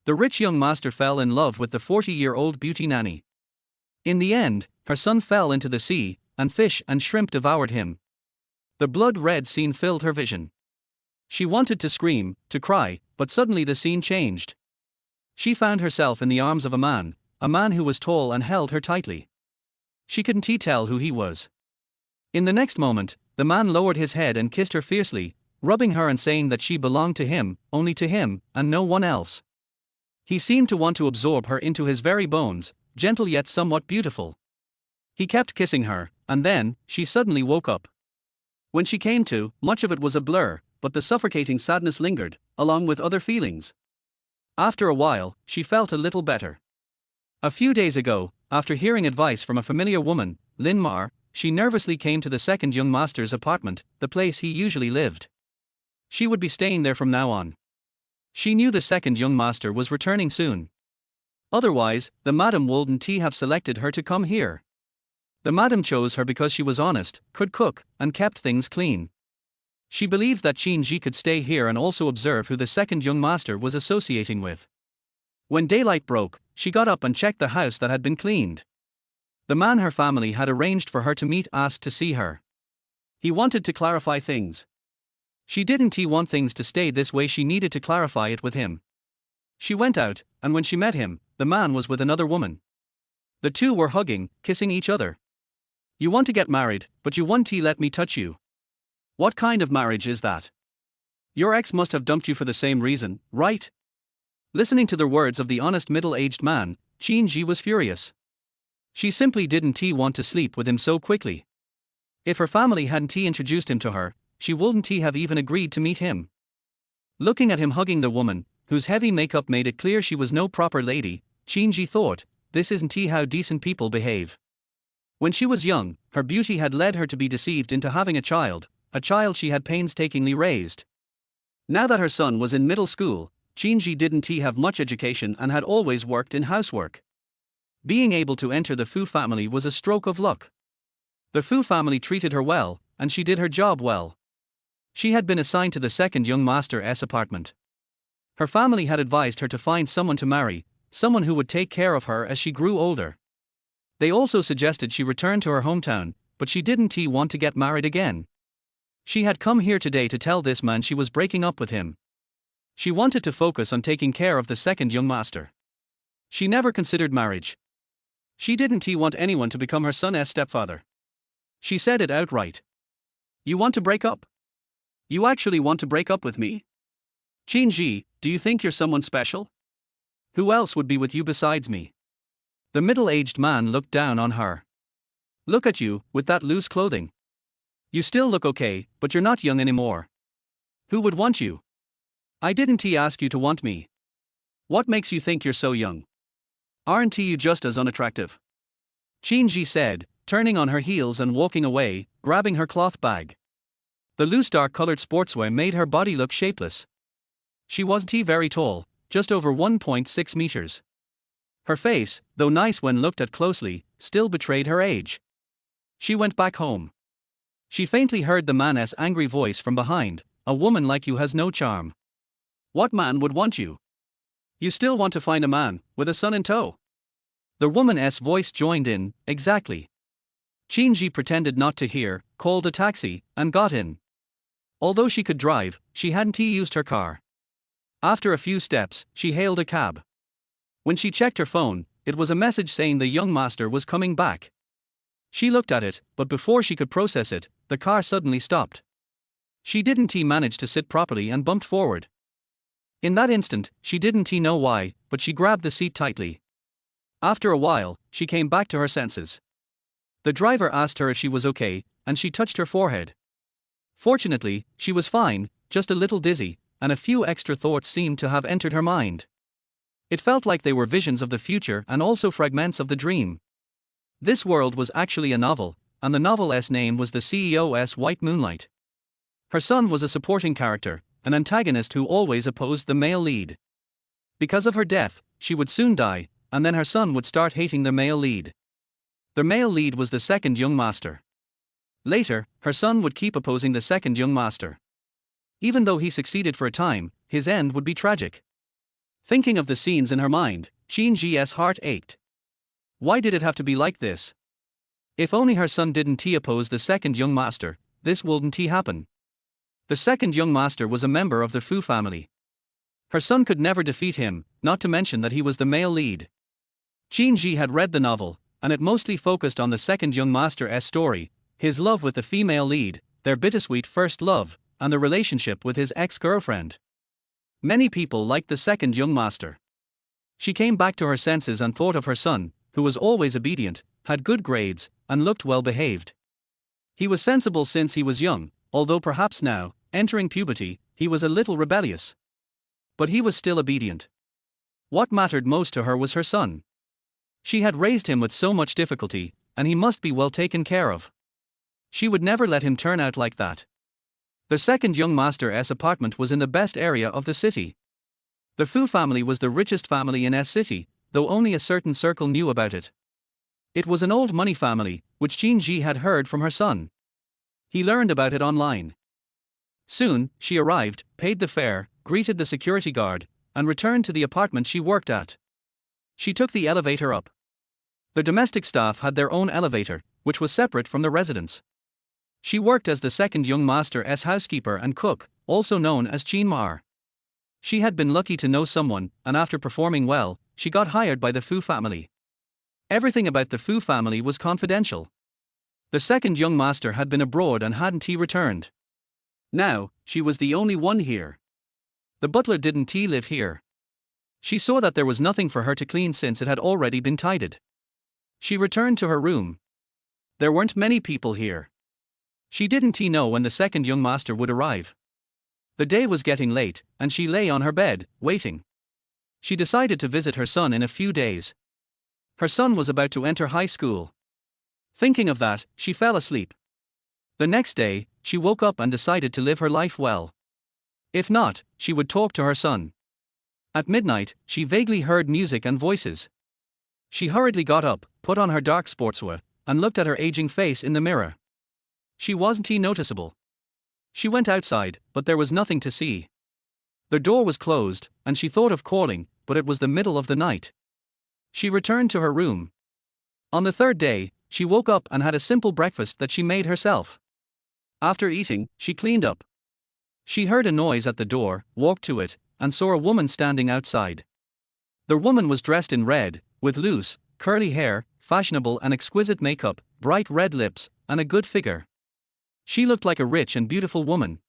The rich young master fell in love with the 40-year-old beauty nanny. In the end, her son fell into the sea, and fish and shrimp devoured him. The blood-red scene filled her vision. She wanted to scream, to cry, but suddenly the scene changed. She found herself in the arms of a man who was tall and held her tightly. She couldn't tell who he was. In the next moment, the man lowered his head and kissed her fiercely, rubbing her and saying that she belonged to him, only to him, and no one else. He seemed to want to absorb her into his very bones, gentle yet somewhat beautiful. He kept kissing her, and then, she suddenly woke up. When she came to, much of it was a blur, but the suffocating sadness lingered, along with other feelings. After a while, she felt a little better. A few days ago, after hearing advice from a familiar woman, Lin Ma, she nervously came to the second young master's apartment, the place he usually lived. She would be staying there from now on. She knew the second young master was returning soon. Otherwise, the madam wouldn't have selected her to come here. The madam chose her because she was honest, could cook, and kept things clean. She believed that Ji could stay here and also observe who the second young master was associating with. When daylight broke, she got up and checked the house that had been cleaned. The man her family had arranged for her to meet asked to see her. He wanted to clarify things. She didn't want things to stay this way, she needed to clarify it with him. She went out, and when she met him, the man was with another woman. The two were hugging, kissing each other. "You want to get married, but you won't let me touch you. What kind of marriage is that? Your ex must have dumped you for the same reason, right?" Listening to the words of the honest middle-aged man, Ji was furious. She simply didn't want to sleep with him so quickly. If her family hadn't introduced him to her, she wouldn't have even agreed to meet him. Looking at him hugging the woman, whose heavy makeup made it clear she was no proper lady, Ji thought, this isn't how decent people behave. When she was young, her beauty had led her to be deceived into having a child she had painstakingly raised. Now that her son was in middle school, Ji didn't have much education and had always worked in housework. Being able to enter the Fu family was a stroke of luck. The Fu family treated her well, and she did her job well. She had been assigned to the second young master's apartment. Her family had advised her to find someone to marry, someone who would take care of her as she grew older. They also suggested she return to her hometown, but she didn't want to get married again. She had come here today to tell this man she was breaking up with him. She wanted to focus on taking care of the second young master. She never considered marriage. She didn't want anyone to become her son's stepfather. She said it outright. "You want to break up? You actually want to break up with me? Ji, do you think you're someone special? Who else would be with you besides me?" The middle-aged man looked down on her. "Look at you, with that loose clothing. You still look okay, but you're not young anymore. Who would want you? I didn't ask you to want me. What makes you think you're so young? Aren't you just as unattractive?" Ji said, turning on her heels and walking away, grabbing her cloth bag. The loose dark-colored sportswear made her body look shapeless. She wasn't very tall, just over 1.6 meters. Her face, though nice when looked at closely, still betrayed her age. She went back home. She faintly heard the man's angry voice from behind, "A woman like you has no charm. What man would want you? You still want to find a man, with a son in tow?" The woman's voice joined in, "Exactly." Ji pretended not to hear, called a taxi, and got in. Although she could drive, she hadn't used her car. After a few steps, she hailed a cab. When she checked her phone, it was a message saying the young master was coming back. She looked at it, but before she could process it, the car suddenly stopped. She didn't manage to sit properly and bumped forward. In that instant, she didn't know why, but she grabbed the seat tightly. After a while, she came back to her senses. The driver asked her if she was okay, and she touched her forehead. Fortunately, she was fine, just a little dizzy, and a few extra thoughts seemed to have entered her mind. It felt like they were visions of the future and also fragments of the dream. This world was actually a novel, and the novel's name was The CEO's White Moonlight. Her son was a supporting character, an antagonist who always opposed the male lead. Because of her death, she would soon die, and then her son would start hating the male lead. The male lead was the second young master. Later, her son would keep opposing the second young master. Even though he succeeded for a time, his end would be tragic. Thinking of the scenes in her mind, Qin heart ached. Why did it have to be like this? If only her son didn't oppose the second young master, this wouldn't happen. The second young master was a member of the Fu family. Her son could never defeat him, not to mention that he was the male lead. Qin had read the novel, and it mostly focused on the second young master's story, his love with the female lead, their bittersweet first love, and the relationship with his ex-girlfriend. Many people liked the second young master. She came back to her senses and thought of her son, who was always obedient, had good grades, and looked well behaved. He was sensible since he was young, although perhaps now, entering puberty, he was a little rebellious. But he was still obedient. What mattered most to her was her son. She had raised him with so much difficulty, and he must be well taken care of. She would never let him turn out like that. The second young master's apartment was in the best area of the city. The Fu family was the richest family in S city, though only a certain circle knew about it. It was an old money family, which Qin had heard from her son. He learned about it online. Soon, she arrived, paid the fare, greeted the security guard, and returned to the apartment she worked at. She took the elevator up. The domestic staff had their own elevator, which was separate from the residence. She worked as the second young master's housekeeper and cook, also known as Qin Ma. She had been lucky to know someone, and after performing well, she got hired by the Fu family. Everything about the Fu family was confidential. The second young master had been abroad and hadn't returned. Now, she was the only one here. The butler didn't live here. She saw that there was nothing for her to clean since it had already been tidied. She returned to her room. There weren't many people here. She didn't know when the second young master would arrive. The day was getting late, and she lay on her bed, waiting. She decided to visit her son in a few days. Her son was about to enter high school. Thinking of that, she fell asleep. The next day, she woke up and decided to live her life well. If not, she would talk to her son. At midnight, she vaguely heard music and voices. She hurriedly got up, put on her dark sportswear, and looked at her aging face in the mirror. She wasn't noticeable. She went outside, but there was nothing to see. The door was closed, and she thought of calling, but it was the middle of the night. She returned to her room. On the third day, she woke up and had a simple breakfast that she made herself. After eating, she cleaned up. She heard a noise at the door, walked to it, and saw a woman standing outside. The woman was dressed in red, with loose, curly hair, fashionable and exquisite makeup, bright red lips, and a good figure. She looked like a rich and beautiful woman.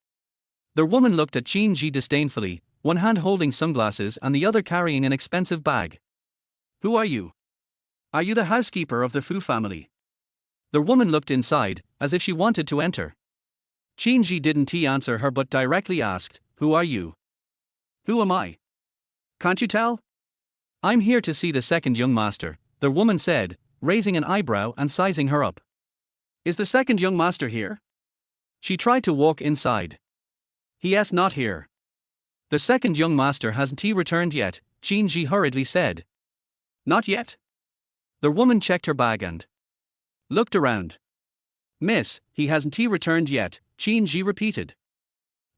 The woman looked at Qin disdainfully, one hand holding sunglasses and the other carrying an expensive bag. "Who are you? Are you the housekeeper of the Fu family?" The woman looked inside, as if she wanted to enter. Qin didn't answer her but directly asked, "Who are you?" "Who am I? Can't you tell?" "I'm here to see the second young master," the woman said, raising an eyebrow and sizing her up. "Is the second young master here?" She tried to walk inside. "He is not here. The second young master hasn't returned yet," Qin hurriedly said. "Not yet?" The woman checked her bag and looked around. "Miss, he hasn't returned yet," Qin repeated.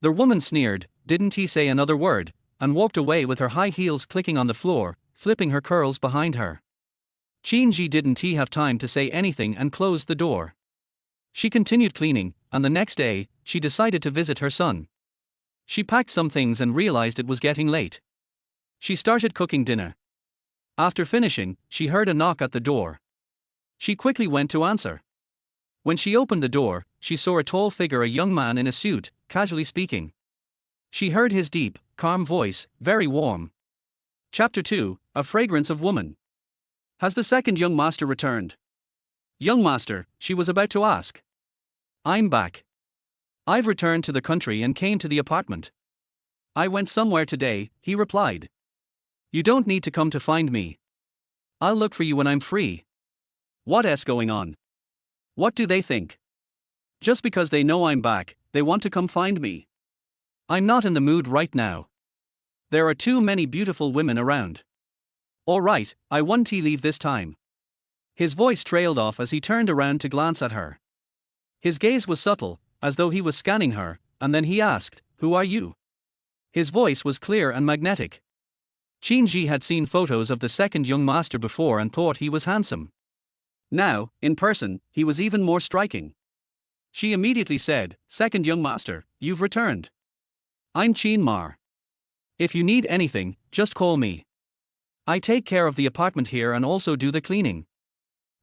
The woman sneered, didn't say another word, and walked away with her high heels clicking on the floor, flipping her curls behind her. Qin didn't have time to say anything and closed the door. She continued cleaning, and the next day, she decided to visit her son. She packed some things and realized it was getting late. She started cooking dinner. After finishing, she heard a knock at the door. She quickly went to answer. When she opened the door, she saw a tall figure, a young man in a suit, casually speaking. She heard his deep, calm voice, very warm. Chapter 2, A Fragrance of Woman. "Has the second young master returned?" "Young master," she was about to ask. "I'm back. I've returned to the country and came to the apartment." "I went somewhere today," he replied. "You don't need to come to find me. I'll look for you when I'm free." "What's going on? What do they think? Just because they know I'm back, they want to come find me." "I'm not in the mood right now. There are too many beautiful women around." "All right, I won't leave this time." His voice trailed off as he turned around to glance at her. His gaze was subtle, as though he was scanning her, and then he asked, "Who are you?" His voice was clear and magnetic. Qin Ji had seen photos of the second young master before and thought he was handsome. Now, in person, he was even more striking. She immediately said, "Second young master, you've returned. I'm Qin Ma. If you need anything, just call me. I take care of the apartment here and also do the cleaning."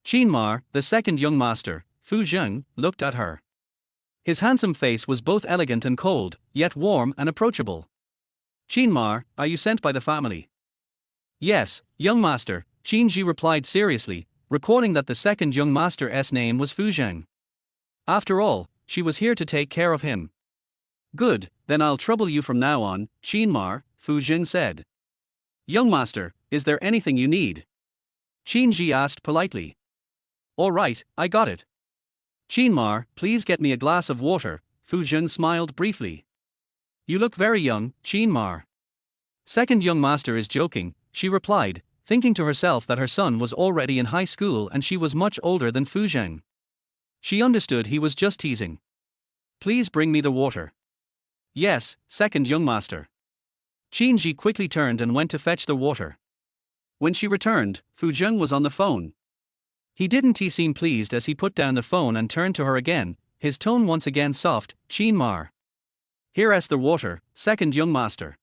Qin Ma, the second young master, Fu Zheng, looked at her. His handsome face was both elegant and cold, yet warm and approachable. "Qin Ma, are you sent by the family?" "Yes, young master," Qin Ji replied seriously, recalling that the second young master's name was Fu Zheng. After all, she was here to take care of him. "Good, then I'll trouble you from now on, Qin Ma," Fu Zheng said. "Young master, is there anything you need?" Qin Ji asked politely. "All right, I got it. Qin Ma, please get me a glass of water," Fu Zheng smiled briefly. "You look very young, Qin Ma." "Second young master is joking," she replied, thinking to herself that her son was already in high school and she was much older than Fu Zheng. She understood he was just teasing. "Please bring me the water." "Yes, second young master." Qin Ji quickly turned and went to fetch the water. When she returned, Fu Zheng was on the phone. He didn't seem pleased as he put down the phone and turned to her again, his tone once again soft. "Qin Ma. Here's the water, second young master."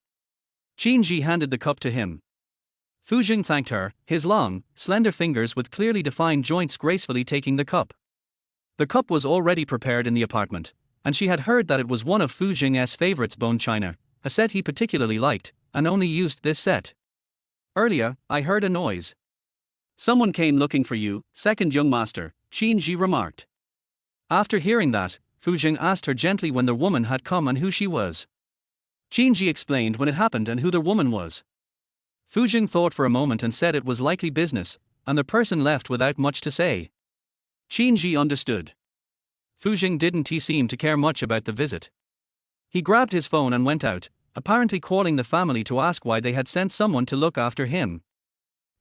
Qin Ji handed the cup to him. Fu Zheng thanked her, his long, slender fingers with clearly defined joints gracefully taking the cup. The cup was already prepared in the apartment, and she had heard that it was one of Fu Zheng's favorites, bone china, a set he particularly liked, and only used this set. "Earlier, I heard a noise. Someone came looking for you, second young master," Qin Ji remarked. After hearing that, Fu Zheng asked her gently when the woman had come and who she was. Qin Ji explained when it happened and who the woman was. Fu Zheng thought for a moment and said it was likely business, and the person left without much to say. Qin Ji understood. Fu Zheng didn't seem to care much about the visit. He grabbed his phone and went out, apparently calling the family to ask why they had sent someone to look after him.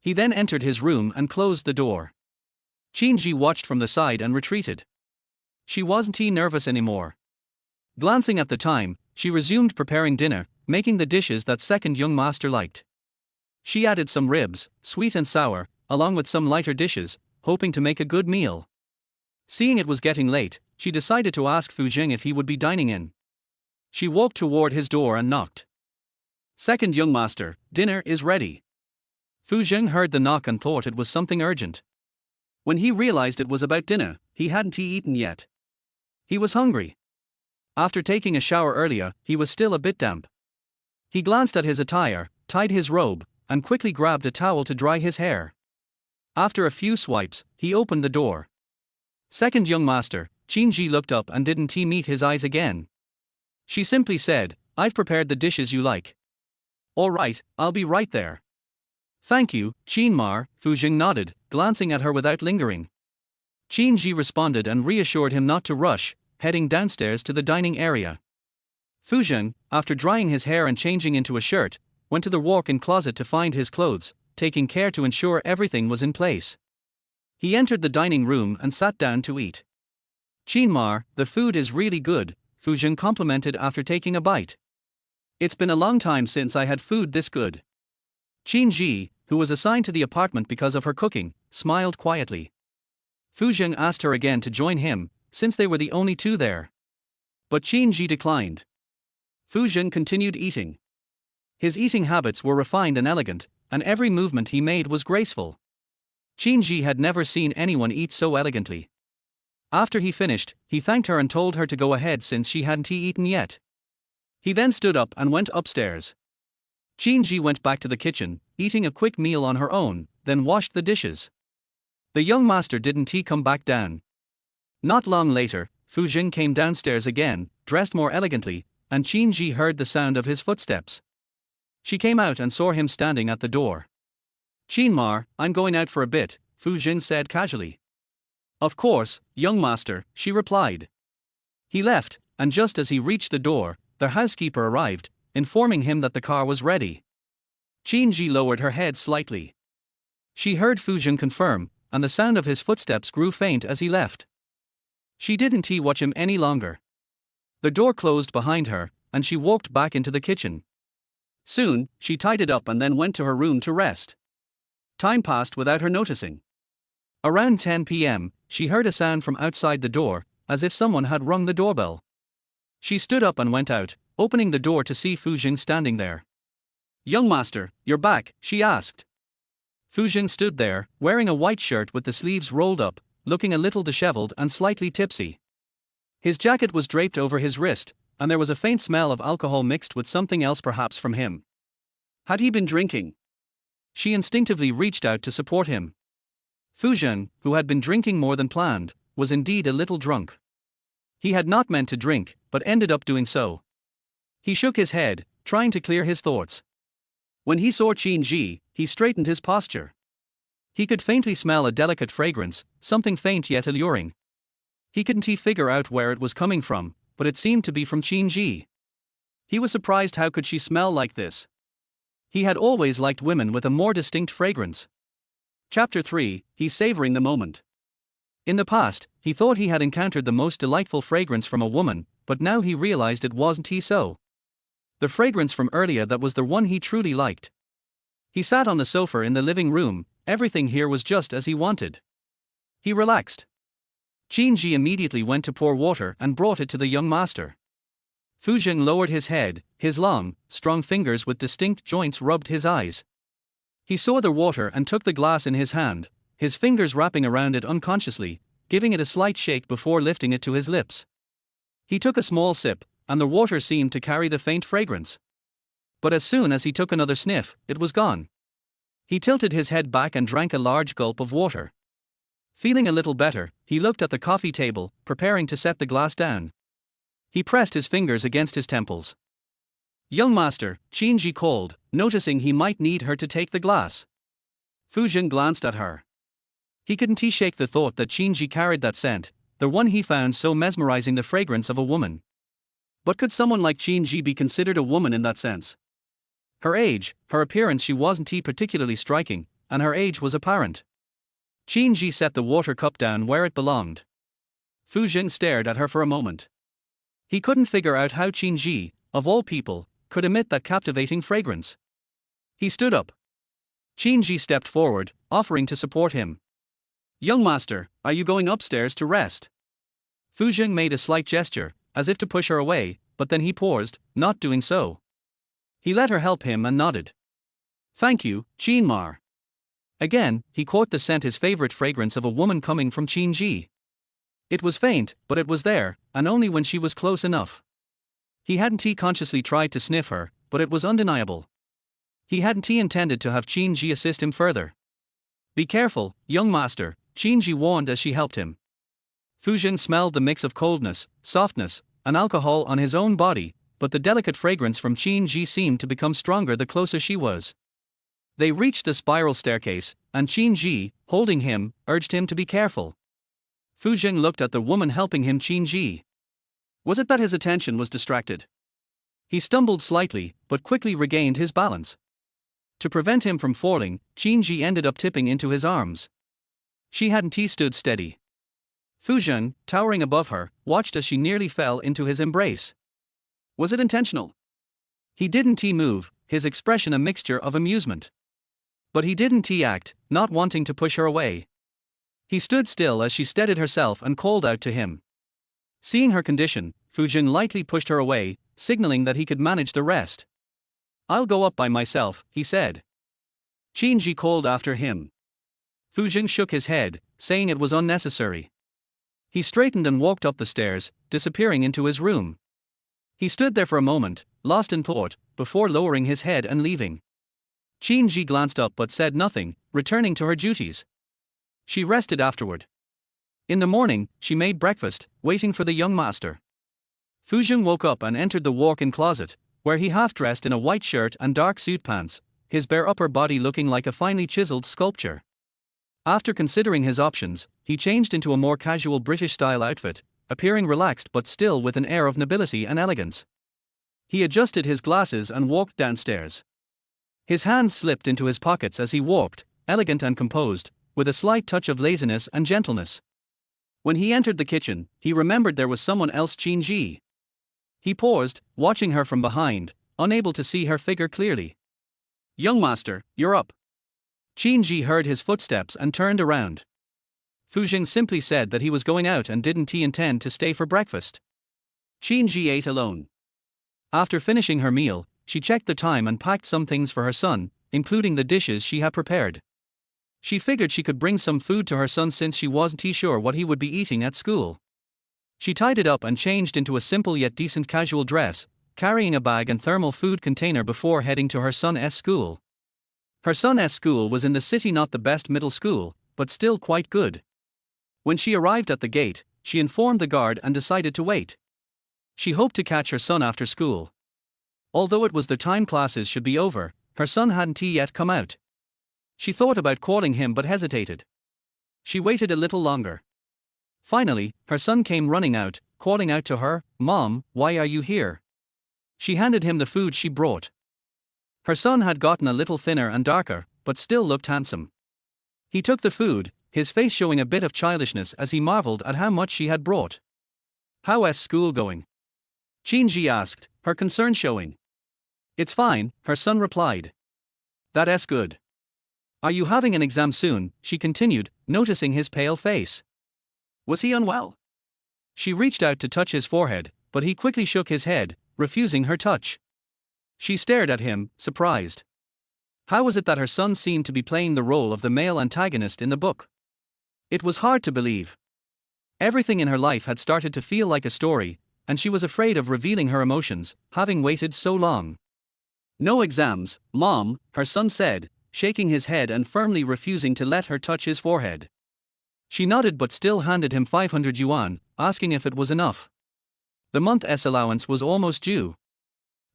He then entered his room and closed the door. Qin Ji watched from the side and retreated. She wasn't nervous anymore. Glancing at the time, she resumed preparing dinner, making the dishes that second young master liked. She added some ribs, sweet and sour, along with some lighter dishes, hoping to make a good meal. Seeing it was getting late, she decided to ask Fu Zheng if he would be dining in. She walked toward his door and knocked. "Second young master, dinner is ready." Fu Zheng heard the knock and thought it was something urgent. When he realized it was about dinner, he hadn't eaten yet. He was hungry. After taking a shower earlier, he was still a bit damp. He glanced at his attire, tied his robe, and quickly grabbed a towel to dry his hair. After a few swipes, he opened the door. "Second young master," Qin Ji looked up and didn't meet his eyes again. She simply said, "I've prepared the dishes you like." "All right, I'll be right there." "Thank you, Qin Ma," Fu Zheng nodded, glancing at her without lingering. Qin Ji responded and reassured him not to rush, heading downstairs to the dining area. Fu Zheng, after drying his hair and changing into a shirt, went to the walk-in closet to find his clothes, taking care to ensure everything was in place. He entered the dining room and sat down to eat. "Qin Ma, the food is really good," Fu Zheng complimented after taking a bite. "It's been a long time since I had food this good." Qin Ji, who was assigned to the apartment because of her cooking, smiled quietly. Fu Zheng asked her again to join him, since they were the only two there. But Qin Ji declined. Fu Zheng continued eating. His eating habits were refined and elegant, and every movement he made was graceful. Qin Ji had never seen anyone eat so elegantly. After he finished, he thanked her and told her to go ahead since she hadn't eaten yet. He then stood up and went upstairs. Qin Ji went back to the kitchen, eating a quick meal on her own, then washed the dishes. The young master didn't come back down. Not long later, Fu Zheng came downstairs again, dressed more elegantly, and Qin Ji heard the sound of his footsteps. She came out and saw him standing at the door. "Qin Ma, I'm going out for a bit," Fu Zheng said casually. "Of course, young master," she replied. He left, and just as he reached the door, the housekeeper arrived, informing him that the car was ready. Qin Ji lowered her head slightly. She heard Fu Zheng confirm, and the sound of his footsteps grew faint as he left. She didn't watch him any longer. The door closed behind her, and she walked back into the kitchen. Soon, she tied it up and then went to her room to rest. Time passed without her noticing. Around 10 p.m., she heard a sound from outside the door, as if someone had rung the doorbell. She stood up and went out, opening the door to see Fu Jing standing there. "Young master, you're back?" she asked. Fu Jing stood there, wearing a white shirt with the sleeves rolled up, looking a little disheveled and slightly tipsy. His jacket was draped over his wrist, and there was a faint smell of alcohol mixed with something else, perhaps from him. Had he been drinking? She instinctively reached out to support him. Fu Jing, who had been drinking more than planned, was indeed a little drunk. He had not meant to drink, but ended up doing so. He shook his head, trying to clear his thoughts. When he saw Qin Ji, he straightened his posture. He could faintly smell a delicate fragrance, something faint yet alluring. He couldn't figure out where it was coming from, but it seemed to be from Qin Ji. He was surprised how could she smell like this. He had always liked women with a more distinct fragrance. Chapter 3, he's savoring the moment. In the past, he thought he had encountered the most delightful fragrance from a woman, but now he realized it wasn't so. The fragrance from earlier, that was the one he truly liked. He sat on the sofa in the living room, everything here was just as he wanted. He relaxed. Qin Ji immediately went to pour water and brought it to the young master. Fu Jing lowered his head, his long, strong fingers with distinct joints rubbed his eyes. He saw the water and took the glass in his hand, his fingers wrapping around it unconsciously, giving it a slight shake before lifting it to his lips. He took a small sip, and the water seemed to carry the faint fragrance. But as soon as he took another sniff, it was gone. He tilted his head back and drank a large gulp of water. Feeling a little better, he looked at the coffee table, preparing to set the glass down. He pressed his fingers against his temples. "Young master," Qin Ji called, noticing he might need her to take the glass. Fu Jing glanced at her. He couldn't shake the thought that Qin Ji carried that scent, the one he found so mesmerizing, the fragrance of a woman. But could someone like Qin Ji be considered a woman in that sense? Her age, her appearance, she wasn't particularly striking, and her age was apparent. Qin Ji set the water cup down where it belonged. Fu Jing stared at her for a moment. He couldn't figure out how Qin Ji, of all people, could emit that captivating fragrance. He stood up. Qin Ji stepped forward, offering to support him. "Young master, are you going upstairs to rest?" Fu Jing made a slight gesture, as if to push her away, but then he paused, not doing so. He let her help him and nodded. "Thank you, Qin Ma." Again, he caught the scent, his favorite fragrance of a woman coming from Qin Ji. It was faint, but it was there, and only when she was close enough. He hadn't consciously tried to sniff her, but it was undeniable. He hadn't intended to have Qin Ji assist him further. "Be careful, young master," Qin Ji warned as she helped him. Fu Jing smelled the mix of coldness, softness, and alcohol on his own body, but the delicate fragrance from Qin Ji seemed to become stronger the closer she was. They reached the spiral staircase, and Qin Ji, holding him, urged him to be careful. Fu Jing looked at the woman helping him, Qin Ji. Was it that his attention was distracted? He stumbled slightly, but quickly regained his balance. To prevent him from falling, Qin Ji ended up tipping into his arms. She hadn't stood steady. Fu Jing, towering above her, watched as she nearly fell into his embrace. Was it intentional? He didn't move, his expression a mixture of amusement. But he didn't act, not wanting to push her away. He stood still as she steadied herself and called out to him. Seeing her condition, Fu Jing lightly pushed her away, signaling that he could manage the rest. "I'll go up by myself," he said. Qin Ji called after him. Fu Jing shook his head, saying it was unnecessary. He straightened and walked up the stairs, disappearing into his room. He stood there for a moment, lost in thought, before lowering his head and leaving. Qin Ji glanced up but said nothing, returning to her duties. She rested afterward. In the morning, she made breakfast, waiting for the young master. Fu Jing woke up and entered the walk-in closet, where he half-dressed in a white shirt and dark suit pants, his bare upper body looking like a finely chiseled sculpture. After considering his options, he changed into a more casual British-style outfit, appearing relaxed but still with an air of nobility and elegance. He adjusted his glasses and walked downstairs. His hands slipped into his pockets as he walked, elegant and composed, with a slight touch of laziness and gentleness. When he entered the kitchen, he remembered there was someone else, Qin Ji. He paused, watching her from behind, unable to see her figure clearly. "Young master, you're up." Qin Ji heard his footsteps and turned around. Fu Jing simply said that he was going out and didn't he intend to stay for breakfast. Qin Ji ate alone. After finishing her meal, she checked the time and packed some things for her son, including the dishes she had prepared. She figured she could bring some food to her son since she wasn't sure what he would be eating at school. She tied it up and changed into a simple yet decent casual dress, carrying a bag and thermal food container before heading to her son's school. Her son's school was in the city, not the best middle school, but still quite good. When she arrived at the gate, she informed the guard and decided to wait. She hoped to catch her son after school. Although it was the time classes should be over, her son hadn't yet come out. She thought about calling him but hesitated. She waited a little longer. Finally, her son came running out, calling out to her, "Mom, why are you here?" She handed him the food she brought. Her son had gotten a little thinner and darker, but still looked handsome. He took the food, his face showing a bit of childishness as he marveled at how much she had brought. "How's school going?" Qin Ji asked, her concern showing. "It's fine," her son replied. "That's good. Are you having an exam soon?" she continued, noticing his pale face. Was he unwell? She reached out to touch his forehead, but he quickly shook his head, refusing her touch. She stared at him, surprised. How was it that her son seemed to be playing the role of the male antagonist in the book? It was hard to believe. Everything in her life had started to feel like a story, and she was afraid of revealing her emotions, having waited so long. "No exams, Mom," her son said, shaking his head and firmly refusing to let her touch his forehead. She nodded but still handed him 500 yuan, asking if it was enough. The month's allowance was almost due.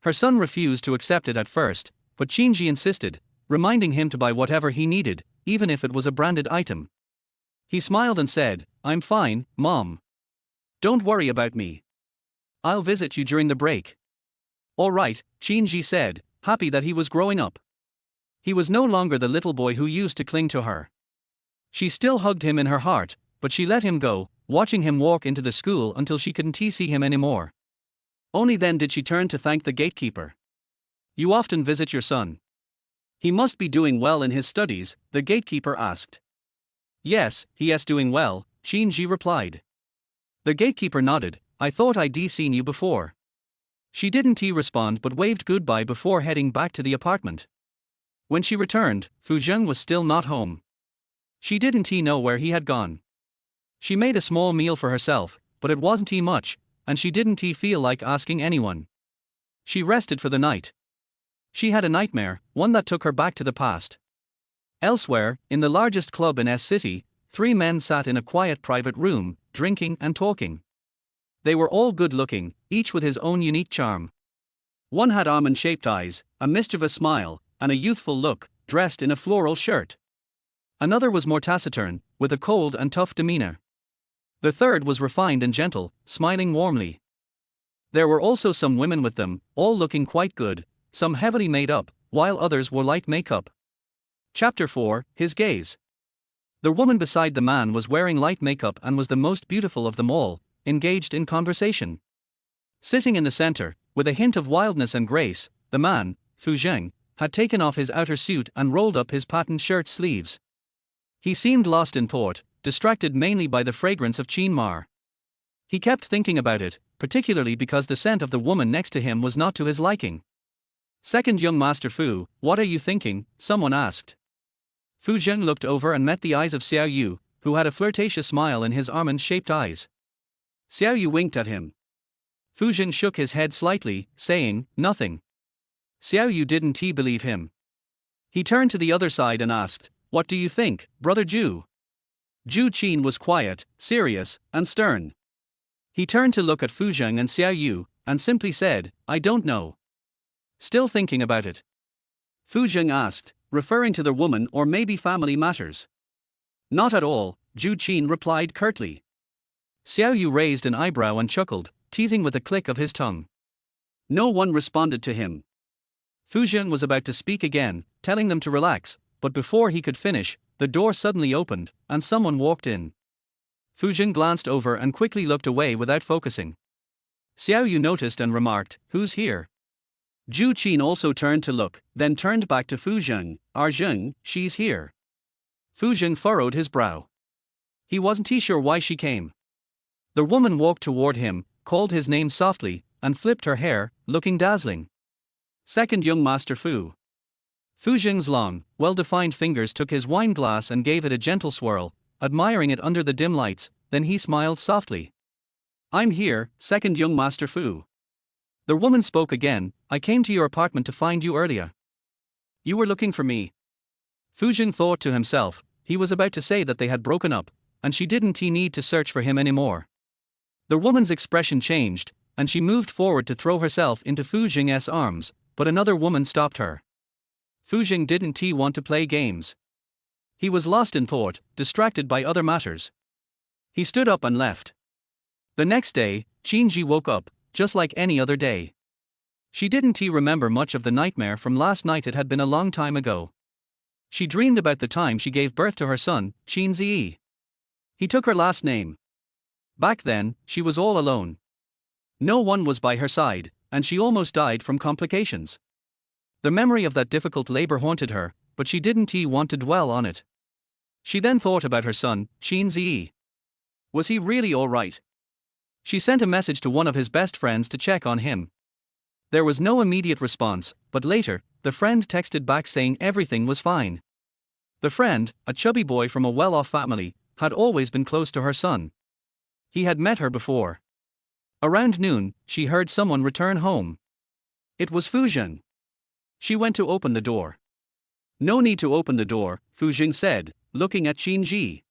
Her son refused to accept it at first, but Qin Ji insisted, reminding him to buy whatever he needed, even if it was a branded item. He smiled and said, "I'm fine, Mom. Don't worry about me. I'll visit you during the break." "All right," Qin Ji said, happy that he was growing up. He was no longer the little boy who used to cling to her. She still hugged him in her heart, but she let him go, watching him walk into the school until she couldn't see him anymore. Only then did she turn to thank the gatekeeper. "You often visit your son. He must be doing well in his studies," the gatekeeper asked. "Yes, he is doing well," Qin Ji replied. The gatekeeper nodded. "I thought I'd seen you before." She didn't respond but waved goodbye before heading back to the apartment. When she returned, Fu Zheng was still not home. She didn't know where he had gone. She made a small meal for herself, but it wasn't much, and she didn't feel like asking anyone. She rested for the night. She had a nightmare, one that took her back to the past. Elsewhere, in the largest club in S City, 3 men sat in a quiet private room, drinking and talking. They were all good-looking, each with his own unique charm. One had almond-shaped eyes, a mischievous smile, and a youthful look, dressed in a floral shirt. Another was more taciturn, with a cold and tough demeanor. The third was refined and gentle, smiling warmly. There were also some women with them, all looking quite good, some heavily made up, while others wore light makeup. Chapter 4, His Gaze. The woman beside the man was wearing light makeup and was the most beautiful of them all, engaged in conversation. Sitting in the center, with a hint of wildness and grace, the man, Fu Zheng, had taken off his outer suit and rolled up his patent shirt sleeves. He seemed lost in thought, distracted mainly by the fragrance of Qin Mar. He kept thinking about it, particularly because the scent of the woman next to him was not to his liking. "Second young Master Fu, what are you thinking?" someone asked. Fu Zheng looked over and met the eyes of Xiao Yu, who had a flirtatious smile in his almond-shaped eyes. Xiao Yu winked at him. Fu Zheng shook his head slightly, saying, "Nothing." Xiao Yu didn't believe him. He turned to the other side and asked, "What do you think, Brother Zhu?" Zhu Qin was quiet, serious, and stern. He turned to look at Fu Zheng and Xiao Yu, and simply said, "I don't know." "Still thinking about it?" Fu Zheng asked, referring to the woman or maybe family matters. "Not at all," Zhu Qin replied curtly. Xiao Yu raised an eyebrow and chuckled, teasing with a click of his tongue. No one responded to him. Fu Zheng was about to speak again, telling them to relax, but before he could finish, the door suddenly opened, and someone walked in. Fu Zheng glanced over and quickly looked away without focusing. Xiao Yu noticed and remarked, "Who's here?" Zhu Qin also turned to look, then turned back to Fu Zheng. Zheng, she's here. Fu Zheng furrowed his brow. He wasn't sure why she came. The woman walked toward him, called his name softly, and flipped her hair, looking dazzling. Second young master Fu. Fu Zheng's long, well-defined fingers took his wine glass and gave it a gentle swirl, admiring it under the dim lights, then he smiled softly. I'm here, second young master Fu. The woman spoke again, I came to your apartment to find you earlier. You were looking for me. Fu Zheng thought to himself, he was about to say that they had broken up, and she didn't need to search for him anymore. The woman's expression changed, and she moved forward to throw herself into Fu Zheng's arms, but another woman stopped her. Fu Zheng didn't want to play games. He was lost in thought, distracted by other matters. He stood up and left. The next day, Qinji woke up, just like any other day. She didn't remember much of the nightmare from last night, it had been a long time ago. She dreamed about the time she gave birth to her son, Qinzi. He took her last name. Back then, she was all alone. No one was by her side, and she almost died from complications. The memory of that difficult labor haunted her, but she didn't want to dwell on it. She then thought about her son, Qinzi. Was he really all right? She sent a message to one of his best friends to check on him. There was no immediate response, but later, the friend texted back saying everything was fine. The friend, a chubby boy from a well-off family, had always been close to her son. He had met her before. Around noon, she heard someone return home. It was Fu Zheng. She went to open the door. No need to open the door, Fu Zheng said, looking at Qinji.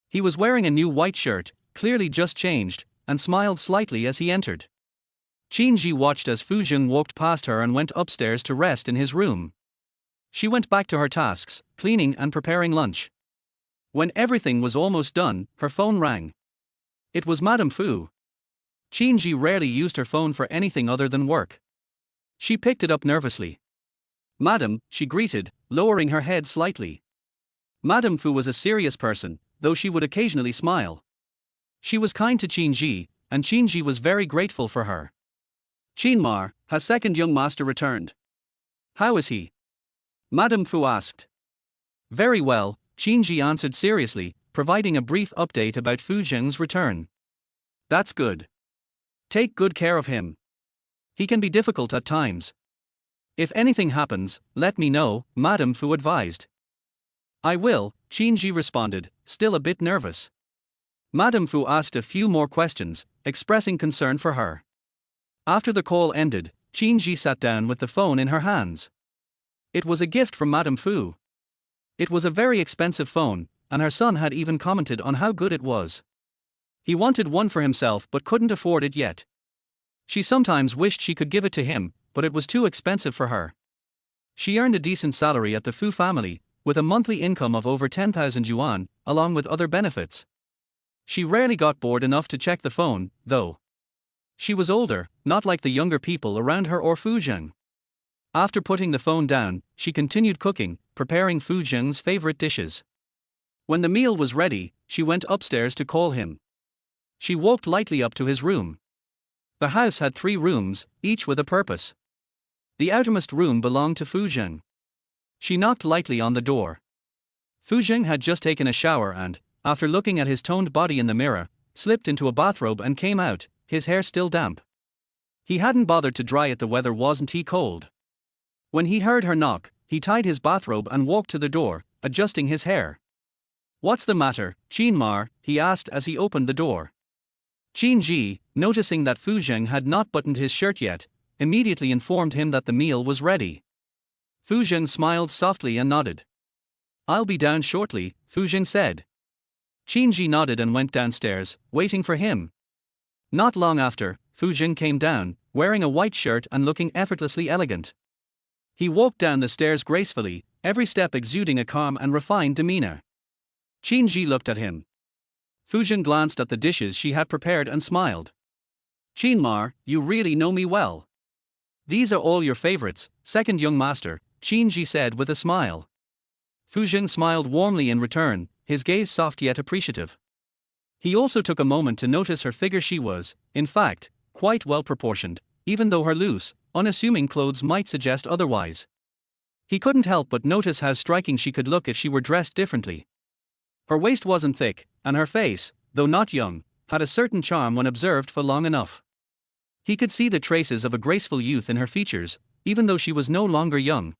He was wearing a new white shirt, clearly just changed, and smiled slightly as he entered. Qinji watched as Fu Zheng walked past her and went upstairs to rest in his room. She went back to her tasks, cleaning and preparing lunch. When everything was almost done, her phone rang. It was Madame Fu. Qinji rarely used her phone for anything other than work. She picked it up nervously. Madam, she greeted, lowering her head slightly. Madame Fu was a serious person, though she would occasionally smile. She was kind to Qinji, and Qinji was very grateful for her. Qinmar, has second young master returned? How is he? Madame Fu asked. Very well, Qinji answered seriously, providing a brief update about Fu Zheng's return. That's good. Take good care of him. He can be difficult at times. If anything happens, let me know, Madame Fu advised. I will, Qinji responded, still a bit nervous. Madame Fu asked a few more questions, expressing concern for her. After the call ended, Qinji sat down with the phone in her hands. It was a gift from Madame Fu. It was a very expensive phone, and her son had even commented on how good it was. He wanted one for himself but couldn't afford it yet. She sometimes wished she could give it to him, but it was too expensive for her. She earned a decent salary at the Fu family, with a monthly income of over 10,000 yuan, along with other benefits. She rarely got bored enough to check the phone, though. She was older, not like the younger people around her or Fu Zheng. After putting the phone down, she continued cooking, preparing Fu Zheng's favorite dishes. When the meal was ready, she went upstairs to call him. She walked lightly up to his room. The house had 3 rooms, each with a purpose. The outermost room belonged to Fu Zheng. She knocked lightly on the door. Fu Zheng had just taken a shower and, after looking at his toned body in the mirror, slipped into a bathrobe and came out, his hair still damp. He hadn't bothered to dry it, the weather wasn't cold. When he heard her knock, he tied his bathrobe and walked to the door, adjusting his hair. What's the matter, Qinmar? He asked as he opened the door. Qinji, noticing that Fu Zheng had not buttoned his shirt yet, immediately informed him that the meal was ready. Fu Zheng smiled softly and nodded. I'll be down shortly, Fu Zheng said. Qinji nodded and went downstairs, waiting for him. Not long after, Fu Zheng came down, wearing a white shirt and looking effortlessly elegant. He walked down the stairs gracefully, every step exuding a calm and refined demeanor. Qinji looked at him. Fu Zheng glanced at the dishes she had prepared and smiled. Qinmar, you really know me well. These are all your favorites, second young master, Qinji said with a smile. Fu Zheng smiled warmly in return, his gaze soft yet appreciative. He also took a moment to notice her figure. She was, in fact, quite well proportioned, even though her loose, unassuming clothes might suggest otherwise. He couldn't help but notice how striking she could look if she were dressed differently. Her waist wasn't thick, and her face, though not young, had a certain charm when observed for long enough. He could see the traces of a graceful youth in her features, even though she was no longer young.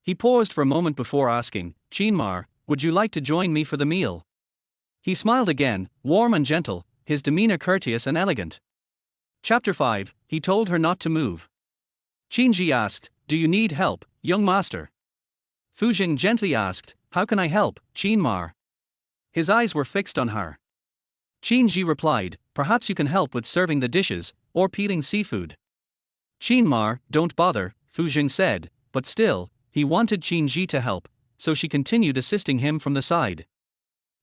He paused for a moment before asking, "Lin Ma, would you like to join me for the meal?" He smiled again, warm and gentle, his demeanor courteous and elegant. Chapter 5, he told her not to move. Qinji asked, "Do you need help, young master?" Fu Jing gently asked, "How can I help, Lin Ma?" His eyes were fixed on her. Qinji replied, "Perhaps you can help with serving the dishes, or peeling seafood." "Lin Ma, don't bother," Fu Jing said, but still, he wanted Qinji to help, so she continued assisting him from the side.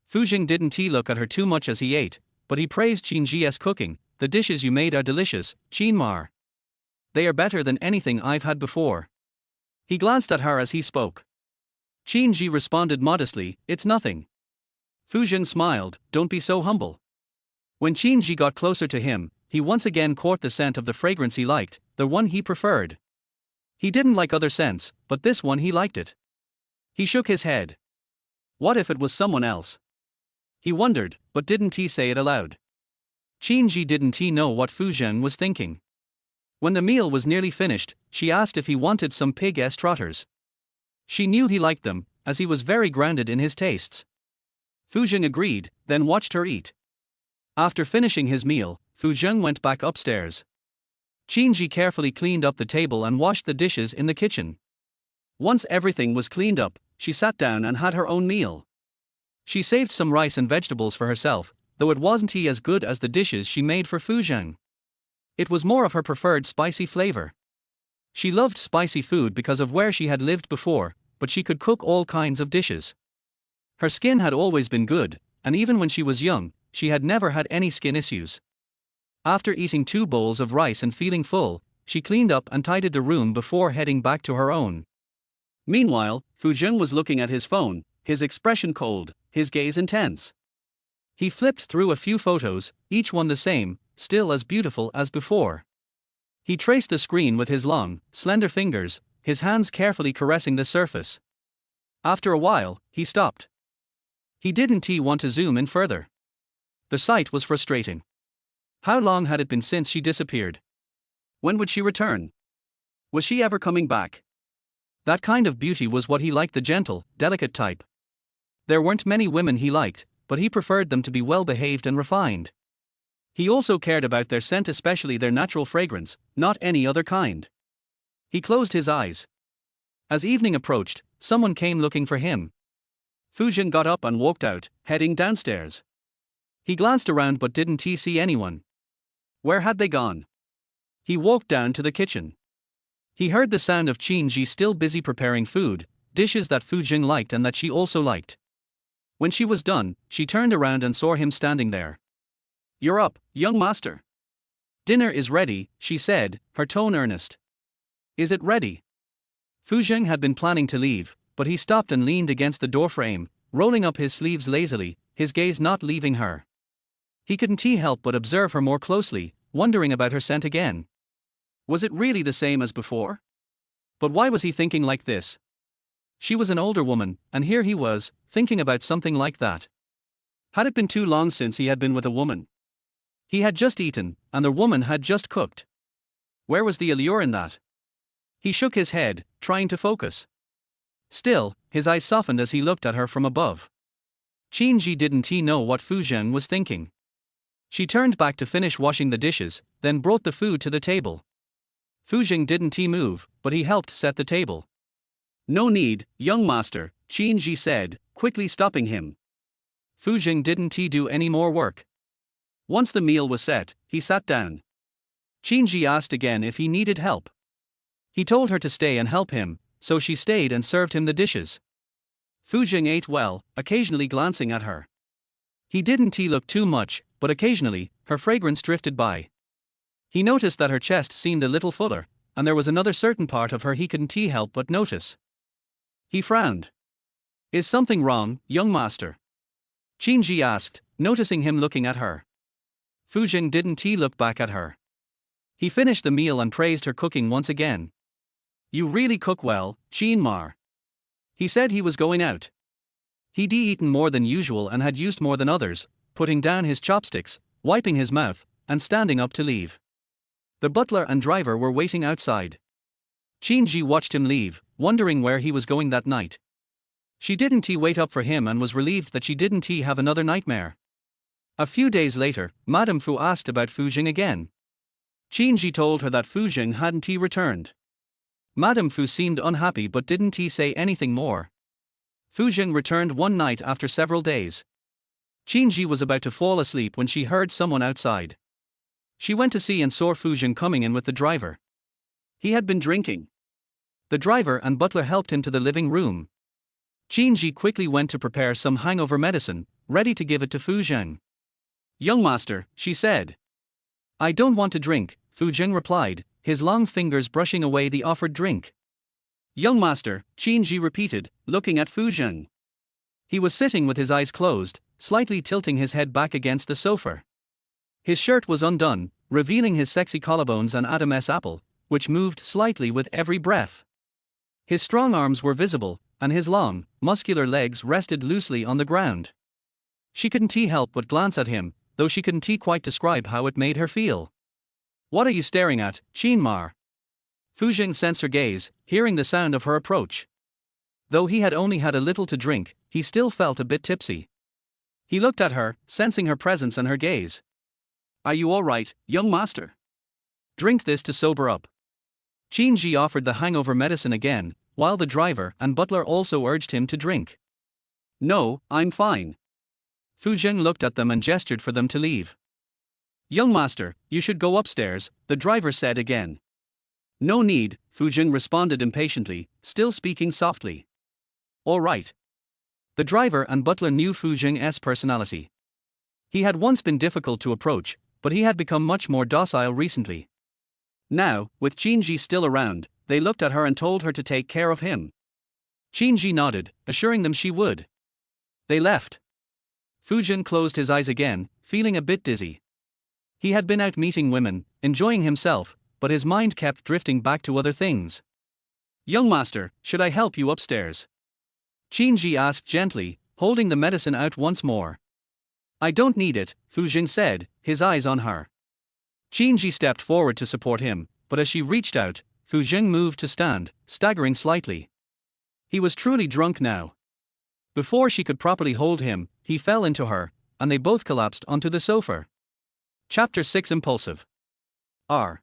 Fu Jing didn't look at her too much as he ate, but he praised Qinji's cooking. "The dishes you made are delicious, Lin Ma. They are better than anything I've had before." He glanced at her as he spoke. Qinji responded modestly, "It's nothing." Fu Jing smiled, "Don't be so humble." When Qinji got closer to him, he once again caught the scent of the fragrance he liked, the one he preferred. He didn't like other scents, but this one he liked it. He shook his head. What if it was someone else? He wondered, but didn't he say it aloud? Qinji didn't he know what Fu Jing was thinking? When the meal was nearly finished, she asked if he wanted some pig trotters. She knew he liked them, as he was very grounded in his tastes. Fu Jing agreed, then watched her eat. After finishing his meal, Fu Jing went back upstairs. Qinji carefully cleaned up the table and washed the dishes in the kitchen. Once everything was cleaned up, she sat down and had her own meal. She saved some rice and vegetables for herself, though it wasn't as good as the dishes she made for Fu Jing. It was more of her preferred spicy flavor. She loved spicy food because of where she had lived before, but she could cook all kinds of dishes. Her skin had always been good, and even when she was young, she had never had any skin issues. After eating 2 bowls of rice and feeling full, she cleaned up and tidied the room before heading back to her own. Meanwhile, Fu Jing was looking at his phone, his expression cold, his gaze intense. He flipped through a few photos, each one the same, still as beautiful as before. He traced the screen with his long, slender fingers, his hands carefully caressing the surface. After a while, he stopped. He didn't want to zoom in further. The sight was frustrating. How long had it been since she disappeared? When would she return? Was she ever coming back? That kind of beauty was what he liked, the gentle, delicate type. There weren't many women he liked, but he preferred them to be well-behaved and refined. He also cared about their scent, especially their natural fragrance, not any other kind. He closed his eyes. As evening approached, someone came looking for him. Fu Jing got up and walked out, heading downstairs. He glanced around but didn't see anyone. Where had they gone? He walked down to the kitchen. He heard the sound of Qinji still busy preparing food, dishes that Fu Jing liked and that she also liked. When she was done, she turned around and saw him standing there. "You're up, young master." "Dinner is ready," she said, her tone earnest. "Is it ready?" Fu Jing had been planning to leave, but he stopped and leaned against the doorframe, rolling up his sleeves lazily, his gaze not leaving her. He couldn't help but observe her more closely, wondering about her scent again. Was it really the same as before? But why was he thinking like this? She was an older woman, and here he was, thinking about something like that. Had it been too long since he had been with a woman? He had just eaten, and the woman had just cooked. Where was the allure in that? He shook his head, trying to focus. Still, his eyes softened as he looked at her from above. Qinji didn't know what Fu Jing was thinking. She turned back to finish washing the dishes, then brought the food to the table. Fu Jing didn't move, but he helped set the table. "No need, young master," Qinji said, quickly stopping him. Fu Jing didn't do any more work. Once the meal was set, he sat down. Qinji asked again if he needed help. He told her to stay and help him, so she stayed and served him the dishes. Fu Jing ate well, occasionally glancing at her. He didn't look too much, but occasionally, her fragrance drifted by. He noticed that her chest seemed a little fuller, and there was another certain part of her he couldn't help but notice. He frowned. "Is something wrong, young master?" Qinji asked, noticing him looking at her. Fu Jing didn't look back at her. He finished the meal and praised her cooking once again. "You really cook well, Lin Ma." He said he was going out. He'd eaten more than usual and had used more than others, putting down his chopsticks, wiping his mouth, and standing up to leave. The butler and driver were waiting outside. Chinji watched him leave, wondering where he was going that night. She didn't wait up for him and was relieved that she didn't have another nightmare. A few days later, Madame Fu asked about Fujing again. Chinji told her that Fujing hadn't returned. Madame Fu seemed unhappy but didn't say anything more. Fujing returned one night after several days. Chinji was about to fall asleep when she heard someone outside. She went to see and saw Fujing coming in with the driver. He had been drinking. The driver and butler helped him to the living room. Chinji quickly went to prepare some hangover medicine, ready to give it to Fujing. "Young master," she said. "I don't want to drink," Fujing replied, his long fingers brushing away the offered drink. "Young master," Chinji repeated, looking at Fujing. He was sitting with his eyes closed, slightly tilting his head back against the sofa. His shirt was undone, revealing his sexy collarbones and Adam's apple, which moved slightly with every breath. His strong arms were visible, and his long, muscular legs rested loosely on the ground. She couldn't help but glance at him, though she couldn't quite describe how it made her feel. "What are you staring at, Lin Ma?" Fujing sensed her gaze, hearing the sound of her approach. Though he had only had a little to drink, he still felt a bit tipsy. He looked at her, sensing her presence and her gaze. "Are you all right, young master? Drink this to sober up." Chinji offered the hangover medicine again, while the driver and butler also urged him to drink. "No, I'm fine." Fujing looked at them and gestured for them to leave. "Young master, you should go upstairs," the driver said again. "No need," Fujing responded impatiently, still speaking softly. "All right." The driver and butler knew Fujing's personality. He had once been difficult to approach, but he had become much more docile recently. Now, with Chinji still around, they looked at her and told her to take care of him. Chinji nodded, assuring them she would. They left. Fujin closed his eyes again, feeling a bit dizzy. He had been out meeting women, enjoying himself, but his mind kept drifting back to other things. "Young master, should I help you upstairs?" Chinji asked gently, holding the medicine out once more. "I don't need it," Fujin said, his eyes on her. Chinji stepped forward to support him, but as she reached out, Fujin moved to stand, staggering slightly. He was truly drunk now. Before she could properly hold him, he fell into her, and they both collapsed onto the sofa. Chapter 6 Impulsive. R.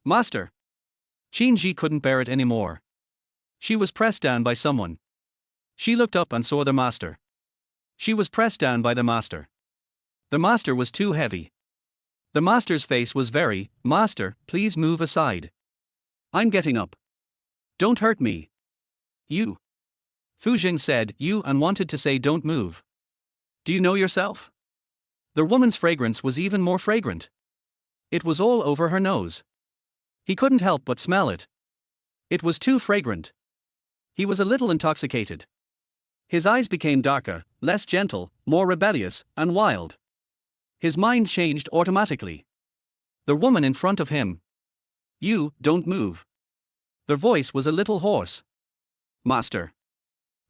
Master. Chinji couldn't bear it anymore. She was pressed down by someone. She looked up and saw the master. She was pressed down by the master. The master was too heavy. The master's face was very, "Master, please move aside. I'm getting up. Don't hurt me." "You." Fujin said "you" and wanted to say "don't move." "Do you know yourself?" The woman's fragrance was even more fragrant. It was all over her nose. He couldn't help but smell it. It was too fragrant. He was a little intoxicated. His eyes became darker, less gentle, more rebellious, and wild. His mind changed automatically. The woman in front of him. "You, don't move." Their voice was a little hoarse. "Master."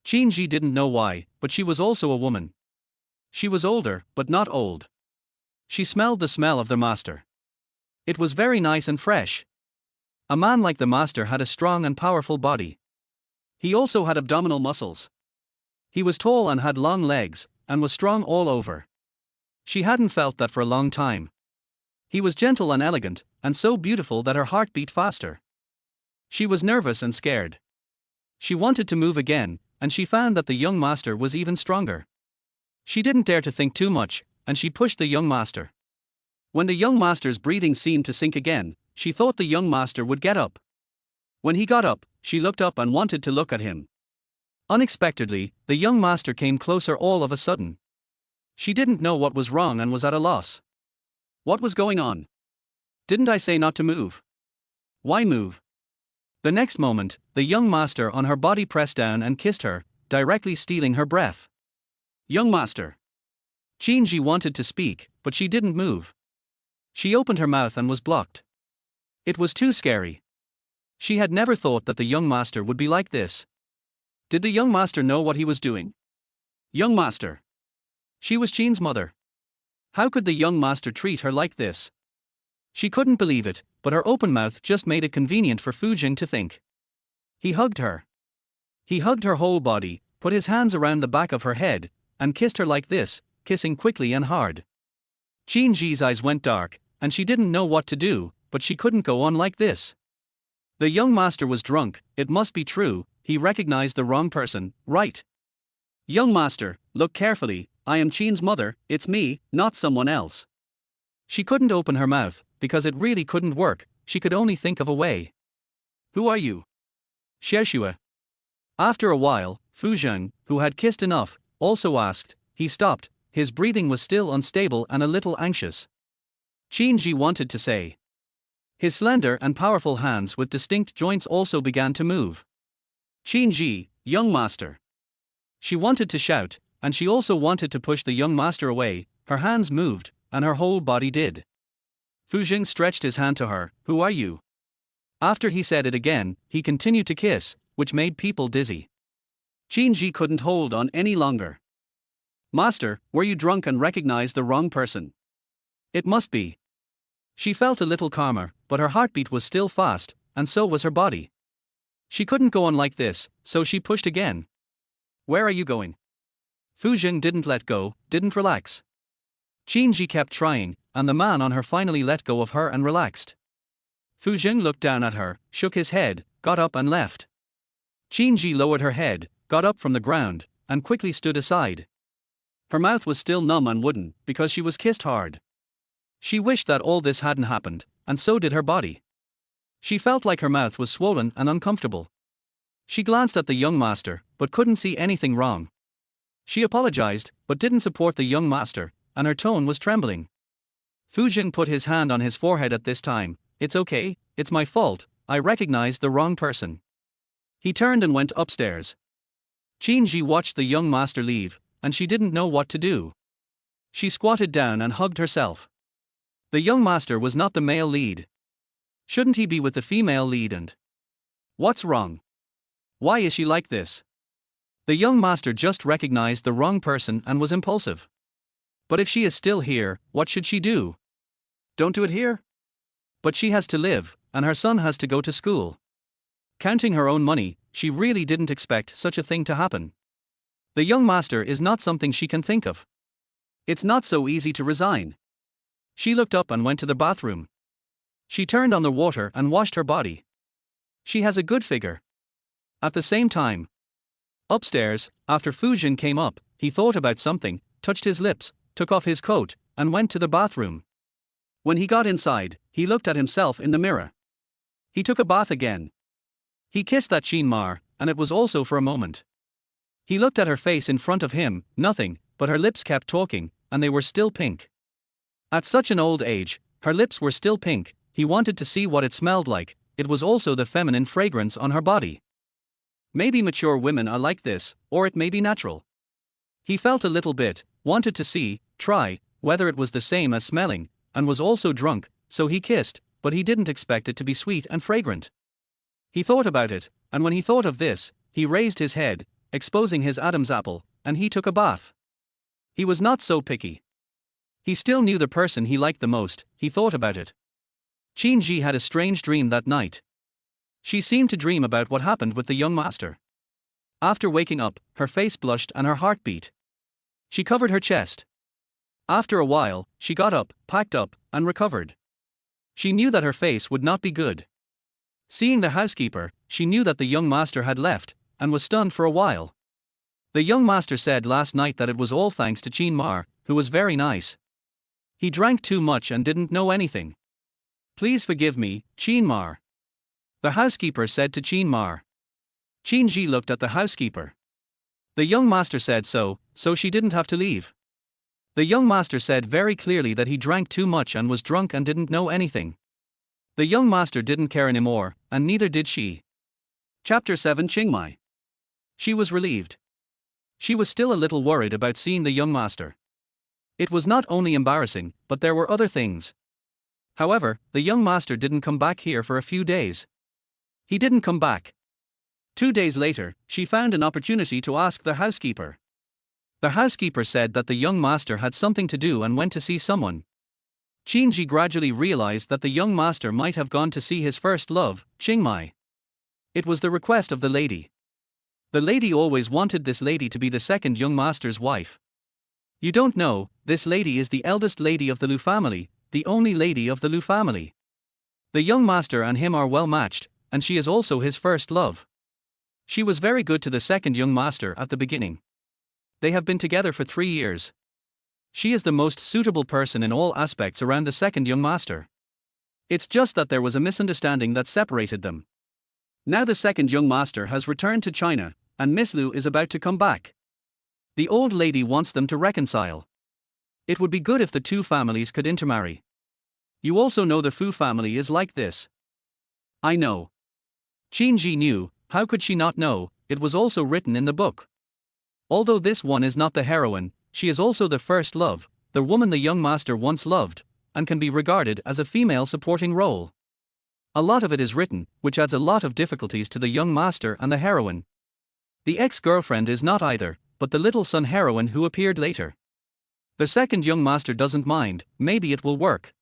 Chinji didn't know why, but she was also a woman. She was older, but not old. She smelled the smell of the master. It was very nice and fresh. A man like the master had a strong and powerful body. He also had abdominal muscles. He was tall and had long legs, and was strong all over. She hadn't felt that for a long time. He was gentle and elegant, and so beautiful that her heart beat faster. She was nervous and scared. She wanted to move again, and she found that the young master was even stronger. She didn't dare to think too much, and she pushed the young master. When the young master's breathing seemed to sink again, she thought the young master would get up. When he got up, she looked up and wanted to look at him. Unexpectedly, the young master came closer all of a sudden. She didn't know what was wrong and was at a loss. What was going on? Didn't I say not to move? Why move? The next moment, the young master on her body pressed down and kissed her, directly stealing her breath. "Young master." Chinji wanted to speak, but she didn't move. She opened her mouth and was blocked. It was too scary. She had never thought that the young master would be like this. Did the young master know what he was doing? Young master. She was Qin's mother. How could the young master treat her like this? She couldn't believe it, but her open mouth just made it convenient for Fu Jing to think. He hugged her. He hugged her whole body, put his hands around the back of her head, and kissed her like this, kissing quickly and hard. Qin Ji's eyes went dark, and she didn't know what to do, but she couldn't go on like this. The young master was drunk, it must be true, he recognized the wrong person, right? Young master, look carefully, I am Qin's mother, it's me, not someone else. She couldn't open her mouth, because it really couldn't work, she could only think of a way. Who are you? Xiaoxue. After a while, Fu Zheng, who had kissed enough, also asked. He stopped, his breathing was still unstable and a little anxious. Qin Ji wanted to say. His slender and powerful hands with distinct joints also began to move. Qin Ji, young master. She wanted to shout, and she also wanted to push the young master away, her hands moved, and her whole body did. Fu Zheng stretched his hand to her, who are you? After he said it again, he continued to kiss, which made people dizzy. Qin Ji couldn't hold on any longer. Master, were you drunk and recognized the wrong person? It must be. She felt a little calmer, but her heartbeat was still fast, and so was her body. She couldn't go on like this, so she pushed again. Where are you going? Fu Zheng didn't let go, didn't relax. Qin Ji kept trying, and the man on her finally let go of her and relaxed. Fu Zheng looked down at her, shook his head, got up and left. Qin Ji lowered her head, got up from the ground, and quickly stood aside. Her mouth was still numb and wooden, because she was kissed hard. She wished that all this hadn't happened, and so did her body. She felt like her mouth was swollen and uncomfortable. She glanced at the young master, but couldn't see anything wrong. She apologized, but didn't support the young master, and her tone was trembling. Fu Jing put his hand on his forehead at this time. It's okay, it's my fault, I recognized the wrong person. He turned and went upstairs. Qin Ji watched the young master leave, and she didn't know what to do. She squatted down and hugged herself. The young master was not the male lead. Shouldn't he be with the female lead and? What's wrong? Why is she like this? The young master just recognized the wrong person and was impulsive. But if she is still here, what should she do? Don't do it here? But she has to live, and her son has to go to school. Counting her own money, she really didn't expect such a thing to happen. The young master is not something she can think of. It's not so easy to resign. She looked up and went to the bathroom. She turned on the water and washed her body. She has a good figure. At the same time, upstairs, after Fu Jin came up, he thought about something, touched his lips, took off his coat, and went to the bathroom. When he got inside, he looked at himself in the mirror. He took a bath again. He kissed that Qin Ma, and it was also for a moment. He looked at her face in front of him, nothing, but her lips kept talking, and they were still pink. At such an old age, her lips were still pink. He wanted to see what it smelled like. It was also the feminine fragrance on her body. Maybe mature women are like this, or it may be natural. He felt a little bit, wanted to see, try, whether it was the same as smelling, and was also drunk, so he kissed, but he didn't expect it to be sweet and fragrant. He thought about it, and when he thought of this, he raised his head, exposing his Adam's apple, and he took a bath. He was not so picky. He still knew the person he liked the most. He thought about it. Qin Ji had a strange dream that night. She seemed to dream about what happened with the young master. After waking up, her face blushed and her heart beat. She covered her chest. After a while, she got up, packed up, and recovered. She knew that her face would not be good. Seeing the housekeeper, she knew that the young master had left, and was stunned for a while. The young master said last night that it was all thanks to Qin Ma, who was very nice. He drank too much and didn't know anything. Please forgive me, Qin Ma. The housekeeper said to Qin Ma. Qin Ji looked at the housekeeper. The young master said so she didn't have to leave. The young master said very clearly that he drank too much and was drunk and didn't know anything. The young master didn't care anymore, and neither did she. Chapter 7 Qingmai. She was relieved. She was still a little worried about seeing the young master. It was not only embarrassing, but there were other things. However, the young master didn't come back here for a few days. He didn't come back. 2 days later, she found an opportunity to ask the housekeeper. The housekeeper said that the young master had something to do and went to see someone. Qingji gradually realized that the young master might have gone to see his first love, Qingmai. It was the request of the lady. The lady always wanted this lady to be the second young master's wife. You don't know, this lady is the eldest lady of the Lu family, the only lady of the Lu family. The young master and him are well matched, and she is also his first love. She was very good to the second young master at the beginning. They have been together for 3 years. She is the most suitable person in all aspects around the second young master. It's just that there was a misunderstanding that separated them. Now the second young master has returned to China, and Miss Lu is about to come back. The old lady wants them to reconcile. It would be good if the two families could intermarry. You also know the Fu family is like this. I know. Qingji knew, how could she not know, it was also written in the book. Although this one is not the heroine, she is also the first love, the woman the young master once loved, and can be regarded as a female supporting role. A lot of it is written, which adds a lot of difficulties to the young master and the heroine. The ex-girlfriend is not either, but the little son heroine who appeared later. The second young master doesn't mind, maybe it will work.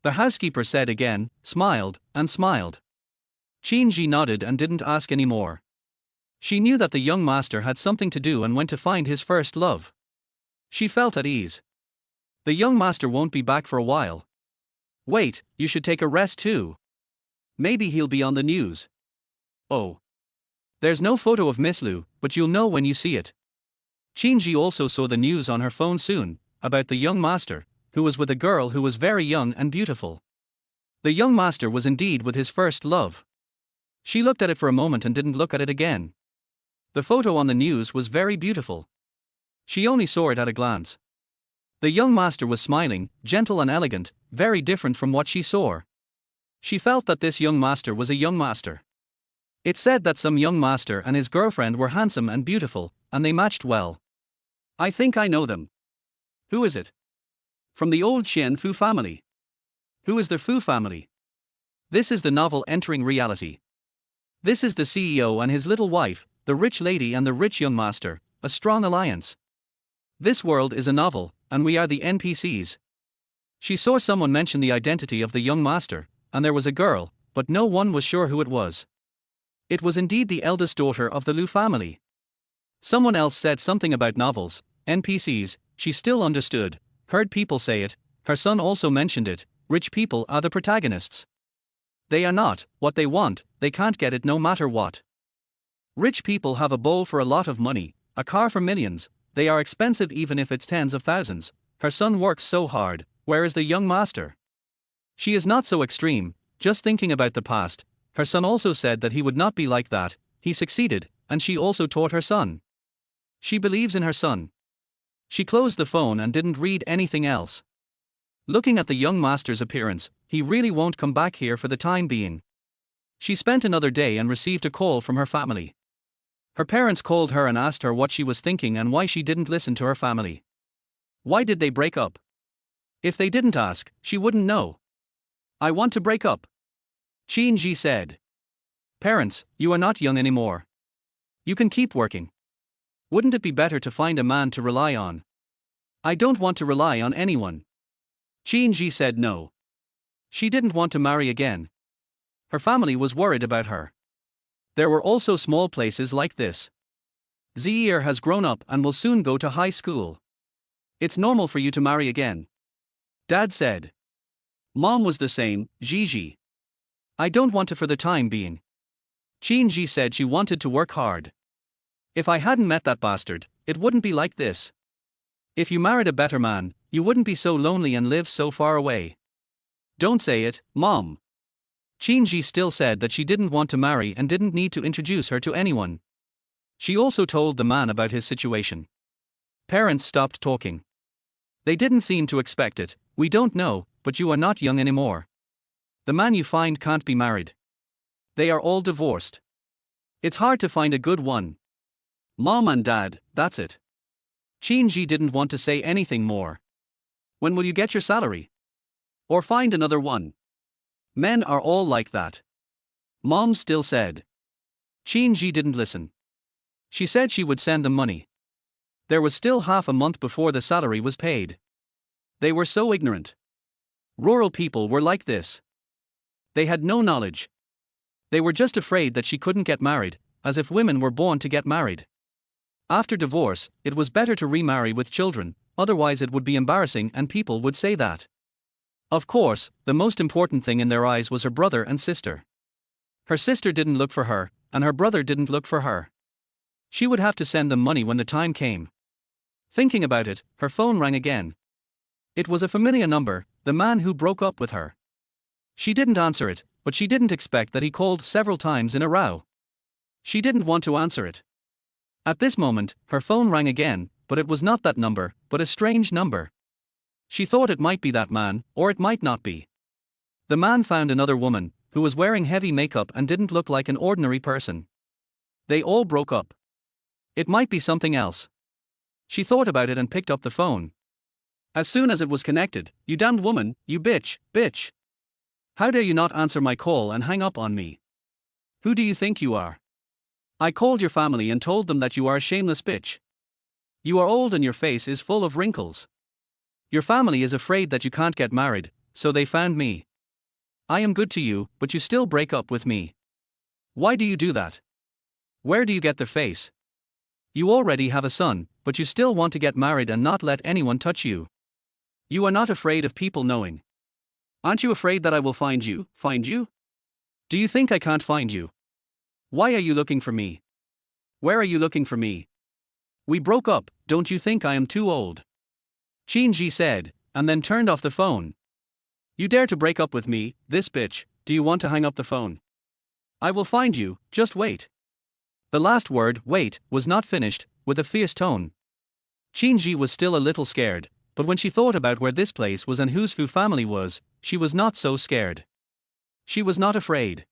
The housekeeper said again, smiled, and smiled. Qingji nodded and didn't ask any more. She knew that the young master had something to do and went to find his first love. She felt at ease. The young master won't be back for a while. Wait, you should take a rest too. Maybe he'll be on the news. Oh. There's no photo of Miss Lu, but you'll know when you see it. Qingji also saw the news on her phone soon, about the young master, who was with a girl who was very young and beautiful. The young master was indeed with his first love. She looked at it for a moment and didn't look at it again. The photo on the news was very beautiful. She only saw it at a glance. The young master was smiling, gentle and elegant, very different from what she saw. She felt that this young master was a young master. It said that some young master and his girlfriend were handsome and beautiful, and they matched well. I think I know them. Who is it? From the old Xian Fu family. Who is the Fu family? This is the novel entering reality. This is the CEO and his little wife, the rich lady and the rich young master, a strong alliance. This world is a novel, and we are the NPCs. She saw someone mention the identity of the young master, and there was a girl, but no one was sure who it was. It was indeed the eldest daughter of the Lu family. Someone else said something about novels, NPCs, she still understood, heard people say it, her son also mentioned it, rich people are the protagonists. They are not, what they want, they can't get it no matter what. Rich people have a bowl for a lot of money, a car for millions, they are expensive even if it's tens of thousands, her son works so hard, where is the young master? She is not so extreme, just thinking about the past, her son also said that he would not be like that, he succeeded, and she also taught her son. She believes in her son. She closed the phone and didn't read anything else. Looking at the young master's appearance, he really won't come back here for the time being. She spent another day and received a call from her family. Her parents called her and asked her what she was thinking and why she didn't listen to her family. Why did they break up? If they didn't ask, she wouldn't know. I want to break up. Qingji said. Parents, you are not young anymore. You can keep working. Wouldn't it be better to find a man to rely on? I don't want to rely on anyone. Qingji said no. She didn't want to marry again. Her family was worried about her. There were also small places like this. Zier has grown up and will soon go to high school. It's normal for you to marry again. Dad said. Mom was the same, Gigi. I don't want to for the time being. Qingji said she wanted to work hard. If I hadn't met that bastard, it wouldn't be like this. If you married a better man, you wouldn't be so lonely and live so far away. Don't say it, Mom. Qingji still said that she didn't want to marry and didn't need to introduce her to anyone. She also told the man about his situation. Parents stopped talking. They didn't seem to expect it. We don't know, but you are not young anymore. The man you find can't be married. They are all divorced. It's hard to find a good one. Mom and Dad, that's it. Qingji didn't want to say anything more. When will you get your salary? Or find another one. Men are all like that. Mom still said. Qin didn't listen. She said she would send them money. There was still half a month before the salary was paid. They were so ignorant. Rural people were like this. They had no knowledge. They were just afraid that she couldn't get married, as if women were born to get married. After divorce, it was better to remarry with children, otherwise it would be embarrassing and people would say that. Of course, the most important thing in their eyes was her brother and sister. Her sister didn't look for her, and her brother didn't look for her. She would have to send them money when the time came. Thinking about it, her phone rang again. It was a familiar number, the man who broke up with her. She didn't answer it, but she didn't expect that he called several times in a row. She didn't want to answer it. At this moment, her phone rang again, but it was not that number, but a strange number. She thought it might be that man, or it might not be. The man found another woman, who was wearing heavy makeup and didn't look like an ordinary person. They all broke up. It might be something else. She thought about it and picked up the phone. As soon as it was connected, "You damned woman, you bitch, bitch. How dare you not answer my call and hang up on me? Who do you think you are? I called your family and told them that you are a shameless bitch. You are old and your face is full of wrinkles. Your family is afraid that you can't get married, so they found me. I am good to you, but you still break up with me. Why do you do that? Where do you get the face? You already have a son, but you still want to get married and not let anyone touch you. You are not afraid of people knowing. Aren't you afraid that I will find you? Find you? Do you think I can't find you? Why are you looking for me? Where are you looking for me? We broke up, don't you think I am too old?" Qin said, and then turned off the phone. "You dare to break up with me, this bitch, do you want to hang up the phone? I will find you, just wait." The last word, wait, was not finished, with a fierce tone. Qin was still a little scared, but when she thought about where this place was and whose Fu family was, she was not so scared. She was not afraid.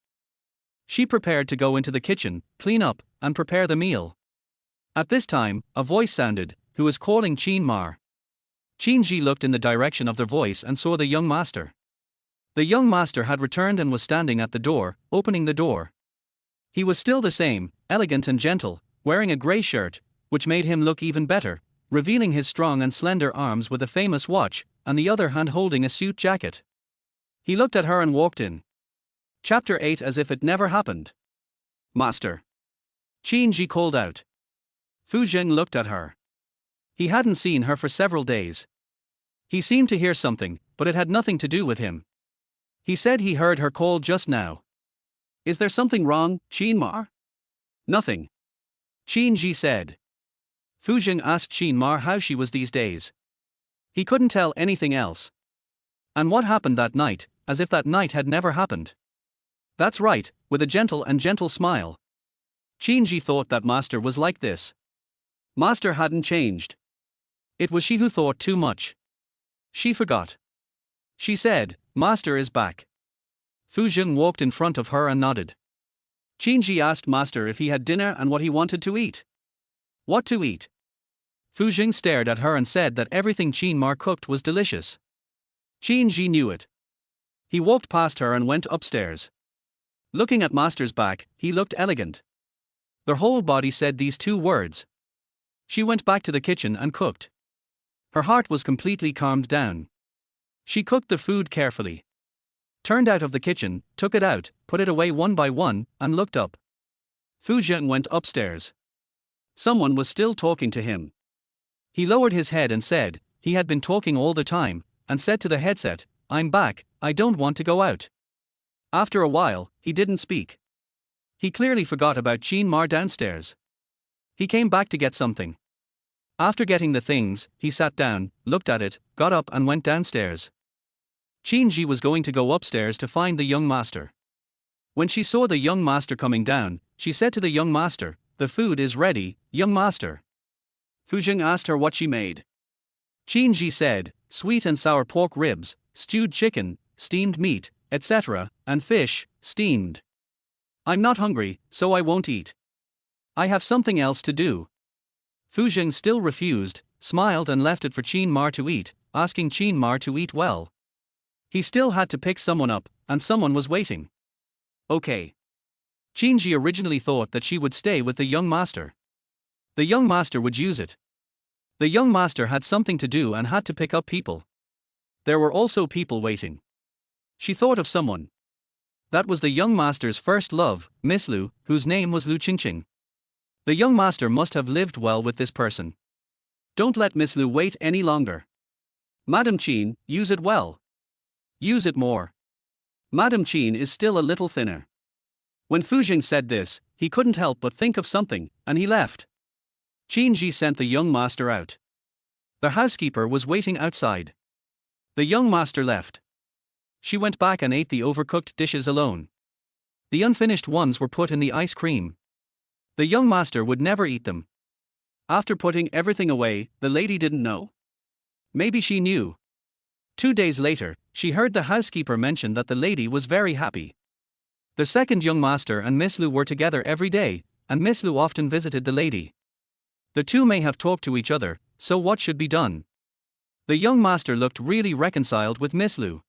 She prepared to go into the kitchen, clean up, and prepare the meal. At this time, a voice sounded, who was calling Qin Ma. Qin looked in the direction of the voice and saw the young master. The young master had returned and was standing at the door, opening the door. He was still the same, elegant and gentle, wearing a grey shirt, which made him look even better, revealing his strong and slender arms with a famous watch, and the other hand holding a suit jacket. He looked at her and walked in. Chapter 8 As if it never happened. "Master." Qin called out. Fu Zheng looked at her. He hadn't seen her for several days. He seemed to hear something, but it had nothing to do with him. He said he heard her call just now. "Is there something wrong, Qin Ma?" "Nothing." Qin said. Fu Zheng asked Qin Ma how she was these days. He couldn't tell anything else. And what happened that night, as if that night had never happened. That's right, with a gentle smile. Qin thought that Master was like this. Master hadn't changed. It was she who thought too much. She forgot. She said, "Master is back." Fu Zheng walked in front of her and nodded. Qin asked Master if he had dinner and what he wanted to eat. What to eat? Fu Zheng stared at her and said that everything Qin Ma cooked was delicious. Qin knew it. He walked past her and went upstairs. Looking at Master's back, he looked elegant. Their whole body said these two words. She went back to the kitchen and cooked. Her heart was completely calmed down. She cooked the food carefully. Turned out of the kitchen, took it out, put it away one by one, and looked up. Fu Zheng went upstairs. Someone was still talking to him. He lowered his head and said, he had been talking all the time, and said to the headset, "I'm back, I don't want to go out." After a while, he didn't speak. He clearly forgot about Qin Ma downstairs. He came back to get something. After getting the things, he sat down, looked at it, got up and went downstairs. Qin was going to go upstairs to find the young master. When she saw the young master coming down, she said to the young master, "The food is ready, young master." Fu Zheng asked her what she made. Qin said, "Sweet and sour pork ribs, stewed chicken, steamed meat, etc., and fish, steamed. I'm not hungry, so I won't eat. I have something else to do." Fu Zheng still refused, smiled and left it for Qin Ma to eat, asking Qin Ma to eat well. He still had to pick someone up, and someone was waiting. Okay. Qinji originally thought that she would stay with the young master. The young master would use it. The young master had something to do and had to pick up people. There were also people waiting. She thought of someone. That was the young master's first love, Miss Lu, whose name was Lu Qingqing. The young master must have lived well with this person. Don't let Miss Lu wait any longer. Madam Qin, use it well. Use it more. Madam Qin is still a little thinner. When Fu Jing said this, he couldn't help but think of something, and he left. Qin Ji sent the young master out. The housekeeper was waiting outside. The young master left. She went back and ate the overcooked dishes alone. The unfinished ones were put in the ice cream. The young master would never eat them. After putting everything away, the lady didn't know. Maybe she knew. 2 days later, she heard the housekeeper mention that the lady was very happy. The second young master and Miss Lu were together every day, and Miss Lu often visited the lady. The two may have talked to each other, so what should be done? The young master looked really reconciled with Miss Lu.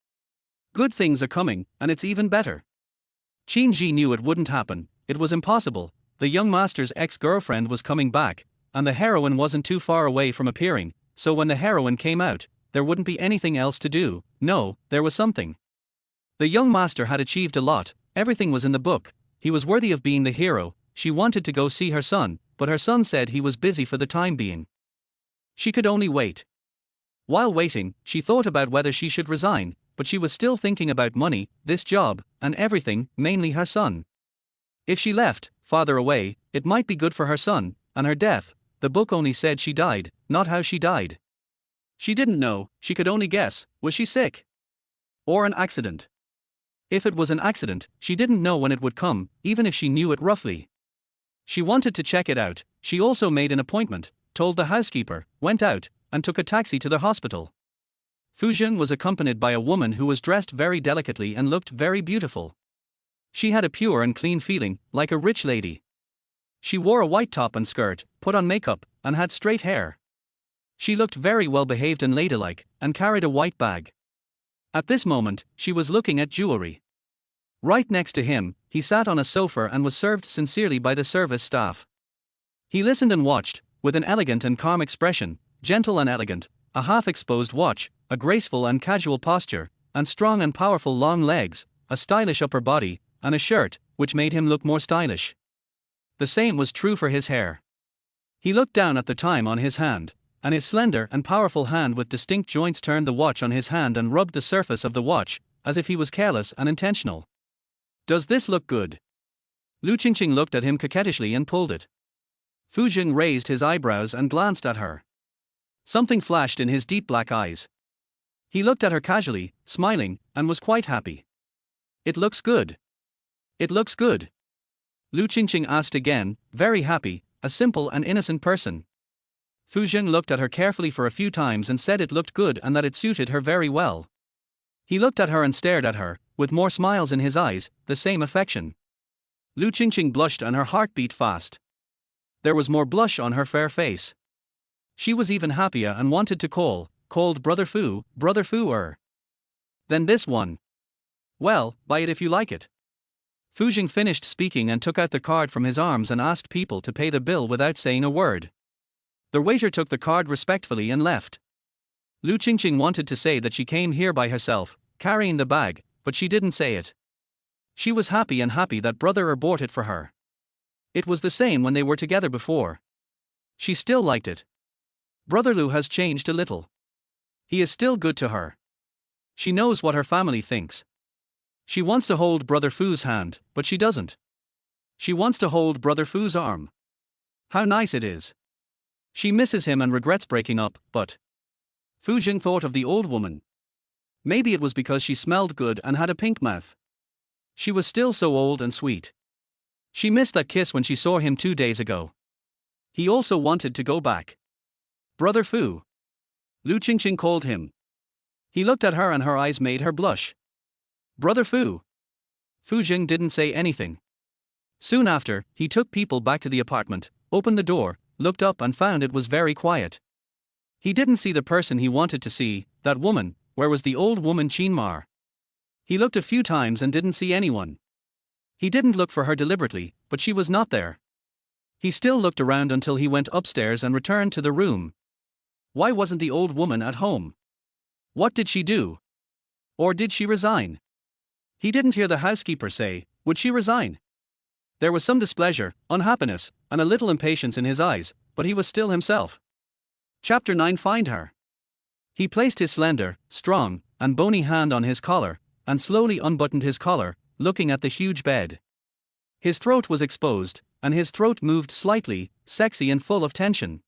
Good things are coming, and it's even better. Qin Ji knew it wouldn't happen, it was impossible. The young master's ex-girlfriend was coming back, and the heroine wasn't too far away from appearing, so when the heroine came out, there wouldn't be anything else to do. No, there was something. The young master had achieved a lot, everything was in the book, he was worthy of being the hero. She wanted to go see her son, but her son said he was busy for the time being. She could only wait. While waiting, she thought about whether she should resign, but she was still thinking about money, this job, and everything, mainly her son. If she left, farther away, it might be good for her son, and her death. The book only said she died, not how she died. She didn't know, she could only guess. Was she sick? Or an accident? If it was an accident, she didn't know when it would come, even if she knew it roughly. She wanted to check it out. She also made an appointment, told the housekeeper, went out, and took a taxi to the hospital. Fu Jing was accompanied by a woman who was dressed very delicately and looked very beautiful. She had a pure and clean feeling, like a rich lady. She wore a white top and skirt, put on makeup, and had straight hair. She looked very well behaved and ladylike, and carried a white bag. At this moment, she was looking at jewelry. Right next to him, he sat on a sofa and was served sincerely by the service staff. He listened and watched, with an elegant and calm expression, gentle and elegant, a half-exposed watch, a graceful and casual posture, and strong and powerful long legs, a stylish upper body, and a shirt, which made him look more stylish. The same was true for his hair. He looked down at the time on his hand, and his slender and powerful hand with distinct joints turned the watch on his hand and rubbed the surface of the watch, as if he was careless and intentional. Does this look good? Lu Qingqing looked at him coquettishly and pulled it. Fu Jing raised his eyebrows and glanced at her. Something flashed in his deep black eyes. He looked at her casually, smiling, and was quite happy. It looks good. It looks good. Lu Qingqing asked again, very happy, a simple and innocent person. Fu Jing looked at her carefully for a few times and said it looked good and that it suited her very well. He looked at her and stared at her, with more smiles in his eyes, the same affection. Lu Qingqing blushed and her heart beat fast. There was more blush on her fair face. She was even happier and wanted to called Brother Fu, Then this one. Well, buy it if you like it. Fu Jing finished speaking and took out the card from his arms and asked people to pay the bill without saying a word. The waiter took the card respectfully and left. Lu Qingqing wanted to say that she came here by herself, carrying the bag, but she didn't say it. She was happy that Brother bought it for her. It was the same when they were together before. She still liked it. Brother Lu has changed a little. He is still good to her. She knows what her family thinks. She wants to hold Brother Fu's hand, but she doesn't. She wants to hold Brother Fu's arm. How nice it is. She misses him and regrets breaking up, but Fu Jing thought of the old woman. Maybe it was because she smelled good and had a pink mouth. She was still so old and sweet. She missed that kiss when she saw him 2 days ago. He also wanted to go back. Brother Fu. Lu Qingqing called him. He looked at her and her eyes made her blush. Brother Fu. Fu Jing didn't say anything. Soon after, he took people back to the apartment, opened the door, looked up and found it was very quiet. He didn't see the person he wanted to see, that woman. Where was the old woman Qin Ma? He looked a few times and didn't see anyone. He didn't look for her deliberately, but she was not there. He still looked around until he went upstairs and returned to the room. Why wasn't the old woman at home? What did she do? Or did she resign? He didn't hear the housekeeper say, would she resign? There was some displeasure, unhappiness, and a little impatience in his eyes, but he was still himself. Chapter 9. Find her. He placed his slender, strong, and bony hand on his collar, and slowly unbuttoned his collar, looking at the huge bed. His throat was exposed, and his throat moved slightly, sexy and full of tension.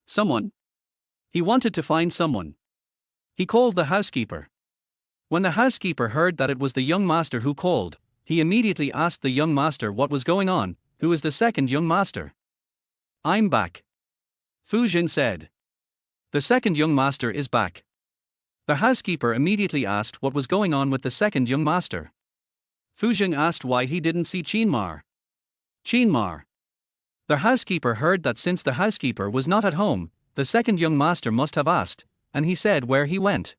Someone. He wanted to find someone. He called the housekeeper. When the housekeeper heard that it was the young master who called, he immediately asked the young master what was going on. Who is the second young master? I'm back. Fu Jin said. The second young master is back. The housekeeper immediately asked what was going on with the second young master. Fu Jin asked why he didn't see Qinmar. Qinmar. The housekeeper heard that since the housekeeper was not at home, the second young master must have asked, and he said where he went.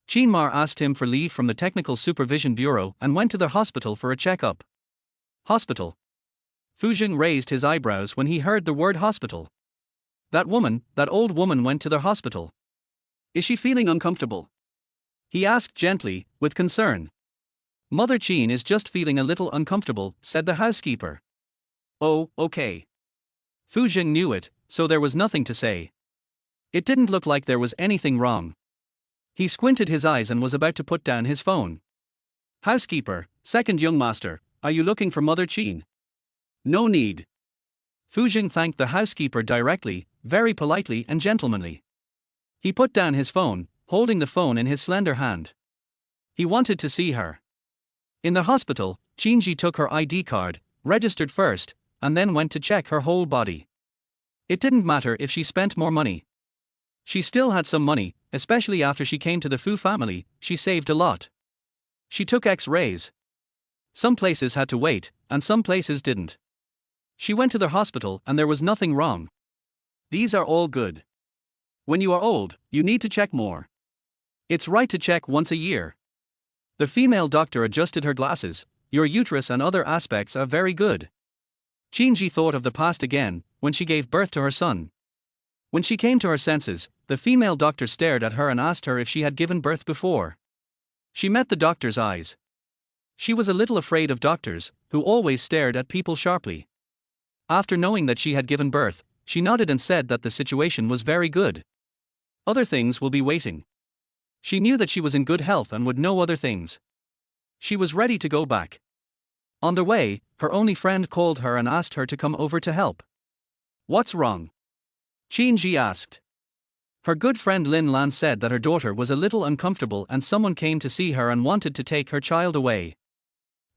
Qinmar asked him for leave from the Technical Supervision Bureau and went to the hospital for a checkup. Hospital. Fu Jin raised his eyebrows when he heard the word hospital. That old woman went to the hospital. Is she feeling uncomfortable? He asked gently, with concern. Mother Qin is just feeling a little uncomfortable, said the housekeeper. Oh, okay. Fu Jin knew it, so there was nothing to say. It didn't look like there was anything wrong. He squinted his eyes and was about to put down his phone. Housekeeper, second young master, are you looking for Mother Qin? No need. Fu Jin thanked the housekeeper directly, very politely and gentlemanly. He put down his phone, holding the phone in his slender hand. He wanted to see her. In the hospital, Qinji took her ID card, registered first, and then went to check her whole body. It didn't matter if she spent more money. She still had some money, especially after she came to the Fu family. She saved a lot. She took X-rays. Some places had to wait, and some places didn't. She went to the hospital and there was nothing wrong. These are all good. When you are old, you need to check more. It's right to check once a year. The female doctor adjusted her glasses. Your uterus and other aspects are very good. Qinji thought of the past again, when she gave birth to her son. When she came to her senses, the female doctor stared at her and asked her if she had given birth before. She met the doctor's eyes. She was a little afraid of doctors, who always stared at people sharply. After knowing that she had given birth, she nodded and said that the situation was very good. Other things will be waiting. She knew that she was in good health and would know other things. She was ready to go back. On the way, her only friend called her and asked her to come over to help. What's wrong? Qinji asked. Her good friend Lin Ma said that her daughter was a little uncomfortable and someone came to see her and wanted to take her child away.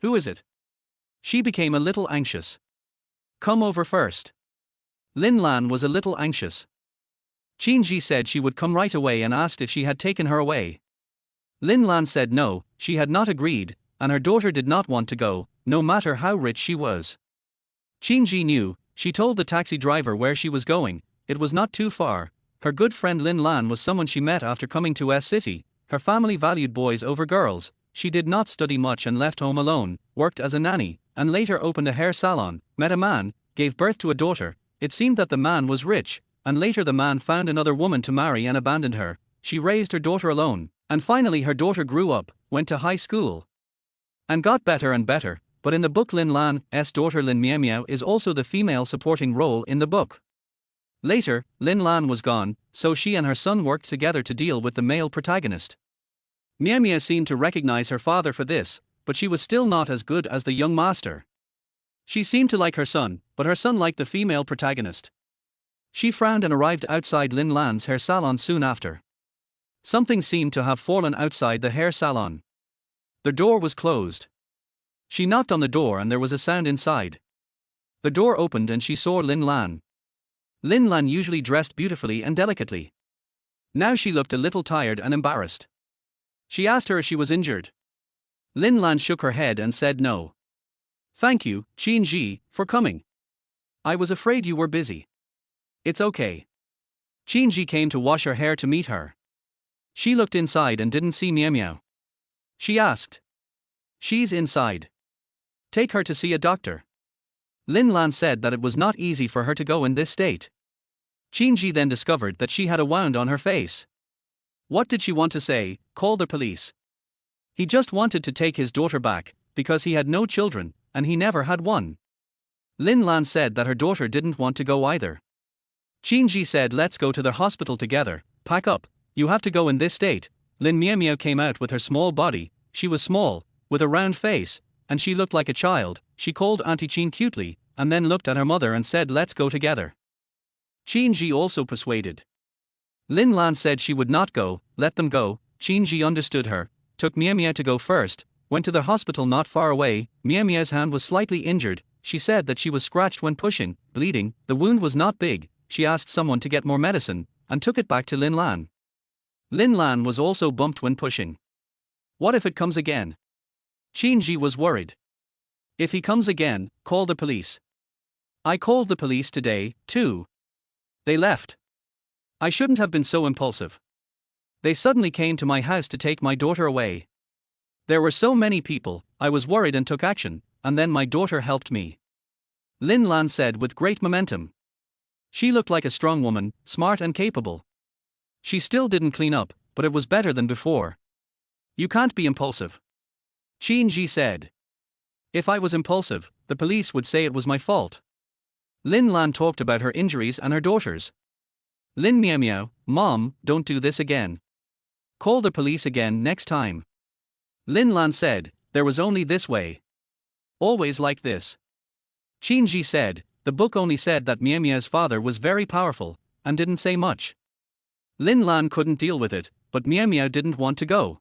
Who is it? She became a little anxious. Come over first. Lin Ma was a little anxious. Qinji said she would come right away and asked if she had taken her away. Lin Ma said no, she had not agreed, and her daughter did not want to go, no matter how rich she was. Qinji knew. She told the taxi driver where she was going. It was not too far. Her good friend Lin Ma was someone she met after coming to S City. Her family valued boys over girls. She did not study much and left home alone, worked as a nanny, and later opened a hair salon, met a man, gave birth to a daughter. It seemed that the man was rich, and later the man found another woman to marry and abandoned her. She raised her daughter alone, and finally her daughter grew up, went to high school, and got better and better. But in the book Lin Lan's daughter Lin Miao is also the female supporting role in the book. Later, Lin Lan was gone, so she and her son worked together to deal with the male protagonist. Miao seemed to recognize her father for this, but she was still not as good as the young master. She seemed to like her son, but her son liked the female protagonist. She frowned and arrived outside Lin Lan's hair salon soon after. Something seemed to have fallen outside the hair salon. The door was closed. She knocked on the door and there was a sound inside. The door opened and she saw Lin Lan. Lin Lan usually dressed beautifully and delicately. Now she looked a little tired and embarrassed. She asked her if she was injured. Lin Lan shook her head and said no. Thank you, Qinji, for coming. I was afraid you were busy. It's okay. Qinji came to wash her hair to meet her. She looked inside and didn't see Miao. She asked. She's inside. Take her to see a doctor. Lin Lan said that it was not easy for her to go in this state. Qinji then discovered that she had a wound on her face. What did she want to say? Call the police. He just wanted to take his daughter back, because he had no children, and he never had one. Lin Lan said that her daughter didn't want to go either. Qinji said let's go to the hospital together, pack up, you have to go in this state. Lin Miao came out with her small body, she was small, with a round face, and she looked like a child. She called Auntie Qin cutely, and then looked at her mother and said let's go together. Qinji also persuaded. Lin Lan said she would not go, let them go. Qinji understood her, took Miao to go first, went to the hospital not far away. Miao's hand was slightly injured, she said that she was scratched when pushing, bleeding, the wound was not big. She asked someone to get more medicine, and took it back to Lin Lan. Lin Lan was also bumped when pushing. What if it comes again? Qinji was worried. If he comes again, call the police. I called the police today, too. They left. I shouldn't have been so impulsive. They suddenly came to my house to take my daughter away. There were so many people, I was worried and took action, and then my daughter helped me. Lin Lan said with great momentum. She looked like a strong woman, smart and capable. She still didn't clean up, but it was better than before. You can't be impulsive. Qinji said. If I was impulsive, the police would say it was my fault. Lin Lan talked about her injuries and her daughters. Lin Miao, Mom, don't do this again. Call the police again next time. Lin Lan said, there was only this way. Always like this. Qinji said, the book only said that Miao's father was very powerful, and didn't say much. Lin Lan couldn't deal with it, but Miao didn't want to go.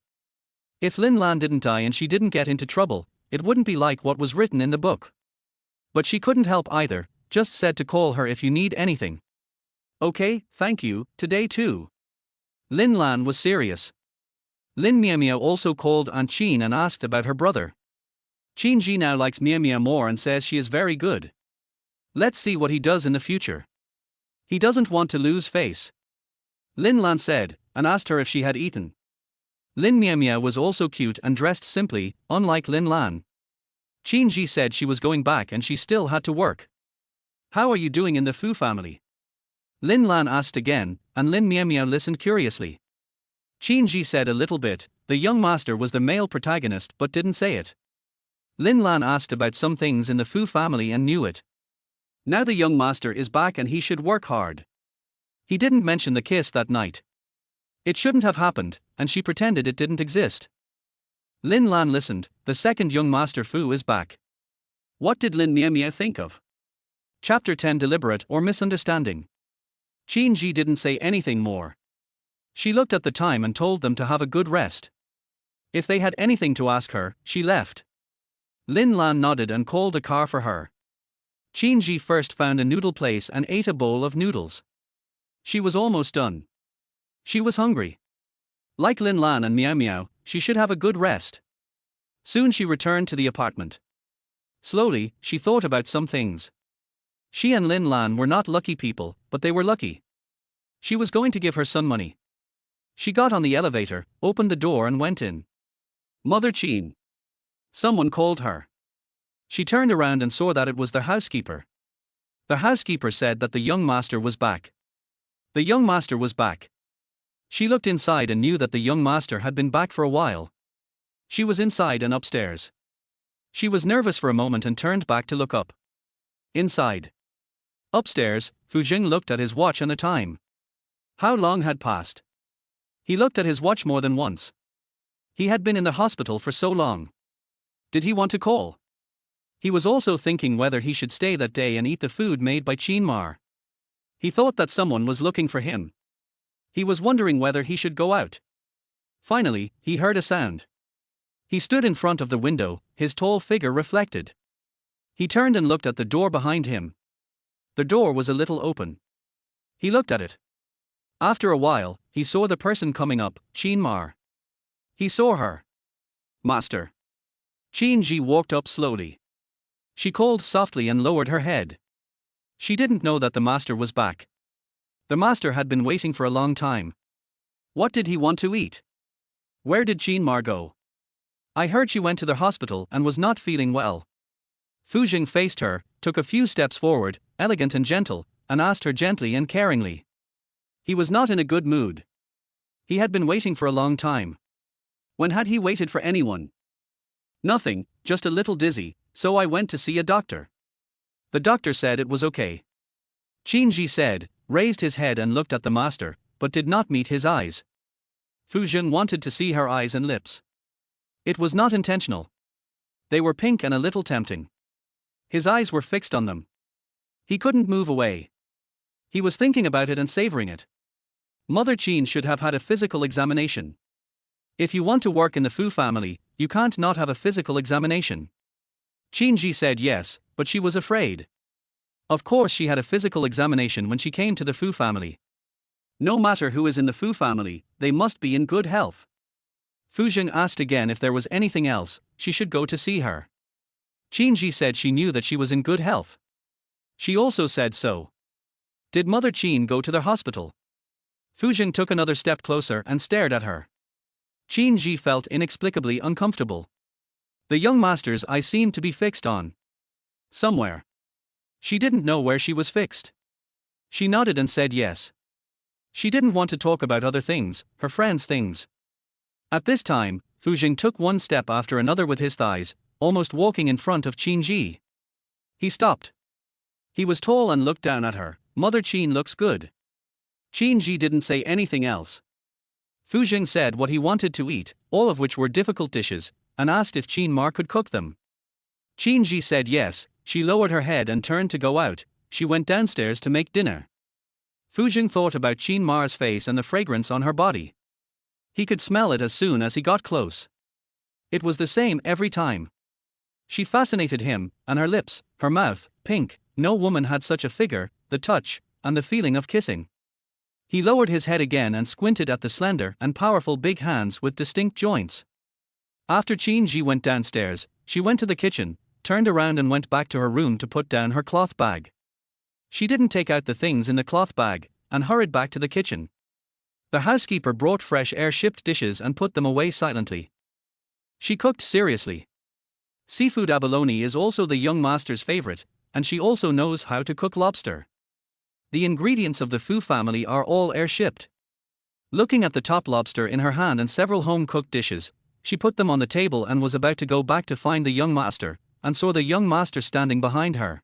If Lin Lan didn't die and she didn't get into trouble, it wouldn't be like what was written in the book. But she couldn't help either, just said to call her if you need anything. Okay, thank you, today too. Lin Lan was serious. Lin Miao also called Aunt Qin and asked about her brother. Qinji now likes Miao more and says she is very good. Let's see what he does in the future. He doesn't want to lose face. Lin Lan said, and asked her if she had eaten. Lin Miao was also cute and dressed simply, unlike Lin Lan. Qinji said she was going back and she still had to work. How are you doing in the Fu family? Lin Lan asked again, and Lin Miao listened curiously. Qinji said a little bit. The young master was the male protagonist but didn't say it. Lin Lan asked about some things in the Fu family and knew it. Now the young master is back and he should work hard. He didn't mention the kiss that night. It shouldn't have happened, and she pretended it didn't exist. Lin Lan listened. The second young master Fu is back. What did Lin Miao think of? Chapter 10 Deliberate or Misunderstanding. Qinji didn't say anything more. She looked at the time and told them to have a good rest. If they had anything to ask her, she left. Lin Lan nodded and called a car for her. Qinji first found a noodle place and ate a bowl of noodles. She was almost done. She was hungry. Like Lin Lan and Miao, she should have a good rest. Soon she returned to the apartment. Slowly, she thought about some things. She and Lin Lan were not lucky people, but they were lucky. She was going to give her son money. She got on the elevator, opened the door and went in. Mother Qin. Someone called her. She turned around and saw that it was the housekeeper. The housekeeper said that the young master was back. The young master was back. She looked inside and knew that the young master had been back for a while. She was inside and upstairs. She was nervous for a moment and turned back to look up. Inside. Upstairs, Fu Jing looked at his watch and the time. How long had passed? He looked at his watch more than once. He had been in the hospital for so long. Did he want to call? He was also thinking whether he should stay that day and eat the food made by Qin Ma. He thought that someone was looking for him. He was wondering whether he should go out. Finally, he heard a sound. He stood in front of the window, his tall figure reflected. He turned and looked at the door behind him. The door was a little open. He looked at it. After a while, he saw the person coming up, Qin Ma. He saw her. Master. Qinji walked up slowly. She called softly and lowered her head. She didn't know that the master was back. The master had been waiting for a long time. What did he want to eat? Where did Qin Ma go? I heard she went to the hospital and was not feeling well. Fu Jing faced her, took a few steps forward, elegant and gentle, and asked her gently and caringly. He was not in a good mood. He had been waiting for a long time. When had he waited for anyone? Nothing, just a little dizzy, so I went to see a doctor. The doctor said it was okay. Qin Ji said, raised his head and looked at the master, but did not meet his eyes. Fu Jing wanted to see her eyes and lips. It was not intentional. They were pink and a little tempting. His eyes were fixed on them. He couldn't move away. He was thinking about it and savoring it. Mother Qin should have had a physical examination. If you want to work in the Fu family, you can't not have a physical examination. Qin Ji said yes, but she was afraid. Of course she had a physical examination when she came to the Fu family. No matter who is in the Fu family, they must be in good health. Fu Jing asked again if there was anything else, she should go to see her. Qin Ji said she knew that she was in good health. She also said so. Did Mother Qin go to the hospital? Fu Jing took another step closer and stared at her. Qin Ji felt inexplicably uncomfortable. The young master's eyes seemed to be fixed on somewhere. She didn't know where she was fixed. She nodded and said yes. She didn't want to talk about other things, her friends' things. At this time, Fu Jing took one step after another with his thighs, almost walking in front of Qin Ji. He stopped. He was tall and looked down at her. Mother Qin looks good. Qin Ji didn't say anything else. Fu Jing said what he wanted to eat, all of which were difficult dishes, and asked if Qin Ma could cook them. Qin Ji said yes. She lowered her head and turned to go out. She went downstairs to make dinner. Fu Jing thought about Qin Ma's face and the fragrance on her body. He could smell it as soon as he got close. It was the same every time. She fascinated him, and her lips, her mouth, pink. No woman had such a figure, the touch, and the feeling of kissing. He lowered his head again and squinted at the slender and powerful big hands with distinct joints. After Qin Ji went downstairs, she went to the kitchen, turned around and went back to her room to put down her cloth bag. She didn't take out the things in the cloth bag, and hurried back to the kitchen. The housekeeper brought fresh air-shipped dishes and put them away silently. She cooked seriously. Seafood abalone is also the young master's favorite, and she also knows how to cook lobster. The ingredients of the Fu family are all air-shipped. Looking at the top lobster in her hand and several home-cooked dishes, she put them on the table and was about to go back to find the young master, and saw the young master standing behind her.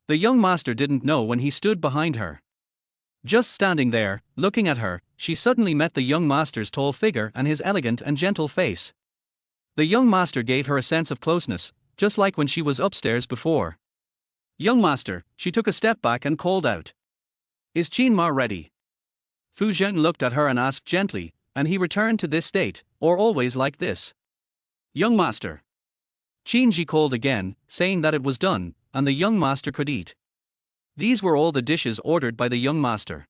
The young master didn't know when he stood behind her. Just standing there, looking at her, she suddenly met the young master's tall figure and his elegant and gentle face. The young master gave her a sense of closeness, just like when she was upstairs before. Young master, she took a step back and called out. Is Qin Ma ready? Fu Jing looked at her and asked gently, and he returned to this state, or always like this? Young master. Qin Ji called again, saying that it was done, and the young master could eat. These were all the dishes ordered by the young master.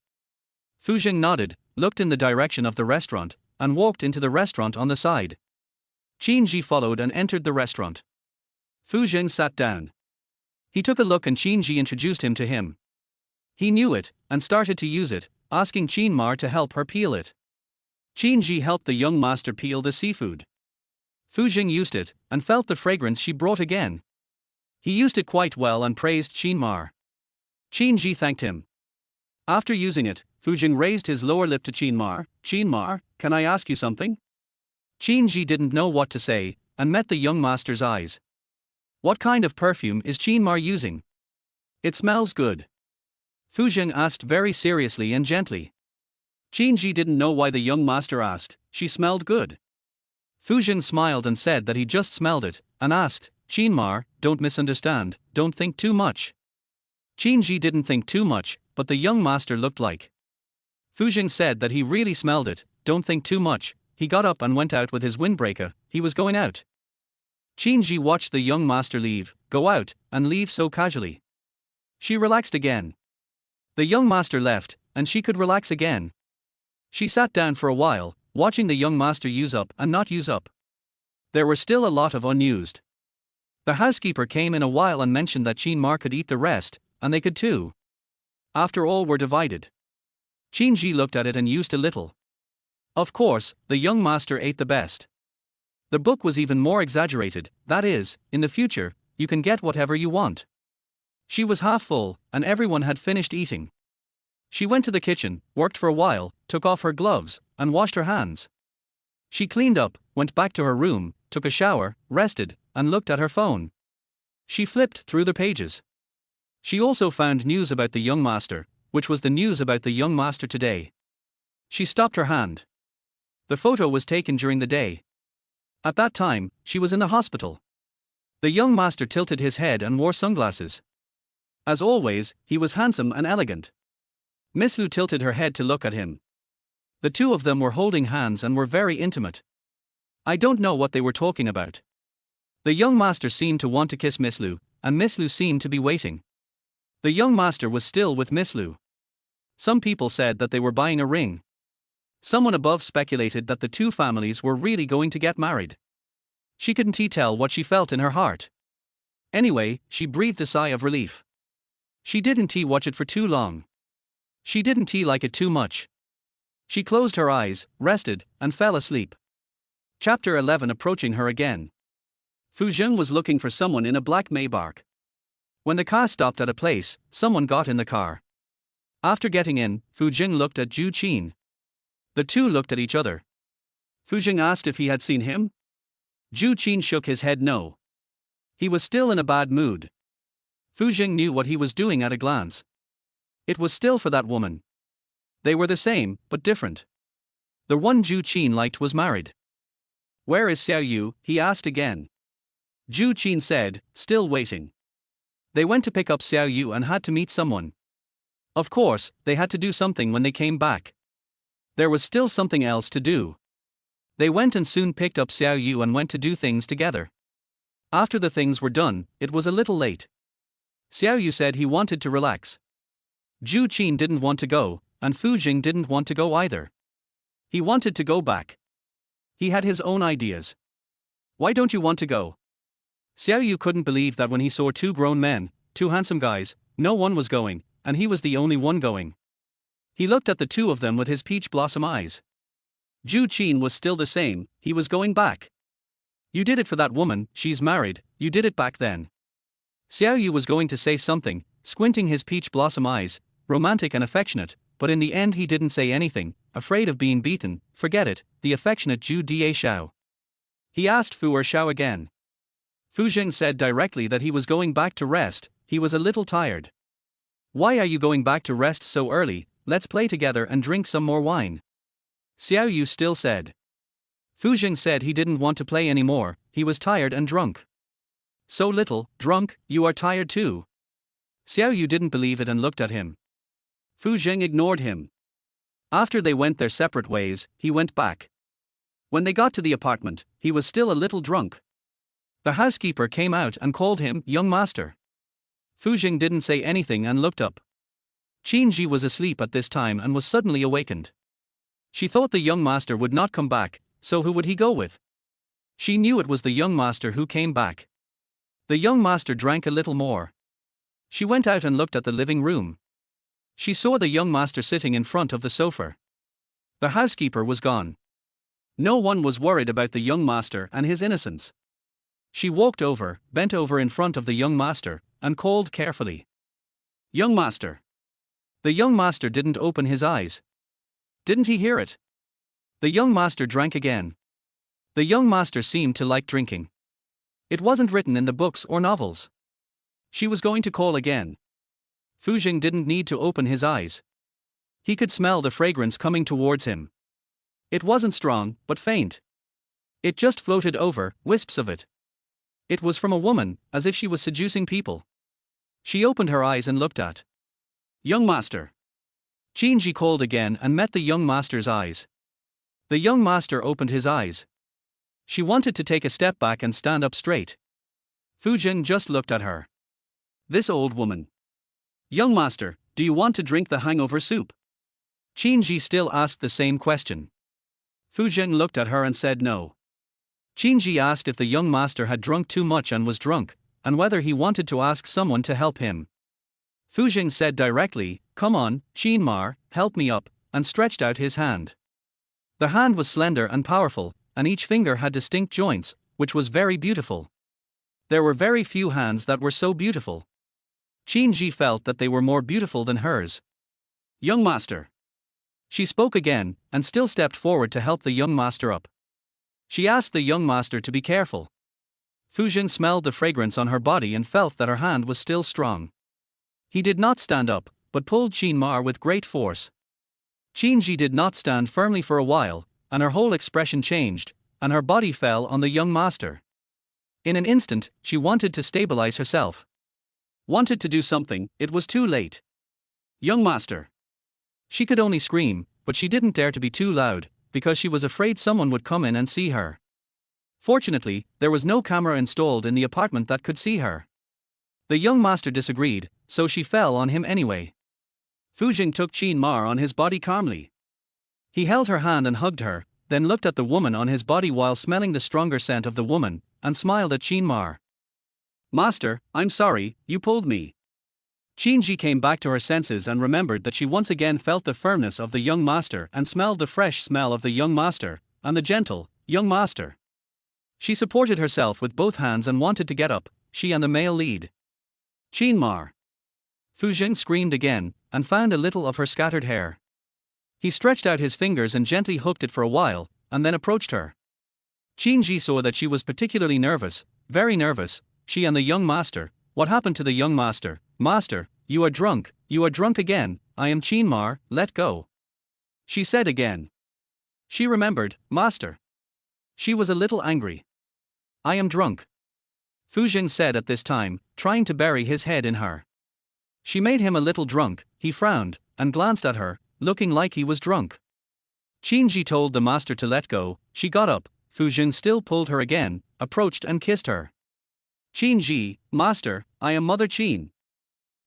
Fu Jing nodded, looked in the direction of the restaurant, and walked into the restaurant on the side. Qin Ji followed and entered the restaurant. Fu Jing sat down. He took a look and Qin Ji introduced him to him. He knew it, and started to use it, asking Qin Ma to help her peel it. Qin Ji helped the young master peel the seafood. Fu Jing used it, and felt the fragrance she brought again. He used it quite well and praised Qin Ma. Qin Ji thanked him. After using it, Fu Jing raised his lower lip to Qin Ma. Qin Ma, can I ask you something? Qin Ji didn't know what to say, and met the young master's eyes. What kind of perfume is Qin Ma using? It smells good. Fu Jing asked very seriously and gently. Qin Ji didn't know why the young master asked. She smelled good. Fu Jing smiled and said that he just smelled it, and asked, Qin Ma, don't misunderstand, don't think too much. Qin Ji didn't think too much, but the young master looked like. Fu Jing said that he really smelled it, don't think too much. He got up and went out with his windbreaker. He was going out. Qin Ji watched the young master leave, go out, and leave so casually. She relaxed again. The young master left, and she could relax again. She sat down for a while, watching the young master use up and not use up. There were still a lot of unused. The housekeeper came in a while and mentioned that Qin Ma could eat the rest, and they could too. After all were divided. Qin Ji looked at it and used a little. Of course, the young master ate the best. The book was even more exaggerated, that is, in the future, you can get whatever you want. She was half full, and everyone had finished eating. She went to the kitchen, worked for a while, took off her gloves, and washed her hands. She cleaned up, went back to her room, took a shower, rested, and looked at her phone. She flipped through the pages. She also found news about the young master, which was the news about the young master today. She stopped her hand. The photo was taken during the day. At that time, she was in the hospital. The young master tilted his head and wore sunglasses. As always, he was handsome and elegant. Miss Lu tilted her head to look at him. The two of them were holding hands and were very intimate. I don't know what they were talking about. The young master seemed to want to kiss Miss Lu, and Miss Lu seemed to be waiting. The young master was still with Miss Lu. Some people said that they were buying a ring. Someone above speculated that the two families were really going to get married. She couldn't tell what she felt in her heart. Anyway, she breathed a sigh of relief. She didn't watch it for too long. She didn't like it too much. She closed her eyes, rested, and fell asleep. Chapter 11 approaching her again. Fu Zheng was looking for someone in a black Maybach. When the car stopped at a place, someone got in the car. After getting in, Fu Zheng looked at Zhu Qin. The two looked at each other. Fu Zheng asked if he had seen him. Zhu Qin shook his head no. He was still in a bad mood. Fu Zheng knew what he was doing at a glance. It was still for that woman. They were the same, but different. The one Zhu Qin liked was married. Where is Xiao Yu? He asked again. Zhu Qin said, still waiting. They went to pick up Xiao Yu and had to meet someone. Of course, they had to do something when they came back. There was still something else to do. They went and soon picked up Xiao Yu and went to do things together. After the things were done, it was a little late. Xiao Yu said he wanted to relax. Zhu Qin didn't want to go, and Fu Zheng didn't want to go either. He wanted to go back. He had his own ideas. Why don't you want to go? Xiao Yu couldn't believe that when he saw two grown men, two handsome guys, no one was going, and he was the only one going. He looked at the two of them with his peach blossom eyes. Zhu Qin was still the same, he was going back. You did it for that woman, she's married, you did it back then. Xiao Yu was going to say something, squinting his peach blossom eyes, romantic and affectionate, but in the end he didn't say anything, afraid of being beaten. Forget it, the affectionate Zhu Da Xiao. He asked Fu Xiao again. Fu Zheng said directly that he was going back to rest, he was a little tired. Why are you going back to rest so early? Let's play together and drink some more wine. Xiao Yu still said. Fu Zheng said he didn't want to play anymore, he was tired and drunk. So little, drunk, you are tired too. Xiao Yu didn't believe it and looked at him. Fu Zheng ignored him. After they went their separate ways, he went back. When they got to the apartment, he was still a little drunk. The housekeeper came out and called him, young master. Fu Zheng didn't say anything and looked up. Qin Ji was asleep at this time and was suddenly awakened. She thought the young master would not come back, so who would he go with? She knew it was the young master who came back. The young master drank a little more. She went out and looked at the living room. She saw the young master sitting in front of the sofa. The housekeeper was gone. No one was worried about the young master and his innocence. She walked over, bent over in front of the young master, and called carefully. Young master. The young master didn't open his eyes. Didn't he hear it? The young master drank again. The young master seemed to like drinking. It wasn't written in the books or novels. She was going to call again. Fu Zheng didn't need to open his eyes. He could smell the fragrance coming towards him. It wasn't strong, but faint. It just floated over, wisps of it. It was from a woman, as if she was seducing people. She opened her eyes and looked at. Young master. Qin Ji called again and met the young master's eyes. The young master opened his eyes. She wanted to take a step back and stand up straight. Fu Zheng just looked at her. This old woman. Young master, do you want to drink the hangover soup? Qin Ji still asked the same question. Fu Zheng looked at her and said no. Qin Ji asked if the young master had drunk too much and was drunk, and whether he wanted to ask someone to help him. Fu Zheng said directly, come on, Qin Ma, help me up, and stretched out his hand. The hand was slender and powerful, and each finger had distinct joints, which was very beautiful. There were very few hands that were so beautiful. Qin Ji felt that they were more beautiful than hers. Young master. She spoke again, and still stepped forward to help the young master up. She asked the young master to be careful. Fu Jin smelled the fragrance on her body and felt that her hand was still strong. He did not stand up, but pulled Qin Ma with great force. Qin Ji did not stand firmly for a while, and her whole expression changed, and her body fell on the young master. In an instant, she wanted to stabilize herself. Wanted to do something, it was too late. Young master. She could only scream, but she didn't dare to be too loud, because she was afraid someone would come in and see her. Fortunately, there was no camera installed in the apartment that could see her. The young master disagreed, so she fell on him anyway. Fu Jin took Qin Ma on his body calmly. He held her hand and hugged her, then looked at the woman on his body while smelling the stronger scent of the woman, and smiled at Qin Ma. Master, I'm sorry, you pulled me. Qin Ji came back to her senses and remembered that she once again felt the firmness of the young master and smelled the fresh smell of the young master, and the gentle, young master. She supported herself with both hands and wanted to get up, she and the male lead. Qin Ma. Fu Jin screamed again, and found a little of her scattered hair. He stretched out his fingers and gently hooked it for a while, and then approached her. Qin Ji saw that she was particularly nervous, very nervous. She and the young master. What happened to the young master? Master, you are drunk again. I am Qin Ma, let go. She said again. She remembered, master. She was a little angry. I am drunk. Fu Jin said at this time, trying to bury his head in her. She made him a little drunk. He frowned, and glanced at her, looking like he was drunk. Qin Ji told the master to let go. She got up. Fu Jin still pulled her again, approached and kissed her. Qin Ji, master, I am Mother Qin.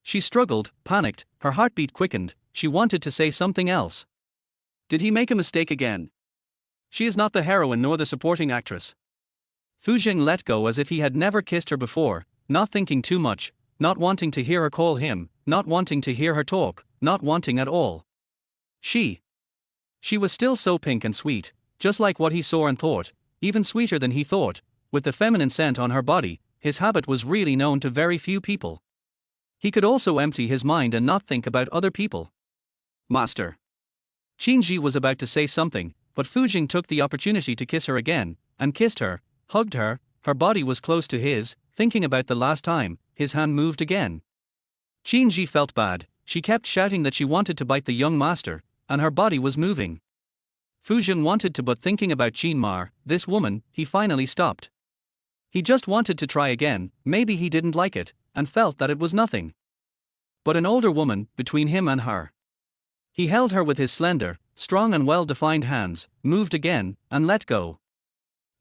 She struggled, panicked, her heartbeat quickened, she wanted to say something else. Did he make a mistake again? She is not the heroine nor the supporting actress. Fu Jin let go as if he had never kissed her before, not thinking too much, not wanting to hear her call him, not wanting to hear her talk, not wanting at all. She was still so pink and sweet, just like what he saw and thought, even sweeter than he thought, with the feminine scent on her body. His habit was really known to very few people. He could also empty his mind and not think about other people. Master. Qin Ji was about to say something, but Fu Jin took the opportunity to kiss her again, and kissed her, hugged her. Her body was close to his, thinking about the last time. His hand moved again. Qin Ji felt bad. She kept shouting that she wanted to bite the young master, and her body was moving. Fu Jin wanted to, but thinking about Qin Ma, this woman, he finally stopped. He just wanted to try again. Maybe he didn't like it, and felt that it was nothing. But an older woman, between him and her. He held her with his slender, strong and well-defined hands, moved again, and let go.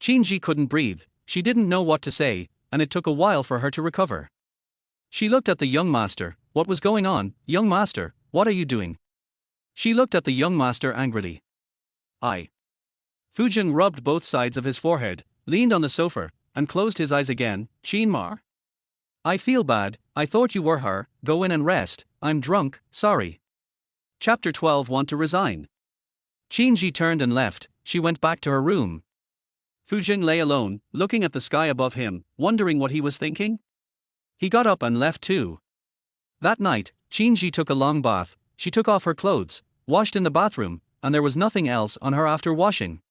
Qin Ji couldn't breathe, she didn't know what to say, and it took a while for her to recover. She looked at the young master. What was going on? Young master, what are you doing? She looked at the young master angrily. Fu Jin rubbed both sides of his forehead, leaned on the sofa, and closed his eyes again. Qin Ma. I feel bad, I thought you were her. Go in and rest. I'm drunk, sorry. Chapter 12. Want to resign. Qin Ji turned and left. She went back to her room. Fu Jin lay alone, looking at the sky above him, wondering what he was thinking. He got up and left too. That night, Qin Ji took a long bath. She took off her clothes, washed in the bathroom, and there was nothing else on her after washing.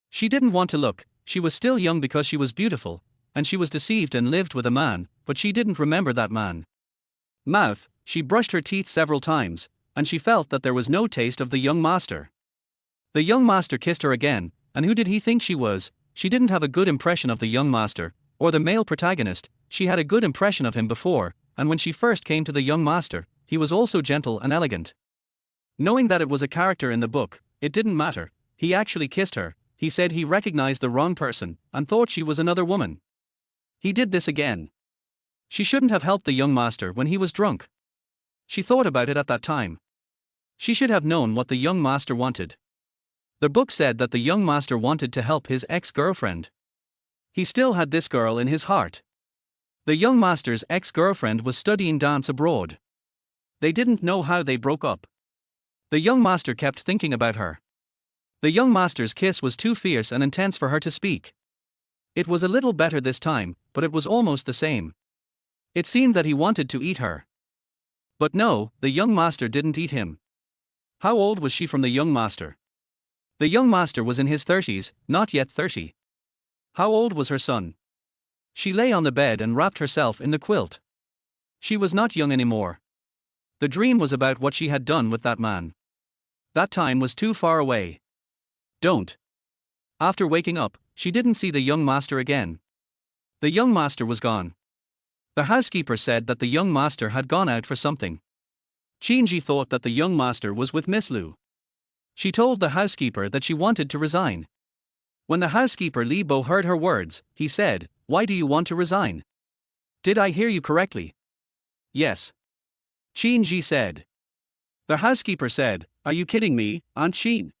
She didn't want to look. She was still young because she was beautiful, and she was deceived and lived with a man, but she didn't remember that man. Mouth, she brushed her teeth several times, and she felt that there was no taste of the young master. The young master kissed her again, and who did he think she was? She didn't have a good impression of the young master, or the male protagonist. She had a good impression of him before, and when she first came to the young master, he was also gentle and elegant. Knowing that it was a character in the book, it didn't matter. He actually kissed her. He said he recognized the wrong person, and thought she was another woman. He did this again. She shouldn't have helped the young master when he was drunk. She thought about it at that time. She should have known what the young master wanted. The book said that the young master wanted to help his ex-girlfriend. He still had this girl in his heart. The young master's ex-girlfriend was studying dance abroad. They didn't know how they broke up. The young master kept thinking about her. The young master's kiss was too fierce and intense for her to speak. It was a little better this time, but it was almost the same. It seemed that he wanted to eat her. But no, the young master didn't eat him. How old was she from the young master? The young master was in his 30s, not yet 30. How old was her son? She lay on the bed and wrapped herself in the quilt. She was not young anymore. The dream was about what she had done with that man. That time was too far away. Don't. After waking up, she didn't see the young master again. The young master was gone. The housekeeper said that the young master had gone out for something. Chinji thought that the young master was with Miss Lu. She told the housekeeper that she wanted to resign. When the housekeeper Li Bo heard her words, he said, "Why do you want to resign?" "Did I hear you correctly?" "Yes." Chinji said. The housekeeper said, "Are you kidding me, Aunt Chin?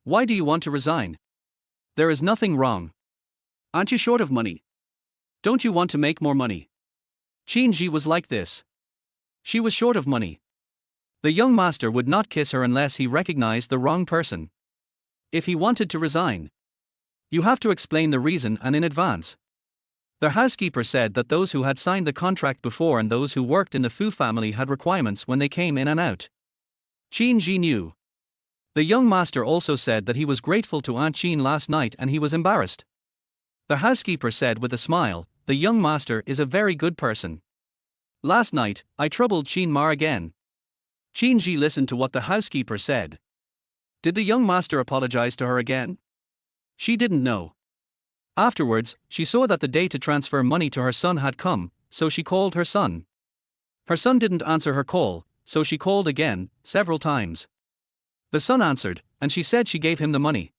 Why do you want to resign? There is nothing wrong. Aren't you short of money? Don't you want to make more money?" Chinji was like this. She was short of money. The young master would not kiss her unless he recognized the wrong person. If he wanted to resign, you have to explain the reason and in advance. The housekeeper said that those who had signed the contract before and those who worked in the Fu family had requirements when they came in and out. Chinji knew. The young master also said that he was grateful to Aunt Chin last night and he was embarrassed. The housekeeper said with a smile, "The young master is a very good person. Last night, I troubled Chin Ma again." Chinji listened to what the housekeeper said. Did the young master apologize to her again? She didn't know. Afterwards, she saw that the day to transfer money to her son had come, so she called her son. Her son didn't answer her call, so she called again, several times. The son answered, and she said she gave him the money.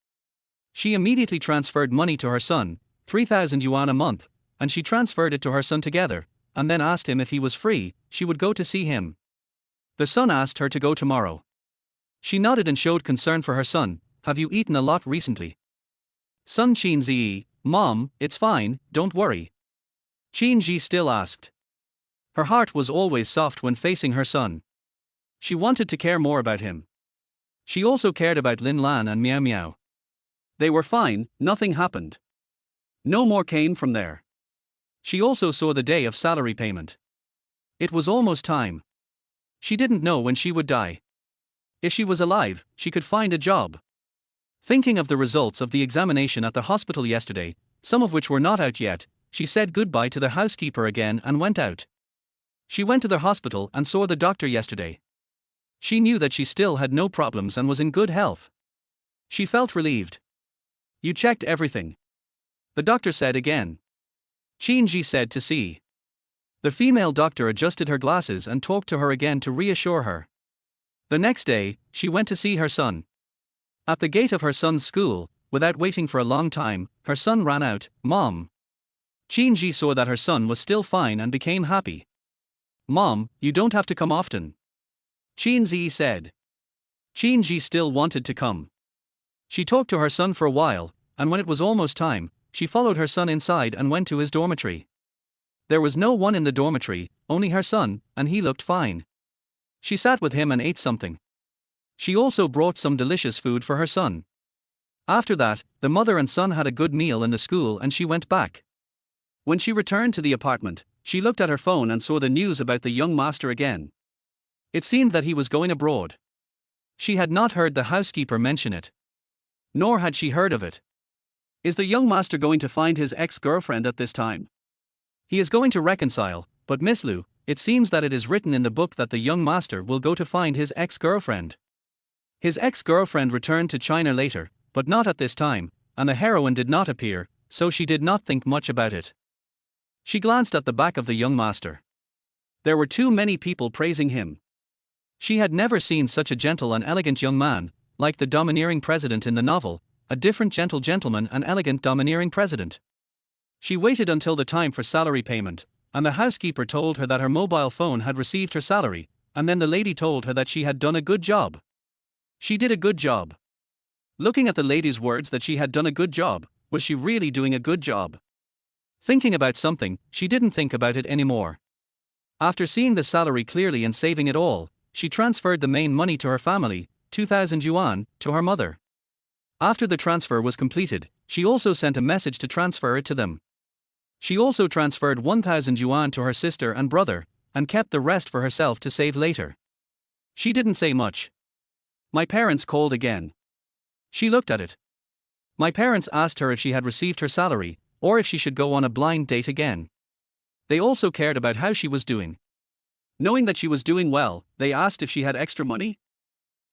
She immediately transferred money to her son, 3,000 yuan a month, and she transferred it to her son together, and then asked him if he was free, she would go to see him. The son asked her to go tomorrow. She nodded and showed concern for her son. "Have you eaten a lot recently?" Son Chinzi, "Mom, it's fine, don't worry." Chinji still asked. Her heart was always soft when facing her son. She wanted to care more about him. She also cared about Lin Lan and Miao Miao. They were fine, nothing happened. No more came from there. She also saw the day of salary payment. It was almost time. She didn't know when she would die. If she was alive, she could find a job. Thinking of the results of the examination at the hospital yesterday, some of which were not out yet, she said goodbye to the housekeeper again and went out. She went to the hospital and saw the doctor yesterday. She knew that she still had no problems and was in good health. She felt relieved. "You checked everything?" the doctor said again. Chinji said to see. The female doctor adjusted her glasses and talked to her again to reassure her. The next day, she went to see her son. At the gate of her son's school, without waiting for a long time, her son ran out, "Mom." Chinji saw that her son was still fine and became happy. "Mom, you don't have to come often," Chinzi said. Chinji still wanted to come. She talked to her son for a while, and when it was almost time, she followed her son inside and went to his dormitory. There was no one in the dormitory, only her son, and he looked fine. She sat with him and ate something. She also brought some delicious food for her son. After that, the mother and son had a good meal in the school and she went back. When she returned to the apartment, she looked at her phone and saw the news about the young master again. It seemed that he was going abroad. She had not heard the housekeeper mention it. Nor had she heard of it. Is the young master going to find his ex-girlfriend at this time? He is going to reconcile, but Miss Lu, it seems that it is written in the book that the young master will go to find his ex-girlfriend. His ex-girlfriend returned to China later, but not at this time, and the heroine did not appear, so she did not think much about it. She glanced at the back of the young master. There were too many people praising him. She had never seen such a gentle and elegant young man, like the domineering president in the novel, a different gentle gentleman and elegant domineering president. She waited until the time for salary payment, and the housekeeper told her that her mobile phone had received her salary, and then the lady told her that she had done a good job. She did a good job. Looking at the lady's words that she had done a good job, was she really doing a good job? Thinking about something, she didn't think about it anymore. After seeing the salary clearly and saving it all, she transferred the main money to her family, 2,000 yuan, to her mother. After the transfer was completed, she also sent a message to transfer it to them. She also transferred 1,000 yuan to her sister and brother, and kept the rest for herself to save later. She didn't say much. My parents called again. She looked at it. My parents asked her if she had received her salary, or if she should go on a blind date again. They also cared about how she was doing. Knowing that she was doing well, they asked if she had extra money.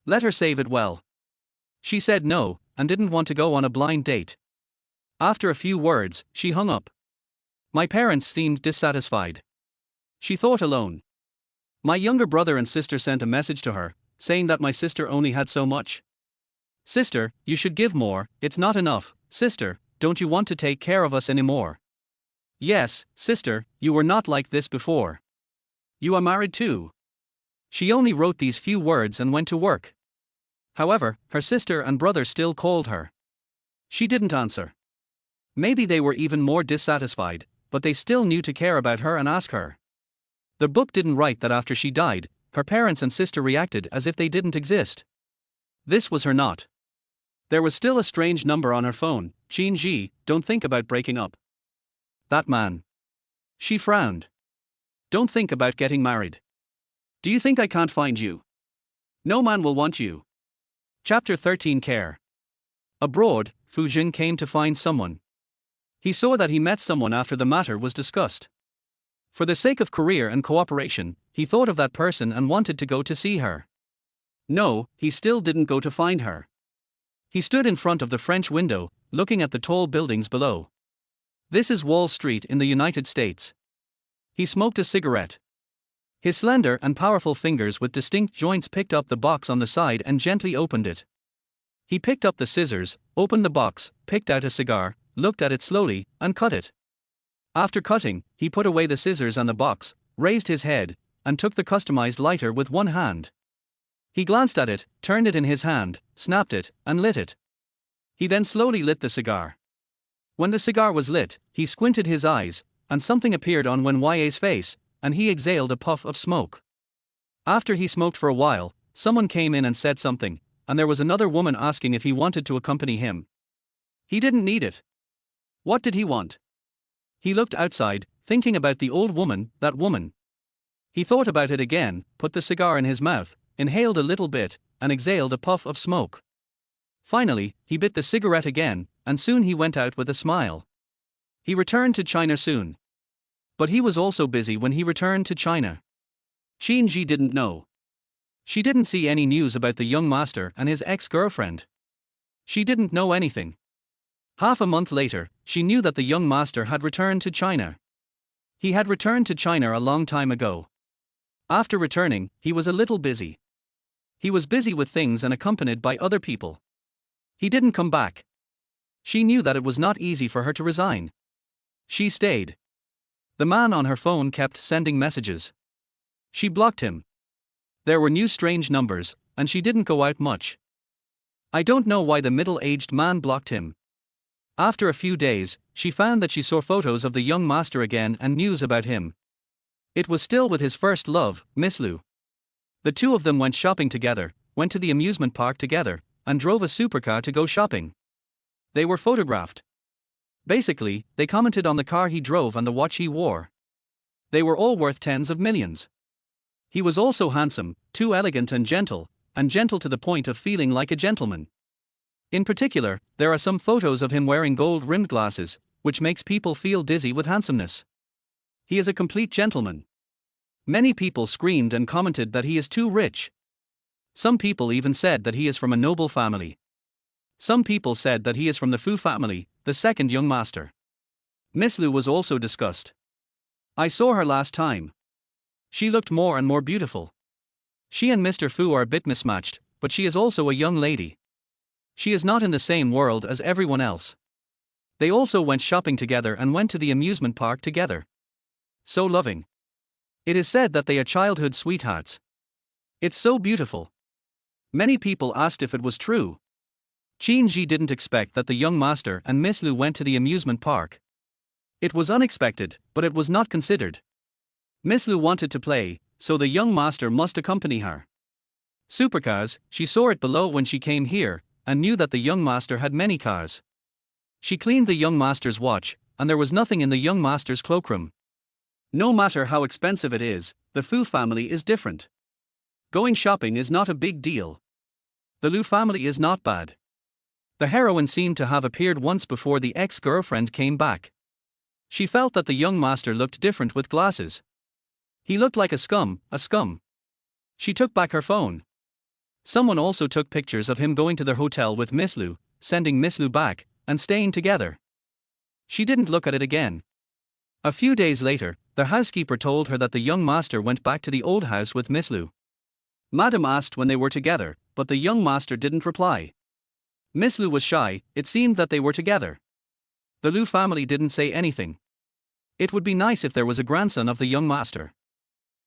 Let her save it well. She said no, and didn't want to go on a blind date. After a few words, she hung up. My parents seemed dissatisfied. She thought alone. My younger brother and sister sent a message to her, saying that my sister only had so much. Sister, you should give more, it's not enough. Sister, don't you want to take care of us anymore? Yes, sister, you were not like this before. You are married too. She only wrote these few words and went to work. However, her sister and brother still called her. She didn't answer. Maybe they were even more dissatisfied, but they still knew to care about her and ask her. The book didn't write that after she died, her parents and sister reacted as if they didn't exist. This was her not. There was still a strange number on her phone. Qin Ji, don't think about breaking up. That man. She frowned. Don't think about getting married. Do you think I can't find you? No man will want you. Chapter 13 Care. Abroad, Fu Jin came to find someone. He saw that he met someone after the matter was discussed. For the sake of career and cooperation, he thought of that person and wanted to go to see her. No, he still didn't go to find her. He stood in front of the French window, looking at the tall buildings below. This is Wall Street in the United States. He smoked a cigarette. His slender and powerful fingers with distinct joints picked up the box on the side and gently opened it. He picked up the scissors, opened the box, picked out a cigar, looked at it slowly, and cut it. After cutting, he put away the scissors and the box, raised his head, and took the customized lighter with one hand. He glanced at it, turned it in his hand, snapped it, and lit it. He then slowly lit the cigar. When the cigar was lit, he squinted his eyes, and something appeared on Wen Y's face, and he exhaled a puff of smoke. After he smoked for a while, someone came in and said something, and there was another woman asking if he wanted to accompany him. He didn't need it. What did he want? He looked outside, thinking about the old woman, that woman. He thought about it again, put the cigar in his mouth, inhaled a little bit, and exhaled a puff of smoke. Finally, he bit the cigarette again, and soon he went out with a smile. He returned to China soon. But he was also busy when he returned to China. Qin Ji didn't know. She didn't see any news about the young master and his ex-girlfriend. She didn't know anything. Half a month later, she knew that the young master had returned to China. He had returned to China a long time ago. After returning, he was a little busy. He was busy with things and accompanied by other people. He didn't come back. She knew that it was not easy for her to resign. She stayed. The man on her phone kept sending messages. She blocked him. There were new strange numbers, and she didn't go out much. I don't know why the middle-aged man blocked him. After a few days, she found that she saw photos of the young master again and news about him. It was still with his first love, Miss Lu. The two of them went shopping together, went to the amusement park together, and drove a supercar to go shopping. They were photographed. Basically, they commented on the car he drove and the watch he wore. They were all worth tens of millions. He was also handsome, too elegant and gentle to the point of feeling like a gentleman. In particular, there are some photos of him wearing gold-rimmed glasses, which makes people feel dizzy with handsomeness. He is a complete gentleman. Many people screamed and commented that he is too rich. Some people even said that he is from a noble family. Some people said that he is from the Fu family, the second young master. Miss Lu was also discussed. I saw her last time. She looked more and more beautiful. She and Mr. Fu are a bit mismatched, but she is also a young lady. She is not in the same world as everyone else. They also went shopping together and went to the amusement park together. So loving. It is said that they are childhood sweethearts. It's so beautiful. Many people asked if it was true. Qin Ji didn't expect that the young master and Miss Lu went to the amusement park. It was unexpected, but it was not considered. Miss Lu wanted to play, so the young master must accompany her. Supercars, she saw it below when she came here, and knew that the young master had many cars. She cleaned the young master's watch, and there was nothing in the young master's cloakroom. No matter how expensive it is, the Fu family is different. Going shopping is not a big deal. The Lu family is not bad. The heroine seemed to have appeared once before the ex-girlfriend came back. She felt that the young master looked different with glasses. He looked like a scum. She took back her phone. Someone also took pictures of him going to their hotel with Miss Lu, sending Miss Lu back, and staying together. She didn't look at it again. A few days later, the housekeeper told her that the young master went back to the old house with Miss Lu. Madame asked when they were together, but the young master didn't reply. Miss Lu was shy. It seemed that they were together. The Lu family didn't say anything. It would be nice if there was a grandson of the young master.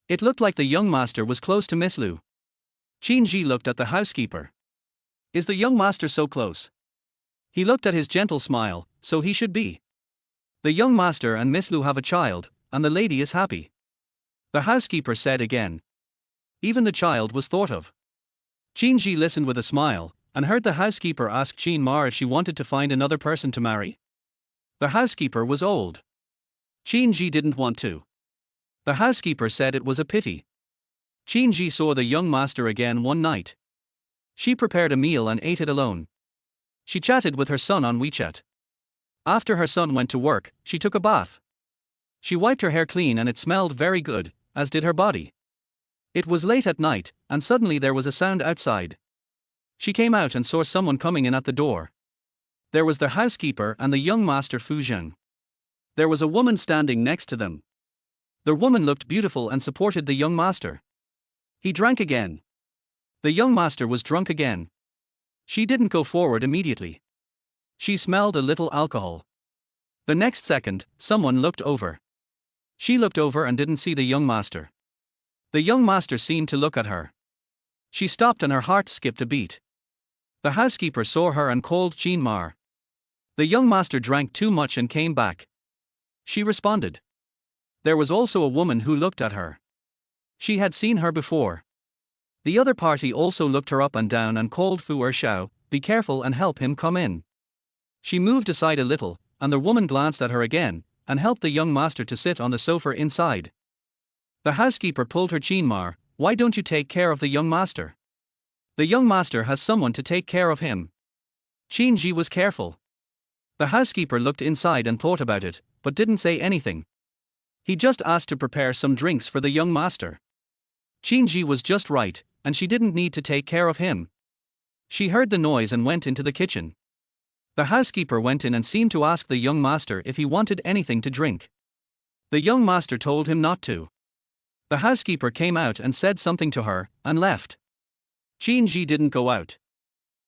It looked like the young master was close to Miss Lu. Qin Ji looked at the housekeeper. Is the young master so close? He looked at his gentle smile, so he should be. The young master and Miss Lu have a child, and the lady is happy. The housekeeper said again. Even the child was thought of. Qin Ji listened with a smile, and heard the housekeeper ask Qin Ma if she wanted to find another person to marry. The housekeeper was old. Qin Ji didn't want to. The housekeeper said it was a pity. Qin Ji saw the young master again one night. She prepared a meal and ate it alone. She chatted with her son on WeChat. After her son went to work, she took a bath. She wiped her hair clean and it smelled very good, as did her body. It was late at night, and suddenly there was a sound outside. She came out and saw someone coming in at the door. There was the housekeeper and the young master Fu Zheng. There was a woman standing next to them. The woman looked beautiful and supported the young master. He drank again. The young master was drunk again. She didn't go forward immediately. She smelled a little alcohol. The next second, someone looked over. She looked over and didn't see the young master. The young master seemed to look at her. She stopped and her heart skipped a beat. The housekeeper saw her and called Qin Ma. The young master drank too much and came back. She responded. There was also a woman who looked at her. She had seen her before. The other party also looked her up and down and called Fu Ershao, be careful and help him come in. She moved aside a little, and the woman glanced at her again, and helped the young master to sit on the sofa inside. The housekeeper pulled her Qin Ma, why don't you take care of the young master? The young master has someone to take care of him. Qin Ji was careful. The housekeeper looked inside and thought about it, but didn't say anything. He just asked to prepare some drinks for the young master. Qin Ji was just right, and she didn't need to take care of him. She heard the noise and went into the kitchen. The housekeeper went in and seemed to ask the young master if he wanted anything to drink. The young master told him not to. The housekeeper came out and said something to her, and left. Qin Ji didn't go out.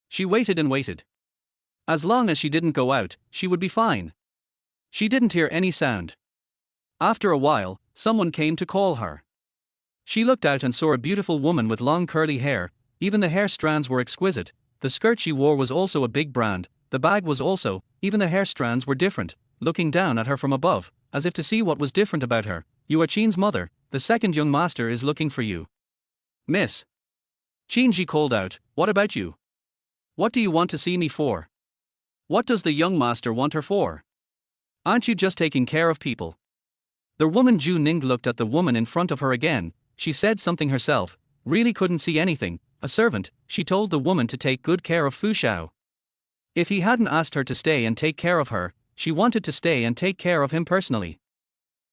She waited and waited. As long as she didn't go out, she would be fine. She didn't hear any sound. After a while, someone came to call her. She looked out and saw a beautiful woman with long curly hair. Even the hair strands were exquisite. The skirt she wore was also a big brand. The bag was also, even the hair strands were different. Looking down at her from above, as if to see what was different about her. You are Qin's mother, the second young master is looking for you. Miss. Qin Ji called out, what about you? What do you want to see me for? What does the young master want her for? Aren't you just taking care of people? The woman Zhu Ning looked at the woman in front of her again. She said something herself, really couldn't see anything. A servant, she told the woman to take good care of Fu Shao. If he hadn't asked her to stay and take care of her, she wanted to stay and take care of him personally.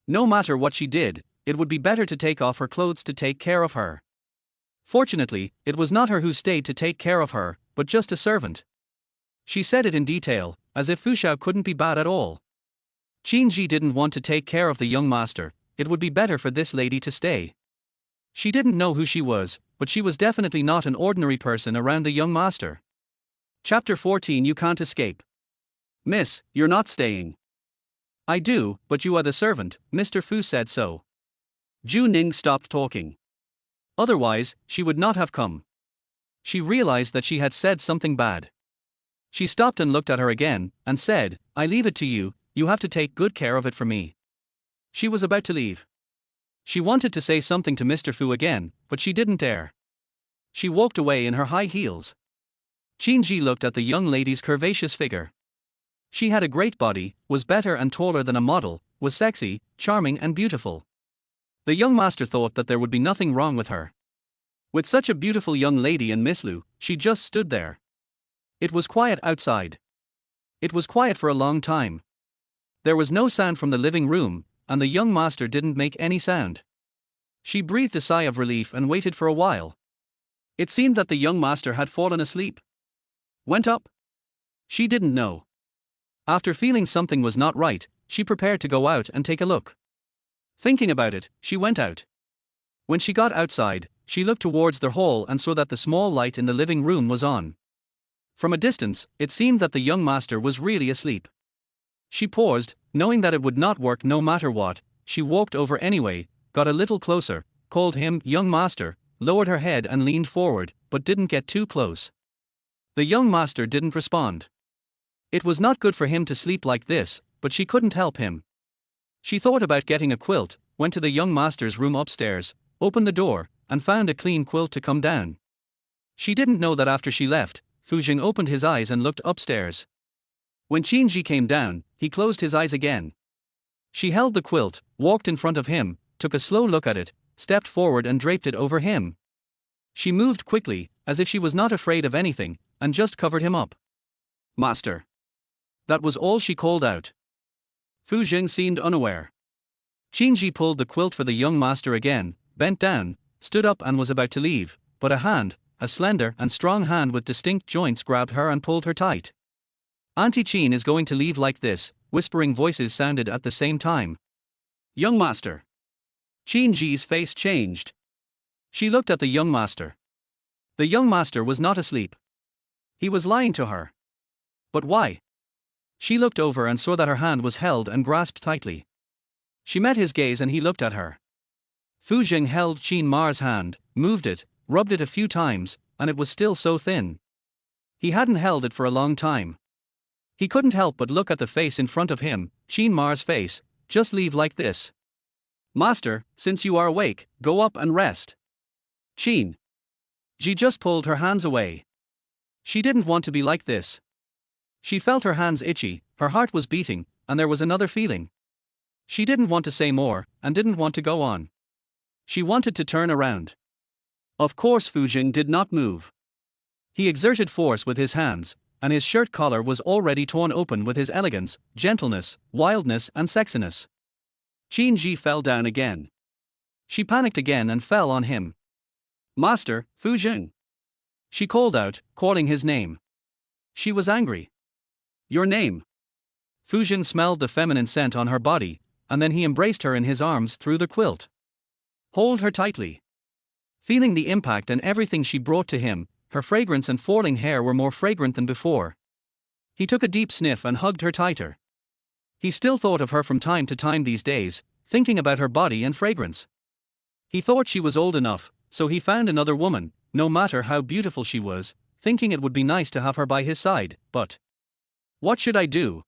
No matter what she did, it would be better to take off her clothes to take care of her. Fortunately, it was not her who stayed to take care of her, but just a servant. She said it in detail, as if Fu Shao couldn't be bad at all. Qin Ji didn't want to take care of the young master. It would be better for this lady to stay. She didn't know who she was, but she was definitely not an ordinary person around the young master. Chapter 14 You Can't Escape. Miss, you're not staying. I do, but you are the servant, Mr. Fu said so. Zhu Ning stopped talking. Otherwise, she would not have come. She realized that she had said something bad. She stopped and looked at her again, and said, I leave it to you, you have to take good care of it for me. She was about to leave. She wanted to say something to Mr. Fu again, but she didn't dare. She walked away in her high heels. Qinji looked at the young lady's curvaceous figure. She had a great body, was better and taller than a model, was sexy, charming and beautiful. The young master thought that there would be nothing wrong with her. With such a beautiful young lady in Mislu, she just stood there. It was quiet outside. It was quiet for a long time. There was no sound from the living room, and the young master didn't make any sound. She breathed a sigh of relief and waited for a while. It seemed that the young master had fallen asleep. Went up? She didn't know. After feeling something was not right, she prepared to go out and take a look. Thinking about it, she went out. When she got outside, she looked towards the hall and saw that the small light in the living room was on. From a distance, it seemed that the young master was really asleep. She paused, knowing that it would not work no matter what. She walked over anyway, got a little closer, called him young master, lowered her head and leaned forward, but didn't get too close. The young master didn't respond. It was not good for him to sleep like this, but she couldn't help him. She thought about getting a quilt, went to the young master's room upstairs, opened the door, and found a clean quilt to come down. She didn't know that after she left, Fujing opened his eyes and looked upstairs. When Qinji came down, he closed his eyes again. She held the quilt, walked in front of him, took a slow look at it, stepped forward and draped it over him. She moved quickly, as if she was not afraid of anything, and just covered him up. Master. That was all she called out. Fujing seemed unaware. Qinji pulled the quilt for the young master again, bent down, stood up and was about to leave, but a hand, a slender and strong hand with distinct joints, grabbed her and pulled her tight. Auntie Qin is going to leave like this, whispering voices sounded at the same time. Young master. Qinji's face changed. She looked at the young master. The young master was not asleep. He was lying to her. But why? She looked over and saw that her hand was held and grasped tightly. She met his gaze and he looked at her. Fujing held Qin Ma's hand, moved it, rubbed it a few times, and it was still so thin. He hadn't held it for a long time. He couldn't help but look at the face in front of him, Qin Ma's face. Just leave like this. Master, since you are awake, go up and rest. Qin. Ji just pulled her hands away. She didn't want to be like this. She felt her hands itchy, her heart was beating, and there was another feeling. She didn't want to say more, and didn't want to go on. She wanted to turn around. Of course Fujing did not move. He exerted force with his hands, and his shirt collar was already torn open with his elegance, gentleness, wildness and sexiness. Qinji fell down again. She panicked again and fell on him. Master, Fujing. She called out, calling his name. She was angry. Your name. Fujing smelled the feminine scent on her body, and then he embraced her in his arms through the quilt. Hold her tightly. Feeling the impact and everything she brought to him, her fragrance and falling hair were more fragrant than before. He took a deep sniff and hugged her tighter. He still thought of her from time to time these days, thinking about her body and fragrance. He thought she was old enough, so he found another woman, no matter how beautiful she was, thinking it would be nice to have her by his side, but what should I do?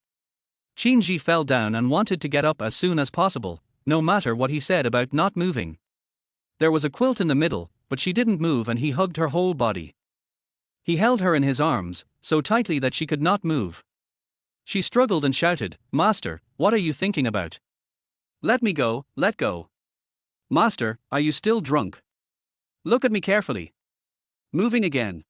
Qinji fell down and wanted to get up as soon as possible, no matter what he said about not moving. There was a quilt in the middle, but she didn't move and he hugged her whole body. He held her in his arms, so tightly that she could not move. She struggled and shouted, Master, what are you thinking about? Let me go, let go. Master, are you still drunk? Look at me carefully. Moving again.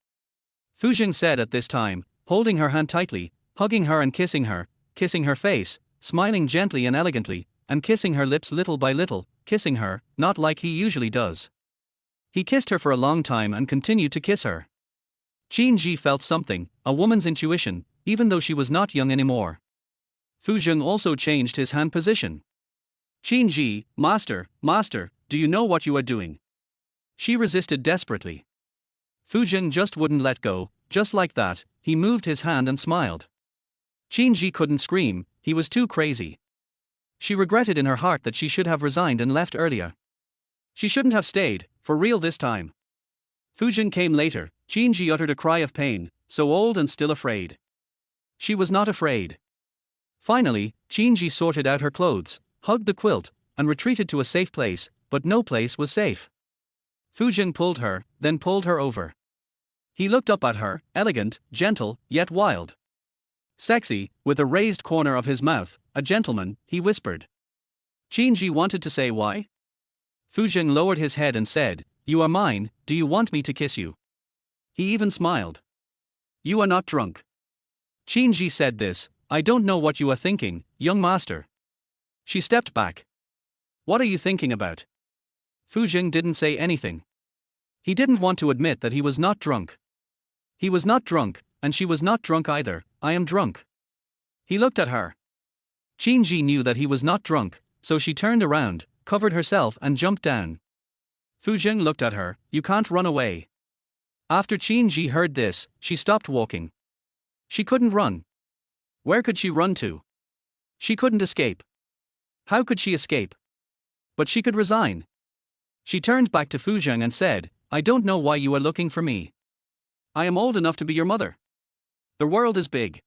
Fujing said at this time, holding her hand tightly, hugging her and kissing her face, smiling gently and elegantly, and kissing her lips little by little, kissing her, not like he usually does. He kissed her for a long time and continued to kiss her. Qinji felt something, a woman's intuition, even though she was not young anymore. Fujing also changed his hand position. Qinji, master, do you know what you are doing? She resisted desperately. Fujing just wouldn't let go, just like that, he moved his hand and smiled. Qinji couldn't scream, he was too crazy. She regretted in her heart that she should have resigned and left earlier. She shouldn't have stayed, for real this time. Fujing came later. Qinji uttered a cry of pain, so old and still afraid. She was not afraid. Finally, Qinji sorted out her clothes, hugged the quilt, and retreated to a safe place, but no place was safe. Fujing pulled her, then pulled her over. He looked up at her, elegant, gentle, yet wild. Sexy, with a raised corner of his mouth, a gentleman, he whispered. Qinji wanted to say why. Fuzheng lowered his head and said, "You are mine, do you want me to kiss you?" He even smiled. "You are not drunk." Qinji said this, "I don't know what you are thinking, young master." She stepped back. "What are you thinking about?" Fuzheng didn't say anything. He didn't want to admit that he was not drunk. He was not drunk, and she was not drunk either. "I am drunk." He looked at her. Qinji knew that he was not drunk, so she turned around, covered herself and jumped down. Fuzheng looked at her. "You can't run away." After Qinji heard this, she stopped walking. She couldn't run. Where could she run to? She couldn't escape. How could she escape? But she could resign. She turned back to Fuzheng and said, "I don't know why you are looking for me. I am old enough to be your mother. The world is big.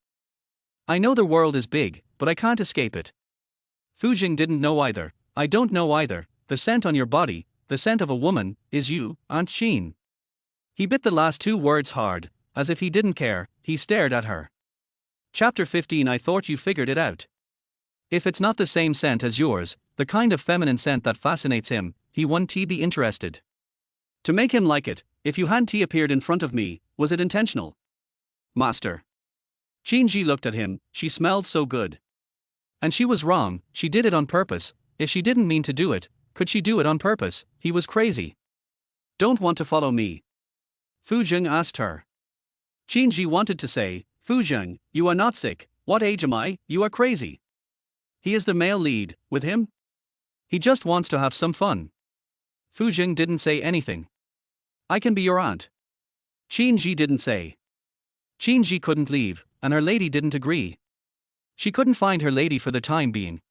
I know the world is big, but I can't escape it." Fuzheng didn't know either. "I don't know either. The scent on your body, the scent of a woman, is you, Aunt Sheen." He bit the last two words hard, as if he didn't care. He stared at her. Chapter 15. I thought you figured it out. If it's not the same scent as yours, the kind of feminine scent that fascinates him, he wouldn't be interested. To make him like it, if you hadn't appeared in front of me, was it intentional? Master. Qinji looked at him. She smelled so good. And she was wrong, she did it on purpose. If she didn't mean to do it, could she do it on purpose? He was crazy. "Don't want to follow me?" Fuzheng asked her. Qinji wanted to say, "Fuzheng, you are not sick. What age am I? You are crazy." He is the male lead. With him? He just wants to have some fun. Fuzheng didn't say anything. "I can be your aunt." Qinji didn't say. Qinji couldn't leave, and her lady didn't agree. She couldn't find her lady for the time being.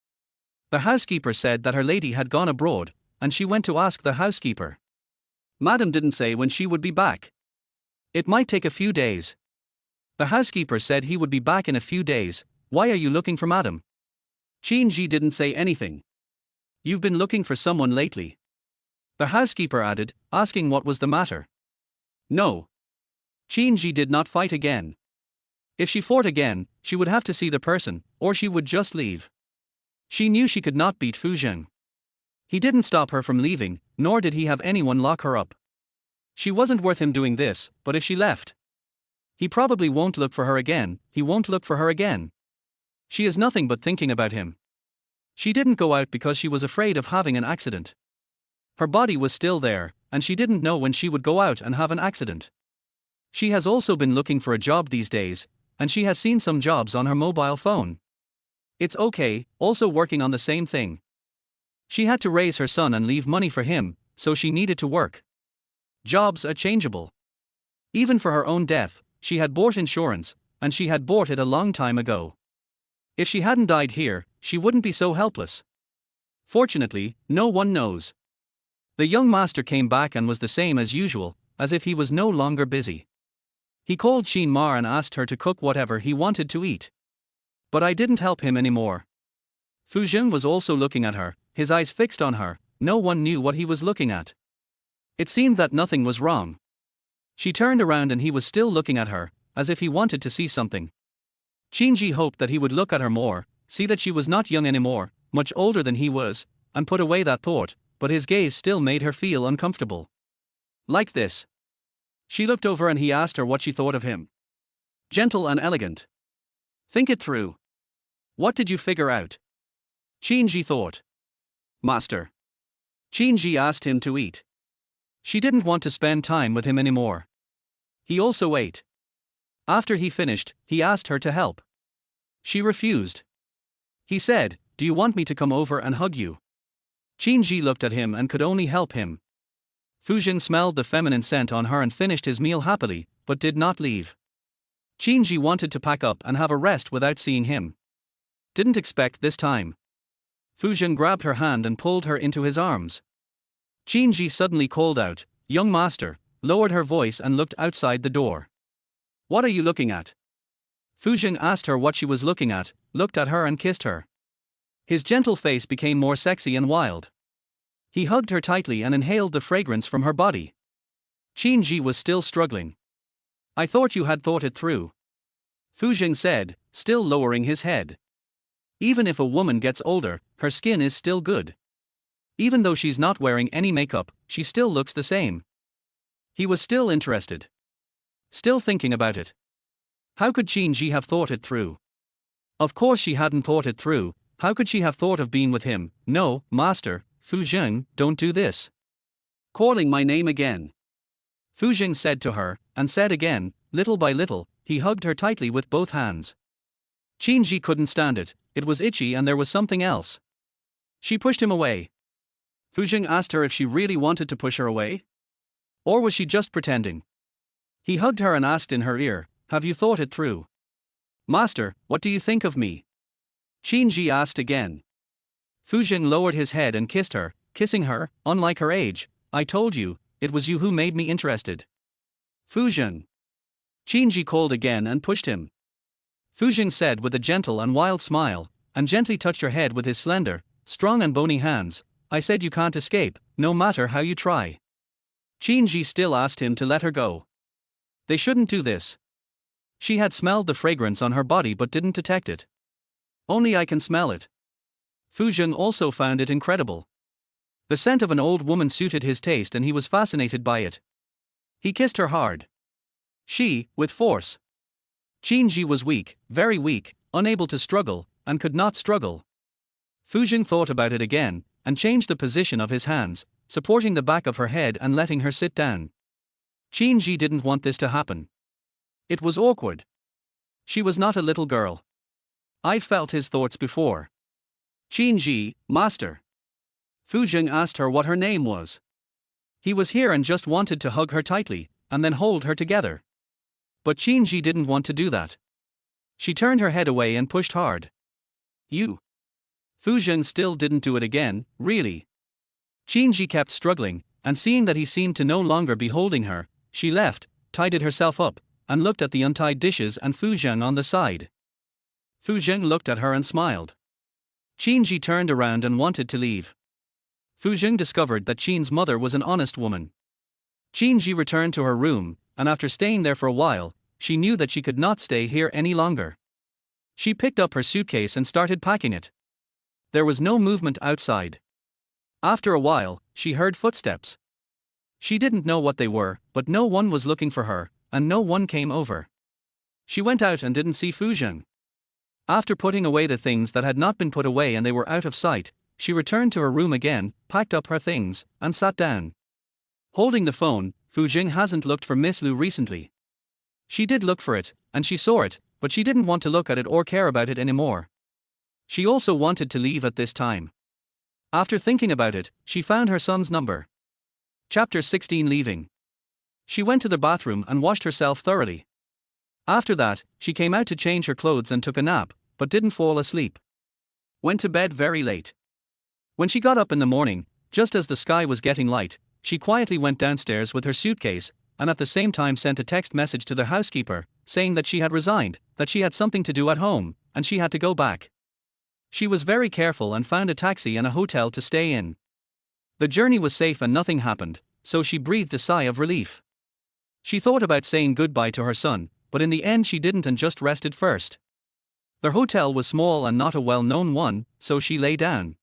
The housekeeper said that her lady had gone abroad, and she went to ask the housekeeper. Madam didn't say when she would be back. It might take a few days. The housekeeper said he would be back in a few days. Why are you looking for Madam? Qinji didn't say anything. You've been looking for someone lately. The housekeeper added, asking what was the matter. No. Qinji did not fight again. If she fought again, she would have to see the person, or she would just leave. She knew she could not beat Fuzheng. He didn't stop her from leaving, nor did he have anyone lock her up. She wasn't worth him doing this, but if she left, he probably won't look for her again. He won't look for her again. She is nothing but thinking about him. She didn't go out because she was afraid of having an accident. Her body was still there, and she didn't know when she would go out and have an accident. She has also been looking for a job these days, and she has seen some jobs on her mobile phone. It's okay, also working on the same thing. She had to raise her son and leave money for him, so she needed to work. Jobs are changeable. Even for her own death, she had bought insurance, and she had bought it a long time ago. If she hadn't died here, she wouldn't be so helpless. Fortunately, no one knows. The young master came back and was the same as usual, as if he was no longer busy. He called Lin Ma and asked her to cook whatever he wanted to eat. But I didn't help him anymore. Fuzheng was also looking at her, his eyes fixed on her. No one knew what he was looking at. It seemed that nothing was wrong. She turned around and he was still looking at her, as if he wanted to see something. Qinji hoped that he would look at her more, see that she was not young anymore, much older than he was, and put away that thought, but his gaze still made her feel uncomfortable. Like this. She looked over and he asked her what she thought of him. Gentle and elegant. Think it through. What did you figure out? Qinji thought. Master. Qinji asked him to eat. She didn't want to spend time with him anymore. He also ate. After he finished, he asked her to help. She refused. He said, "Do you want me to come over and hug you?" Qinji looked at him and could only help him. Fuzheng smelled the feminine scent on her and finished his meal happily, but did not leave. Qinji wanted to pack up and have a rest without seeing him. Didn't expect this time. Fuzheng grabbed her hand and pulled her into his arms. Qinji suddenly called out, "Young master," lowered her voice and looked outside the door. "What are you looking at?" Fuzheng asked her what she was looking at, looked at her and kissed her. His gentle face became more sexy and wild. He hugged her tightly and inhaled the fragrance from her body. Qinji was still struggling. I thought you had thought it through. Fu Jing said, still lowering his head. Even if a woman gets older, her skin is still good. Even though she's not wearing any makeup, she still looks the same. He was still interested. Still thinking about it. How could Qin Ji have thought it through? Of course she hadn't thought it through. How could she have thought of being with him? No, master, Fu Jing, don't do this. Calling my name again. Fu Jing said to her, and said again, little by little, he hugged her tightly with both hands. Qin Ji couldn't stand it, it was itchy and there was something else. She pushed him away. Fu Jing asked her if she really wanted to push her away? Or was she just pretending? He hugged her and asked in her ear, have you thought it through? Master, what do you think of me? Qin Ji asked again. Fu Jing lowered his head and kissed her, kissing her, unlike her age. I told you, it was you who made me interested. Fu Jing. Qin Ji called again and pushed him. Fu Jing said with a gentle and wild smile, and gently touched her head with his slender, strong and bony hands, I said you can't escape, no matter how you try. Qin Ji still asked him to let her go. They shouldn't do this. She had smelled the fragrance on her body but didn't detect it. Only I can smell it. Fu Jing also found it incredible. The scent of an old woman suited his taste and he was fascinated by it. He kissed her hard. She, with force. Qin Ji was weak, very weak, unable to struggle, and could not struggle. Fu Jing thought about it again, and changed the position of his hands, supporting the back of her head and letting her sit down. Qin Ji didn't want this to happen. It was awkward. She was not a little girl. I felt his thoughts before. Qin Ji, master. Fu Jing asked her what her name was. He was here and just wanted to hug her tightly, and then hold her together. But Qin Ji didn't want to do that. She turned her head away and pushed hard. You. Fu Jing still didn't do it again, really. Qin Ji kept struggling, and seeing that he seemed to no longer be holding her, she left, tidied herself up, and looked at the untied dishes and Fu Jing on the side. Fu Jing looked at her and smiled. Qin Ji turned around and wanted to leave. Fu Jing discovered that Qin's mother was an honest woman. Qin Ji returned to her room, and after staying there for a while, she knew that she could not stay here any longer. She picked up her suitcase and started packing it. There was no movement outside. After a while, she heard footsteps. She didn't know what they were, but no one was looking for her, and no one came over. She went out and didn't see Fu Jing. After putting away the things that had not been put away and they were out of sight, she returned to her room again, packed up her things, and sat down. Holding the phone, Fu Jing hasn't looked for Miss Lu recently. She did look for it, and she saw it, but she didn't want to look at it or care about it anymore. She also wanted to leave at this time. After thinking about it, she found her son's number. Chapter 16 Leaving. She went to the bathroom and washed herself thoroughly. After that, she came out to change her clothes and took a nap, but didn't fall asleep. Went to bed very late. When she got up in the morning, just as the sky was getting light, she quietly went downstairs with her suitcase, and at the same time sent a text message to the housekeeper, saying that she had resigned, that she had something to do at home, and she had to go back. She was very careful and found a taxi and a hotel to stay in. The journey was safe and nothing happened, so she breathed a sigh of relief. She thought about saying goodbye to her son, but in the end she didn't and just rested first. Their hotel was small and not a well-known one, so she lay down,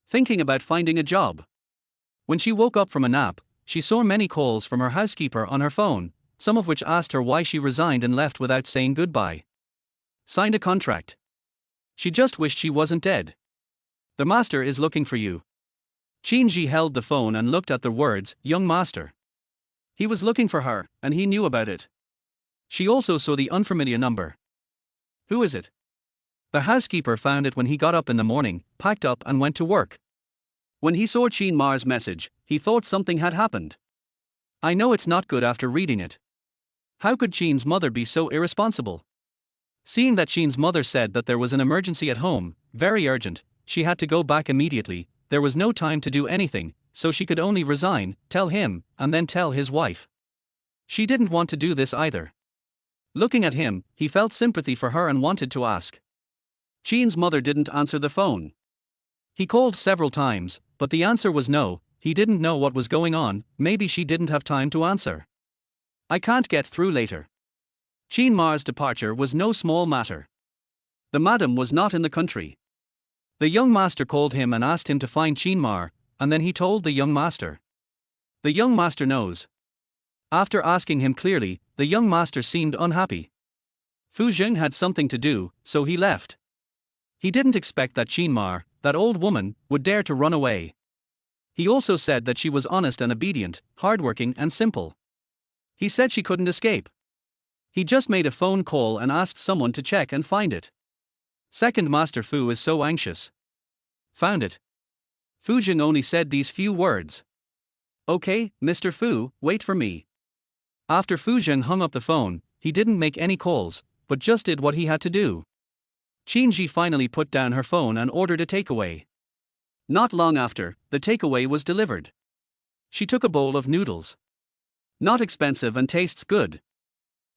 thinking about finding a job. When she woke up from a nap, she saw many calls from her housekeeper on her phone, some of which asked her why she resigned and left without saying goodbye. Signed a contract. She just wished she wasn't dead. The master is looking for you. Qin Ji held the phone and looked at the words, young master. He was looking for her, and he knew about it. She also saw the unfamiliar number. Who is it? The housekeeper found it when he got up in the morning, packed up and went to work. When he saw Qin Ma's message, he thought something had happened. I know it's not good after reading it. How could Qin's mother be so irresponsible? Seeing that Qin's mother said that there was an emergency at home, very urgent, she had to go back immediately, there was no time to do anything, so she could only resign, tell him, and then tell his wife. She didn't want to do this either. Looking at him, he felt sympathy for her and wanted to ask. Qin's mother didn't answer the phone. He called several times, but the answer was no, he didn't know what was going on, maybe she didn't have time to answer. I can't get through later. Qin Ma's departure was no small matter. The madam was not in the country. The young master called him and asked him to find Qin Ma, and then he told the young master. The young master knows. After asking him clearly, the young master seemed unhappy. Fu Zheng had something to do, so he left. He didn't expect that Qin Ma, that old woman, would dare to run away. He also said that she was honest and obedient, hardworking and simple. He said she couldn't escape. He just made a phone call and asked someone to check and find it. Second Master Fu is so anxious. Found it. Fu Zheng only said these few words. Okay, Mr. Fu, wait for me. After Fu Zheng hung up the phone, he didn't make any calls, but just did what he had to do. Qin Ji finally put down her phone and ordered a takeaway. Not long after, the takeaway was delivered. She took a bowl of noodles. Not expensive and tastes good.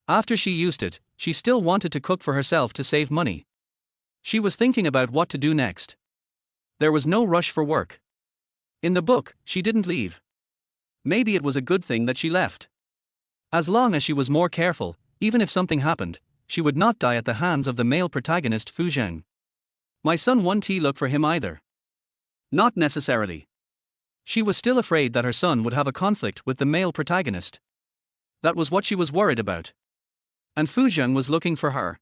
After she used it, she still wanted to cook for herself to save money. She was thinking about what to do next. There was no rush for work. In the book, she didn't leave. Maybe it was a good thing that she left. As long as she was more careful, even if something happened, she would not die at the hands of the male protagonist Fu Zheng. My son won't look for him either. Not necessarily. She was still afraid that her son would have a conflict with the male protagonist. That was what she was worried about. And Fu Zheng was looking for her.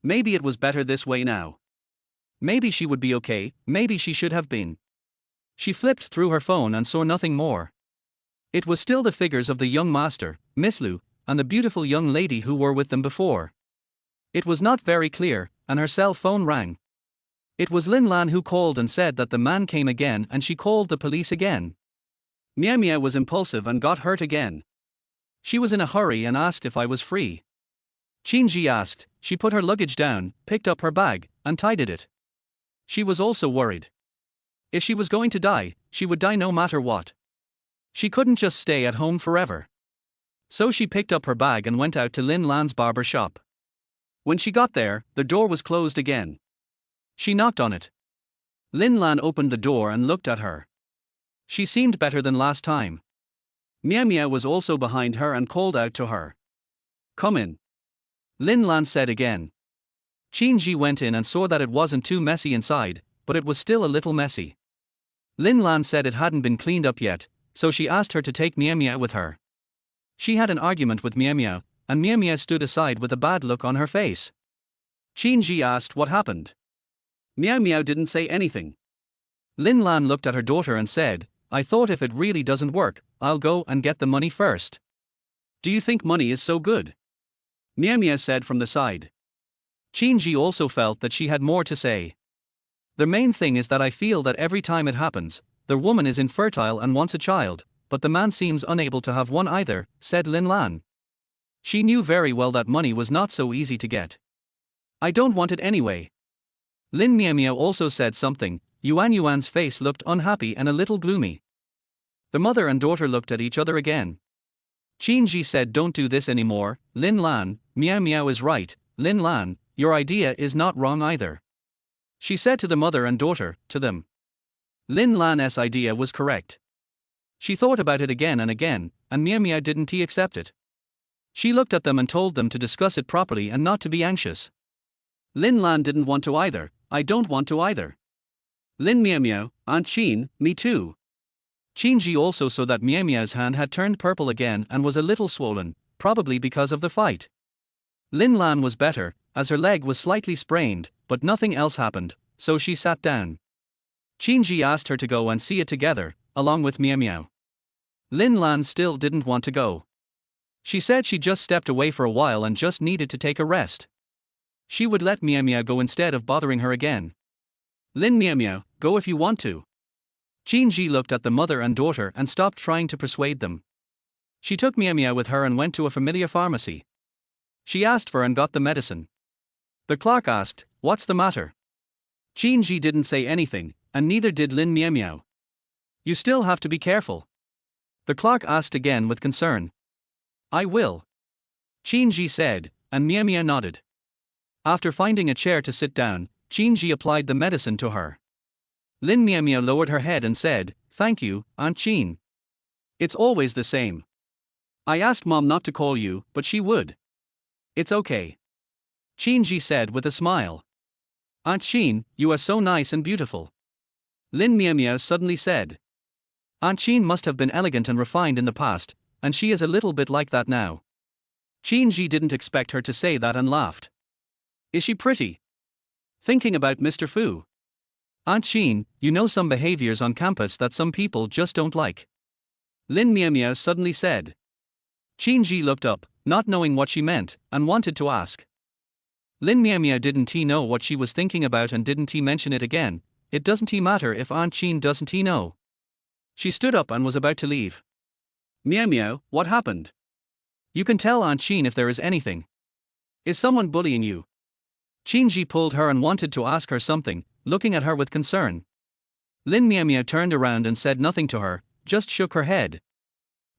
Maybe it was better this way now. Maybe she would be okay, maybe she should have been. She flipped through her phone and saw nothing more. It was still the figures of the young master, Miss Lu, and the beautiful young lady who were with them before. It was not very clear, and her cell phone rang. It was Lin Lan who called and said that the man came again, and she called the police again. Mia Mia was impulsive and got hurt again. She was in a hurry and asked if I was free. Qin Ji asked. She put her luggage down, picked up her bag, and tidied it. She was also worried. If she was going to die, she would die no matter what. She couldn't just stay at home forever. So she picked up her bag and went out to Lin Lan's barber shop. When she got there, the door was closed again. She knocked on it. Lin Lan opened the door and looked at her. She seemed better than last time. Mia Mia was also behind her and called out to her. Come in. Lin Lan said again. Qin Ji went in and saw that it wasn't too messy inside, but it was still a little messy. Lin Lan said it hadn't been cleaned up yet, so she asked her to take Mia Mia with her. She had an argument with Mia Mia, and Mia Mia stood aside with a bad look on her face. Qin Ji asked what happened. Mia Mia didn't say anything. Lin Lan looked at her daughter and said, I thought if it really doesn't work, I'll go and get the money first. Do you think money is so good? Mia Mia said from the side. Qin Ji also felt that she had more to say. The main thing is that I feel that every time it happens, the woman is infertile and wants a child, but the man seems unable to have one either, said Lin Lan. She knew very well that money was not so easy to get. I don't want it anyway. Lin Mia Mia also said something. Yuan Yuan's face looked unhappy and a little gloomy. The mother and daughter looked at each other again. Qin Ji said, don't do this anymore, Lin Lan. Mia Mia is right, Lin Lan, your idea is not wrong either. She said to the mother and daughter, to them. Lin Lan's idea was correct. She thought about it again and again, and Mia Mia didn't accept it. She looked at them and told them to discuss it properly and not to be anxious. Lin Lan didn't want to either. I don't want to either. Lin Mia Mia, Aunt Qin, me too. Qin Ji also saw that Mia Mia's hand had turned purple again and was a little swollen, probably because of the fight. Lin Lan was better, as her leg was slightly sprained, but nothing else happened, so she sat down. Qin Ji asked her to go and see it together, along with Mia Mia. Lin Lan still didn't want to go. She said she just stepped away for a while and just needed to take a rest. She would let Mia Mia go instead of bothering her again. Lin Mia Mia, go if you want to. Qin Ji looked at the mother and daughter and stopped trying to persuade them. She took Mia Mia with her and went to a familiar pharmacy. She asked for and got the medicine. The clerk asked, what's the matter? Qin Ji didn't say anything, and neither did Lin Mia Mia. You still have to be careful. The clerk asked again with concern. I will. Qin Ji said, and Mia Mia nodded. After finding a chair to sit down, Qin Ji applied the medicine to her. Lin Mia Mia lowered her head and said, thank you, Aunt Qin. It's always the same. I asked Mom not to call you, but she would. It's okay. Qin Ji said with a smile. Aunt Qin, you are so nice and beautiful. Lin Miao suddenly said. Aunt Qin must have been elegant and refined in the past, and she is a little bit like that now. Qin Ji didn't expect her to say that and laughed. Is she pretty? Thinking about Mr. Fu. Aunt Qin, you know some behaviors on campus that some people just don't like. Lin Miao suddenly said. Qin Ji looked up, not knowing what she meant, and wanted to ask. Lin Miao didn't he know what she was thinking about and didn't he mention it again? It doesn't he matter if Aunt Qin doesn't he know. She stood up and was about to leave. Miao, what happened? You can tell Aunt Qin if there is anything. Is someone bullying you? Qin Ji pulled her and wanted to ask her something, looking at her with concern. Lin Miao turned around and said nothing to her, just shook her head.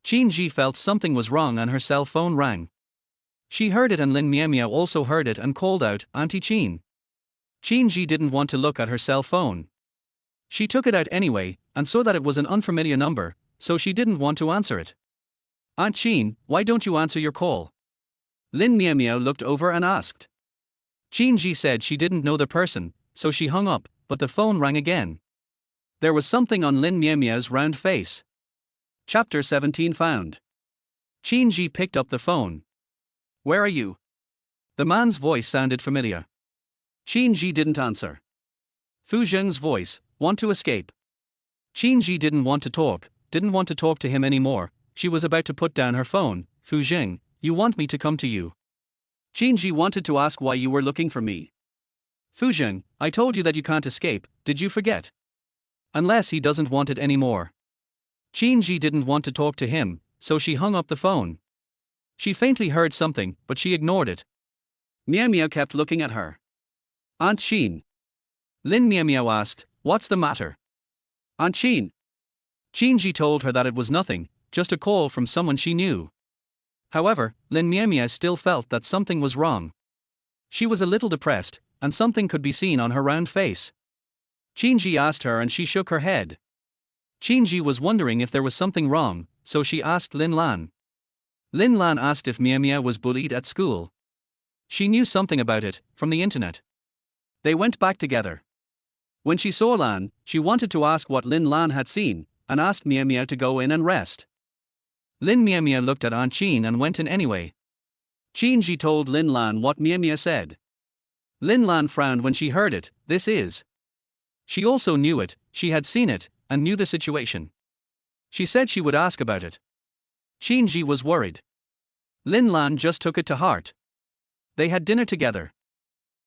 Qin Ji felt something was wrong and her cell phone rang. She heard it and Lin Miao also heard it and called out, Auntie Qin. Qin Ji didn't want to look at her cell phone. She took it out anyway, and saw that it was an unfamiliar number, so she didn't want to answer it. Aunt Qin, why don't you answer your call? Lin Miao looked over and asked. Qin Ji said she didn't know the person, so she hung up, but the phone rang again. There was something on Lin Miao's round face. Chapter 17 found. Qin Ji picked up the phone. Where are you? The man's voice sounded familiar. Qin Ji didn't answer. Fu Zheng's voice, want to escape. Qin Ji didn't want to talk to him anymore. She was about to put down her phone. Fu Zheng, you want me to come to you? Qin Ji wanted to ask why you were looking for me. Fu Zheng, I told you that you can't escape, did you forget? Unless he doesn't want it anymore. Qin Ji didn't want to talk to him, so she hung up the phone. She faintly heard something, but she ignored it. Miao kept looking at her. Aunt Qin. Lin Miao asked, what's the matter? Aunt Qin. Qin Ji told her that it was nothing, just a call from someone she knew. However, Lin Miao still felt that something was wrong. She was a little depressed, and something could be seen on her round face. Qin Ji asked her and she shook her head. Qin Ji was wondering if there was something wrong, so she asked Lin Lan. Lin Lan asked if Miao was bullied at school. She knew something about it, from the internet. They went back together. When she saw Lan, she wanted to ask what Lin Lan had seen, and asked Miao to go in and rest. Lin Miao looked at Aunt Qin and went in anyway. Qin Ji told Lin Lan what Miao said. Lin Lan frowned when she heard it. This is. She also knew it, she had seen it, and knew the situation. She said she would ask about it. Qin Ji was worried. Lin Lan just took it to heart. They had dinner together.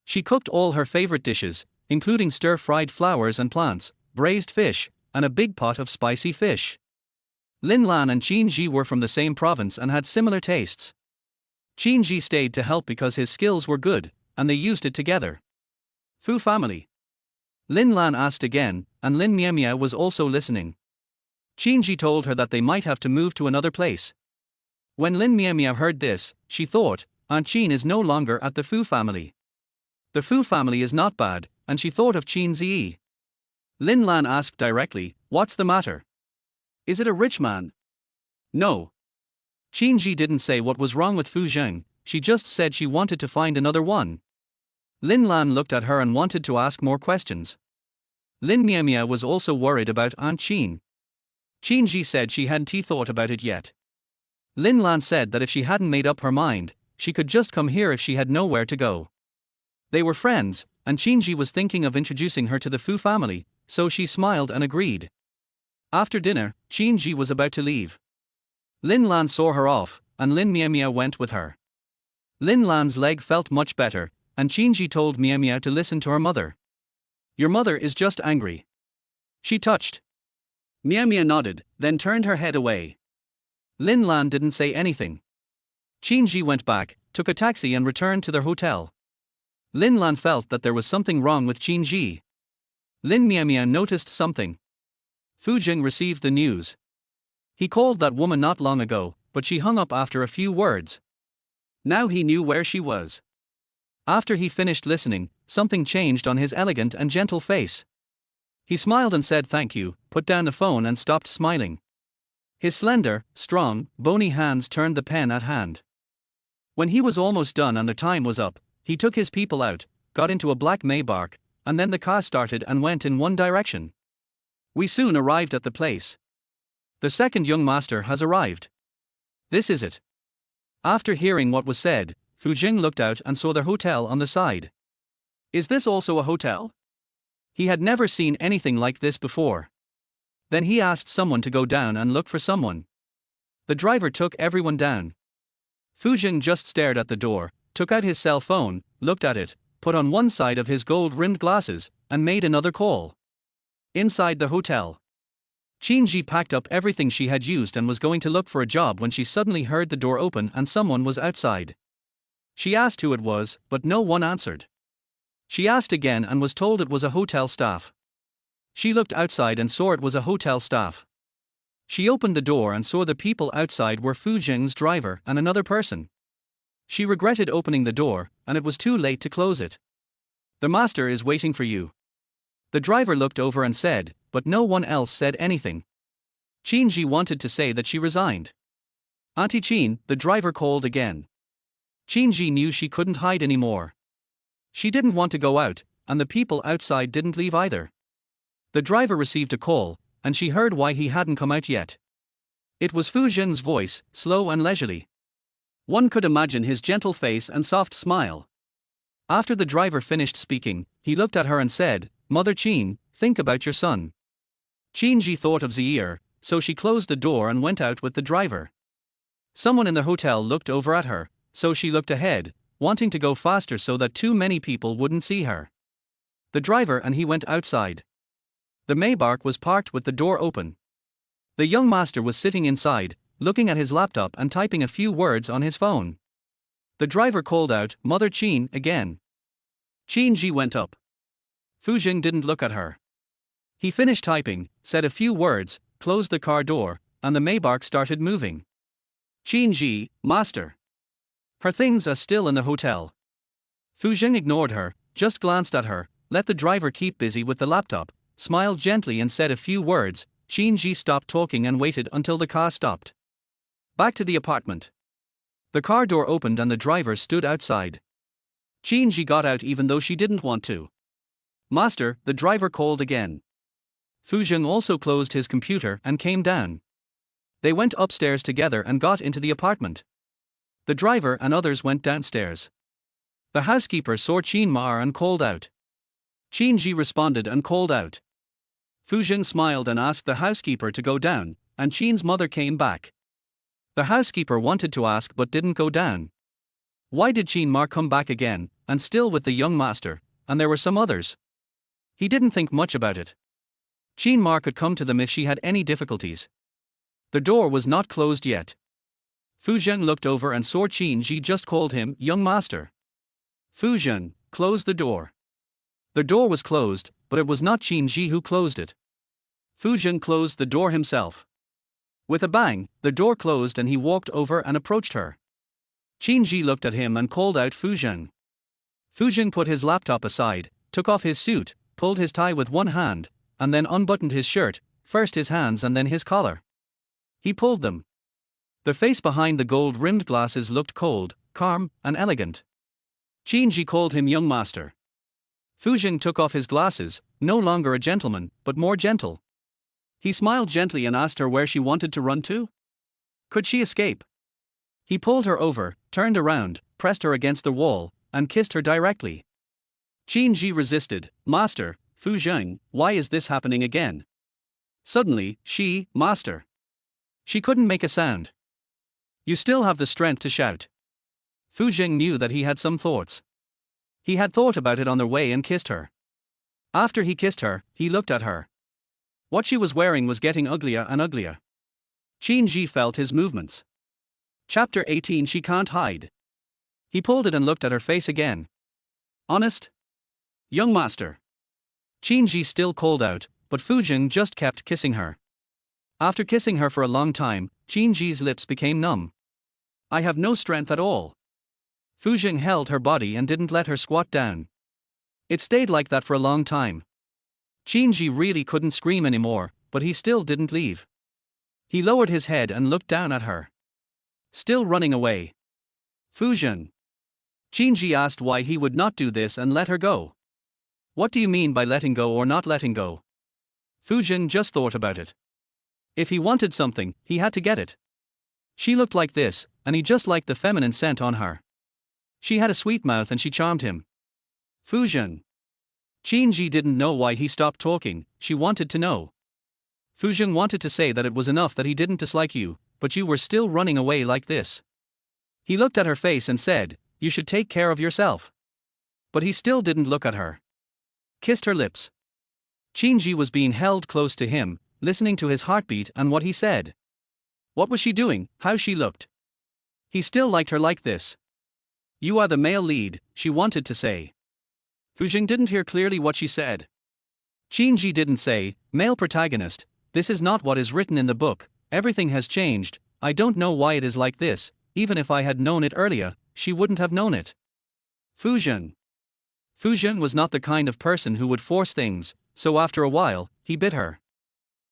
She cooked all her favorite dishes, including stir-fried flowers and plants, braised fish, and a big pot of spicy fish. Lin Lan and Qin Ji were from the same province and had similar tastes. Qin Ji stayed to help because his skills were good, and they used it together. Fu family. Lin Lan asked again, and Lin Miao was also listening. Qin Ji told her that they might have to move to another place. When Lin Miao heard this, she thought, Aunt Qin is no longer at the Fu family. The Fu family is not bad, and she thought of Qin Zi. Lin Lan asked directly, what's the matter? Is it a rich man? No. Qin Ji didn't say what was wrong with Fu Zheng, she just said she wanted to find another one. Lin Lan looked at her and wanted to ask more questions. Lin Miao was also worried about Aunt Qin. Qin Ji said she hadn't thought about it yet. Lin Lan said that if she hadn't made up her mind, she could just come here if she had nowhere to go. They were friends, and Qin Ji was thinking of introducing her to the Fu family, so she smiled and agreed. After dinner, Qin Ji was about to leave. Lin Lan saw her off, and Lin Miao went with her. Lin Lan's leg felt much better, and Qin Ji told Miao to listen to her mother. Your mother is just angry. She touched. Miao nodded, then turned her head away. Lin Lan didn't say anything. Qin Ji went back, took a taxi and returned to their hotel. Lin Lan felt that there was something wrong with Qin Ji. Lin Miao noticed something. Fu Jing received the news. He called that woman not long ago, but she hung up after a few words. Now he knew where she was. After he finished listening, something changed on his elegant and gentle face. He smiled and said thank you, put down the phone and stopped smiling. His slender, strong, bony hands turned the pen at hand. When he was almost done and the time was up, he took his people out, got into a black Maybach, and then the car started and went in one direction. We soon arrived at the place. The second young master has arrived. This is it. After hearing what was said, Fu Jing looked out and saw the hotel on the side. Is this also a hotel? He had never seen anything like this before. Then he asked someone to go down and look for someone. The driver took everyone down. Fu Jing just stared at the door, took out his cell phone, looked at it, put on one side of his gold-rimmed glasses, and made another call. Inside the hotel, Qin Ji packed up everything she had used and was going to look for a job when she suddenly heard the door open and someone was outside. She asked who it was, but no one answered. She asked again and was told it was a hotel staff. She looked outside and saw it was a hotel staff. She opened the door and saw the people outside were Fu Jing's driver and another person. She regretted opening the door, and it was too late to close it. The master is waiting for you. The driver looked over and said, but no one else said anything. Qin Ji wanted to say that she resigned. Auntie Qin, the driver called again. Qin Ji knew she couldn't hide anymore. She didn't want to go out, and the people outside didn't leave either. The driver received a call, and she heard why he hadn't come out yet. It was Fu Jing's voice, slow and leisurely. One could imagine his gentle face and soft smile. After the driver finished speaking, he looked at her and said, Mother Qin, think about your son. Qin Ji thought of Zaire, so she closed the door and went out with the driver. Someone in the hotel looked over at her, so she looked ahead, wanting to go faster so that too many people wouldn't see her. The driver and he went outside. The Maybach was parked with the door open. The young master was sitting inside, looking at his laptop and typing a few words on his phone. The driver called out, Mother Qin, again. Qin Ji went up. Fu Jing didn't look at her. He finished typing, said a few words, closed the car door, and the Maybach started moving. Qin Ji, master. Her things are still in the hotel. Fu Jing ignored her, just glanced at her, let the driver keep busy with the laptop, smiled gently and said a few words. Qin Ji stopped talking and waited until the car stopped. Back to the apartment. The car door opened and the driver stood outside. Qin Ji got out even though she didn't want to. Master, the driver called again. Fu Jing also closed his computer and came down. They went upstairs together and got into the apartment. The driver and others went downstairs. The housekeeper saw Qin Ma and called out. Qin Ji responded and called out. Fu Jing smiled and asked the housekeeper to go down, and Qin's mother came back. The housekeeper wanted to ask but didn't go down. Why did Qin Ma come back again, and still with the young master, and there were some others? He didn't think much about it. Qin Ma could come to them if she had any difficulties. The door was not closed yet. Fu Jing looked over and saw Qin Ji just called him young master. Fu Jing, close the door. The door was closed, but it was not Qin Ji who closed it. Fu Jing closed the door himself. With a bang, the door closed and he walked over and approached her. Qin Ji looked at him and called out Fu Jing. Fu Jing put his laptop aside, took off his suit, pulled his tie with one hand, and then unbuttoned his shirt, first his hands and then his collar. He pulled them. The face behind the gold-rimmed glasses looked cold, calm, and elegant. Qin Ji called him young master. Fu Jing took off his glasses, no longer a gentleman, but more gentle. He smiled gently and asked her where she wanted to run to. Could she escape? He pulled her over, turned around, pressed her against the wall, and kissed her directly. Qin Ji resisted. Master, Fu Jing, why is this happening again? Suddenly, master. She couldn't make a sound. You still have the strength to shout. Fu Jing knew that he had some thoughts. He had thought about it on their way and kissed her. After he kissed her, he looked at her. What she was wearing was getting uglier and uglier. Qin Ji felt his movements. Chapter 18. She can't hide. He pulled it and looked at her face again. Honest? Young master. Qin Ji still called out, but Fu Jing just kept kissing her. After kissing her for a long time, Qin Ji's lips became numb. I have no strength at all. Fu Jing held her body and didn't let her squat down. It stayed like that for a long time. Qin Ji really couldn't scream anymore, but he still didn't leave. He lowered his head and looked down at her. Still running away. Fujian. Qinji asked why he would not do this and let her go. What do you mean by letting go or not letting go? Fujian just thought about it. If he wanted something, he had to get it. She looked like this, and he just liked the feminine scent on her. She had a sweet mouth and she charmed him. Fujian. Qinji didn't know why he stopped talking, she wanted to know. Fujian wanted to say that it was enough that he didn't dislike you, but you were still running away like this. He looked at her face and said, you should take care of yourself. But he still didn't look at her. Kissed her lips. Qinji was being held close to him, listening to his heartbeat and what he said. What was she doing, how she looked? He still liked her like this. You are the male lead, she wanted to say. Fujian didn't hear clearly what she said. Qinji didn't say, male protagonist, this is not what is written in the book, everything has changed, I don't know why it is like this, even if I had known it earlier, she wouldn't have known it. Fujian. Fujian was not the kind of person who would force things, so after a while, he bit her.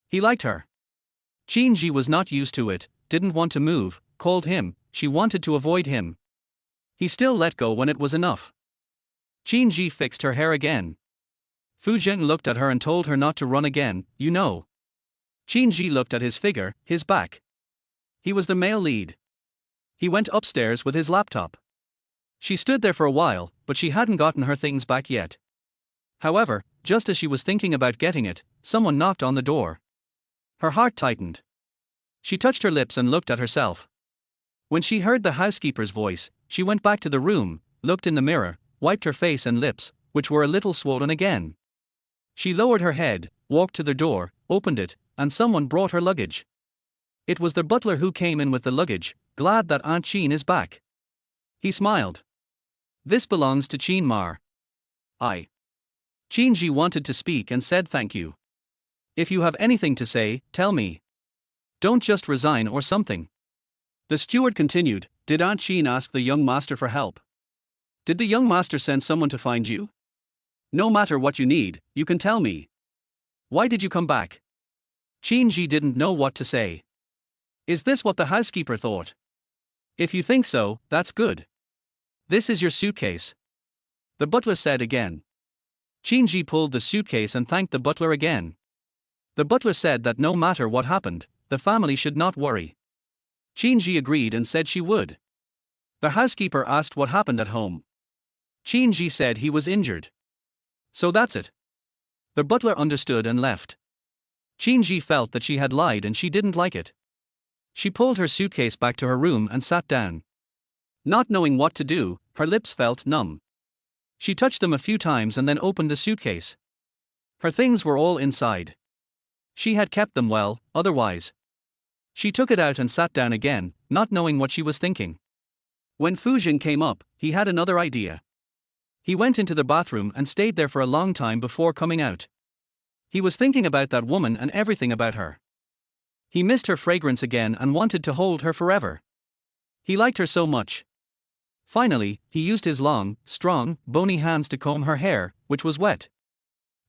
He liked her. Qinji was not used to it, didn't want to move, called him, she wanted to avoid him. He still let go when it was enough. Qinji fixed her hair again. Fujian looked at her and told her not to run again, you know. Qinji looked at his figure, his back. He was the male lead. He went upstairs with his laptop. She stood there for a while, but she hadn't gotten her things back yet. However, just as she was thinking about getting it, someone knocked on the door. Her heart tightened. She touched her lips and looked at herself. When she heard the housekeeper's voice, she went back to the room, looked in the mirror, wiped her face and lips, which were a little swollen again. She lowered her head, walked to the door, opened it, and someone brought her luggage. It was the butler who came in with the luggage, glad that Aunt Qin is back. He smiled. This belongs to Qin Ma. Qinji wanted to speak and said thank you. If you have anything to say, tell me. Don't just resign or something. The steward continued, did Aunt Qin ask the young master for help? Did the young master send someone to find you? No matter what you need, you can tell me. Why did you come back? Qinji didn't know what to say. Is this what the housekeeper thought? If you think so, that's good. This is your suitcase. The butler said again. Qinji pulled the suitcase and thanked the butler again. The butler said that no matter what happened, the family should not worry. Qinji agreed and said she would. The housekeeper asked what happened at home. Qinji said he was injured. So that's it. The butler understood and left. Qinji felt that she had lied and she didn't like it. She pulled her suitcase back to her room and sat down. Not knowing what to do, her lips felt numb. She touched them a few times and then opened the suitcase. Her things were all inside. She had kept them well, otherwise. She took it out and sat down again, not knowing what she was thinking. When Fujian came up, he had another idea. He went into the bathroom and stayed there for a long time before coming out. He was thinking about that woman and everything about her. He missed her fragrance again and wanted to hold her forever. He liked her so much. Finally, he used his long, strong, bony hands to comb her hair, which was wet.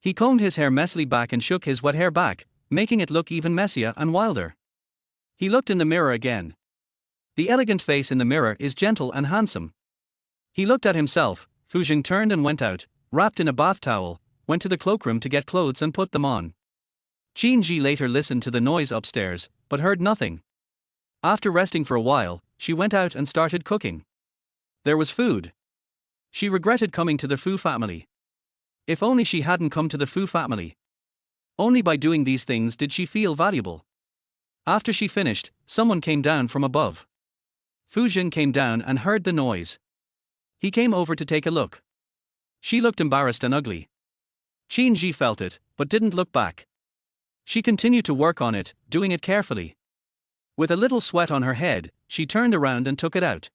He combed his hair messily back and shook his wet hair back, making it look even messier and wilder. He looked in the mirror again. The elegant face in the mirror is gentle and handsome. He looked at himself. Fujian turned and went out, wrapped in a bath towel, went to the cloakroom to get clothes and put them on. Qinji later listened to the noise upstairs, but heard nothing. After resting for a while, she went out and started cooking. There was food. She regretted coming to the Fu family. If only she hadn't come to the Fu family. Only by doing these things did she feel valuable. After she finished, someone came down from above. Fujian came down and heard the noise. He came over to take a look. She looked embarrassed and ugly. Qinji felt it, but didn't look back. She continued to work on it, doing it carefully. With a little sweat on her head, she turned around and took it out.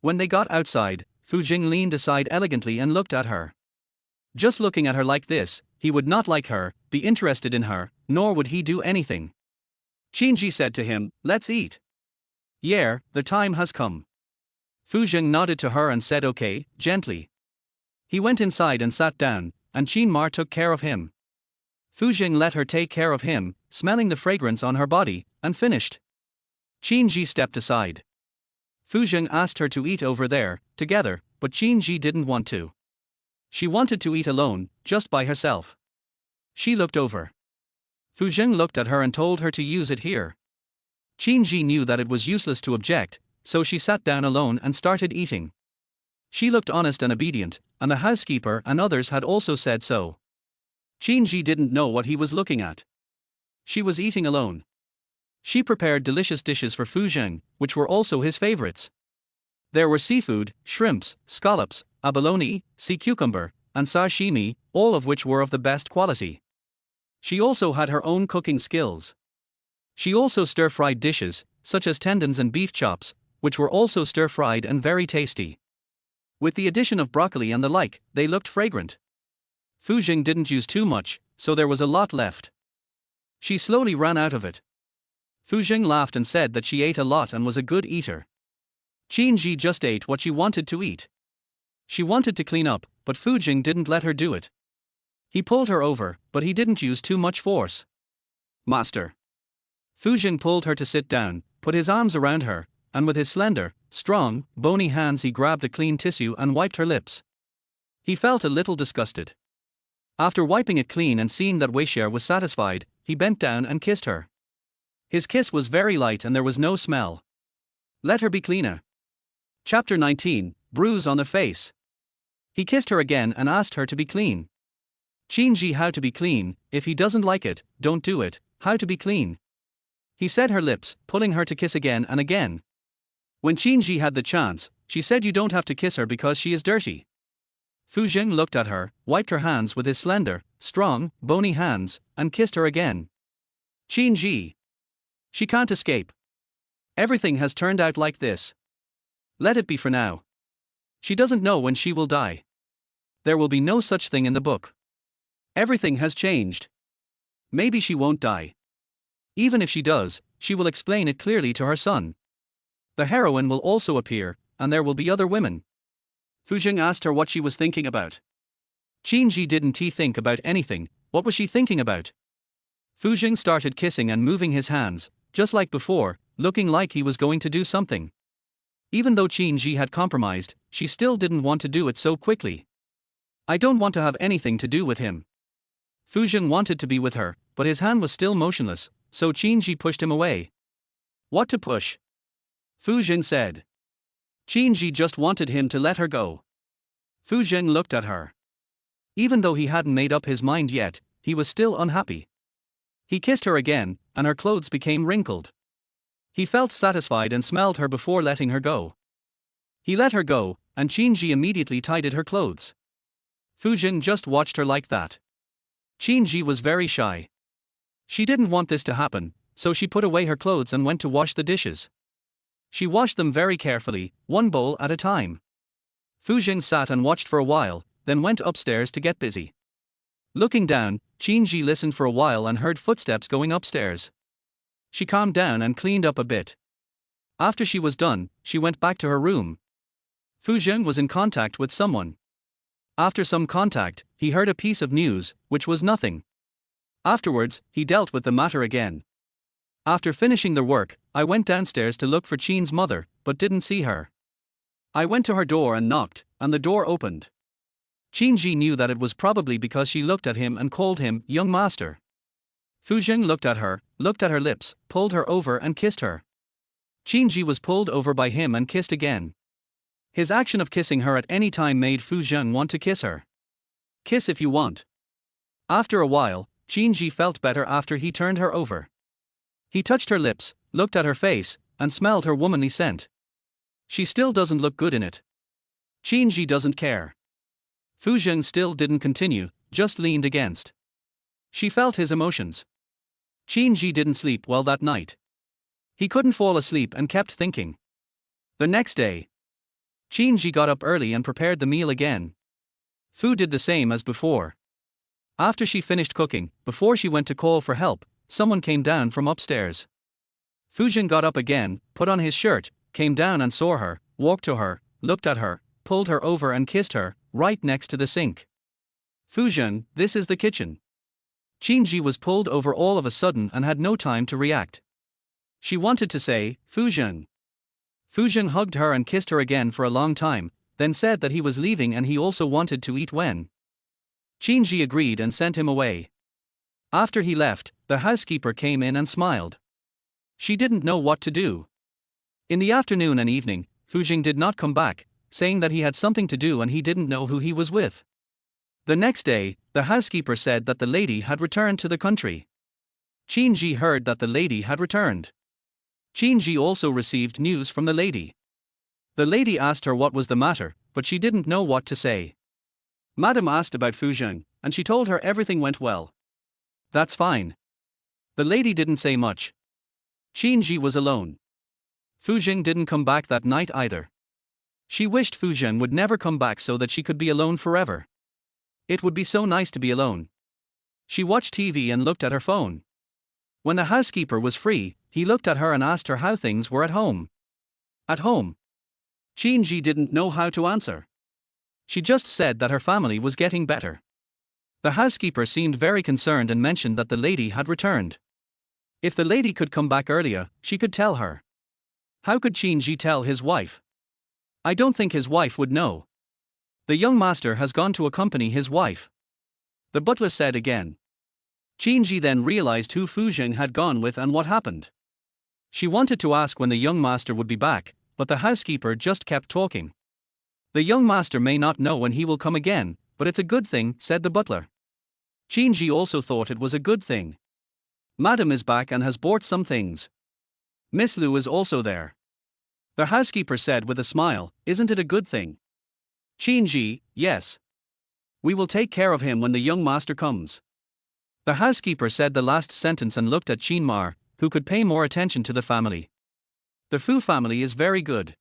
When they got outside, Fujian leaned aside elegantly and looked at her. Just looking at her like this, he would not like her, be interested in her, nor would he do anything. Qinji said to him, let's eat. Yeah, the time has come. Fujian nodded to her and said okay, gently. He went inside and sat down, and Qin Ma took care of him. Fujian let her take care of him, smelling the fragrance on her body, and finished. Qinji stepped aside. Fu Zheng asked her to eat over there, together, but Qin Ji didn't want to. She wanted to eat alone, just by herself. She looked over. Fu Zheng looked at her and told her to use it here. Qin Ji knew that it was useless to object, so she sat down alone and started eating. She looked honest and obedient, and the housekeeper and others had also said so. Qin Ji didn't know what he was looking at. She was eating alone. She prepared delicious dishes for Fu Zheng, which were also his favorites. There were seafood, shrimps, scallops, abalone, sea cucumber, and sashimi, all of which were of the best quality. She also had her own cooking skills. She also stir-fried dishes, such as tendons and beef chops, which were also stir-fried and very tasty. With the addition of broccoli and the like, they looked fragrant. Fu Zheng didn't use too much, so there was a lot left. She slowly ran out of it. Fu Zheng laughed and said that she ate a lot and was a good eater. Qin Ji just ate what she wanted to eat. She wanted to clean up, but Fu Zheng didn't let her do it. He pulled her over, but he didn't use too much force. Master. Fu Zheng pulled her to sit down, put his arms around her, and with his slender, strong, bony hands he grabbed a clean tissue and wiped her lips. He felt a little disgusted. After wiping it clean and seeing that Wei Xie was satisfied, he bent down and kissed her. His kiss was very light and there was no smell. Let her be cleaner. Chapter 19, Bruise on the Face. He kissed her again and asked her to be clean. Qin Ji, how to be clean? If he doesn't like it, don't do it. How to be clean? He said her lips, pulling her to kiss again and again. When Qin Ji had the chance, she said you don't have to kiss her because she is dirty. Fu Zheng looked at her, wiped her hands with his slender, strong, bony hands, and kissed her again. Qin Ji. She can't escape. Everything has turned out like this. Let it be for now. She doesn't know when she will die. There will be no such thing in the book. Everything has changed. Maybe she won't die. Even if she does, she will explain it clearly to her son. The heroine will also appear, and there will be other women. Fu Zheng asked her what she was thinking about. Qin Ji didn't think about anything. What was she thinking about? Fu Zheng started kissing and moving his hands, just like before, looking like he was going to do something. Even though Qin Ji had compromised, she still didn't want to do it so quickly. I don't want to have anything to do with him. Fu Zheng wanted to be with her, but his hand was still motionless, so Qin Ji pushed him away. What to push? Fu Zheng said. Qin Ji just wanted him to let her go. Fu Zheng looked at her. Even though he hadn't made up his mind yet, he was still unhappy. He kissed her again, and her clothes became wrinkled. He felt satisfied and smelled her before letting her go. He let her go, and Qin Ji immediately tidied her clothes. Fu Zheng just watched her like that. Qin Ji was very shy. She didn't want this to happen, so she put away her clothes and went to wash the dishes. She washed them very carefully, one bowl at a time. Fu Zheng sat and watched for a while, then went upstairs to get busy. Looking down, Qin Ji listened for a while and heard footsteps going upstairs. She calmed down and cleaned up a bit. After she was done, she went back to her room. Fu Zheng was in contact with someone. After some contact, he heard a piece of news, which was nothing. Afterwards, he dealt with the matter again. After finishing the work, I went downstairs to look for Qin's mother, but didn't see her. I went to her door and knocked, and the door opened. Qin Ji knew that it was probably because she looked at him and called him young master. Fu Zheng looked at her lips, pulled her over and kissed her. Qin Ji was pulled over by him and kissed again. His action of kissing her at any time made Fu Zheng want to kiss her. Kiss if you want. After a while, Qin Ji felt better after he turned her over. He touched her lips, looked at her face, and smelled her womanly scent. She still doesn't look good in it. Qin Ji doesn't care. Fu Zheng still didn't continue, just leaned against. She felt his emotions. Qin Ji didn't sleep well that night. He couldn't fall asleep and kept thinking. The next day, Qin Ji got up early and prepared the meal again. Fu did the same as before. After she finished cooking, before she went to call for help, someone came down from upstairs. Fu Zheng got up again, put on his shirt, came down and saw her, walked to her, looked at her, pulled her over and kissed her, right next to the sink. Fu Zheng, this is the kitchen. Qin Ji was pulled over all of a sudden and had no time to react. She wanted to say, Fu Zheng. Fujian hugged her and kissed her again for a long time, then said that he was leaving and he also wanted to eat when. Qinji agreed and sent him away. After he left, the housekeeper came in and smiled. She didn't know what to do. In the afternoon and evening, Fujian did not come back, saying that he had something to do and he didn't know who he was with. The next day, the housekeeper said that the lady had returned to the country. Qinji heard that the lady had returned. Qinji also received news from the lady. The lady asked her what was the matter, but she didn't know what to say. Madam asked about Fujian, and she told her everything went well. That's fine. The lady didn't say much. Qinji was alone. Fujian didn't come back that night either. She wished Fujian would never come back so that she could be alone forever. It would be so nice to be alone. She watched TV and looked at her phone. When the housekeeper was free, he looked at her and asked her how things were at home. At home? Qinji didn't know how to answer. She just said that her family was getting better. The housekeeper seemed very concerned and mentioned that the lady had returned. If the lady could come back earlier, she could tell her. How could Qinji tell his wife? I don't think his wife would know. The young master has gone to accompany his wife. The butler said again. Qinji then realized who Fujian had gone with and what happened. She wanted to ask when the young master would be back, but the housekeeper just kept talking. The young master may not know when he will come again, but it's a good thing, said the butler. Qinji also thought it was a good thing. Madam is back and has bought some things. Miss Lu is also there. The housekeeper said with a smile, isn't it a good thing? Qinji, yes. We will take care of him when the young master comes. The housekeeper said the last sentence and looked at Qin Mar, who could pay more attention to the family. The Fu family is very good.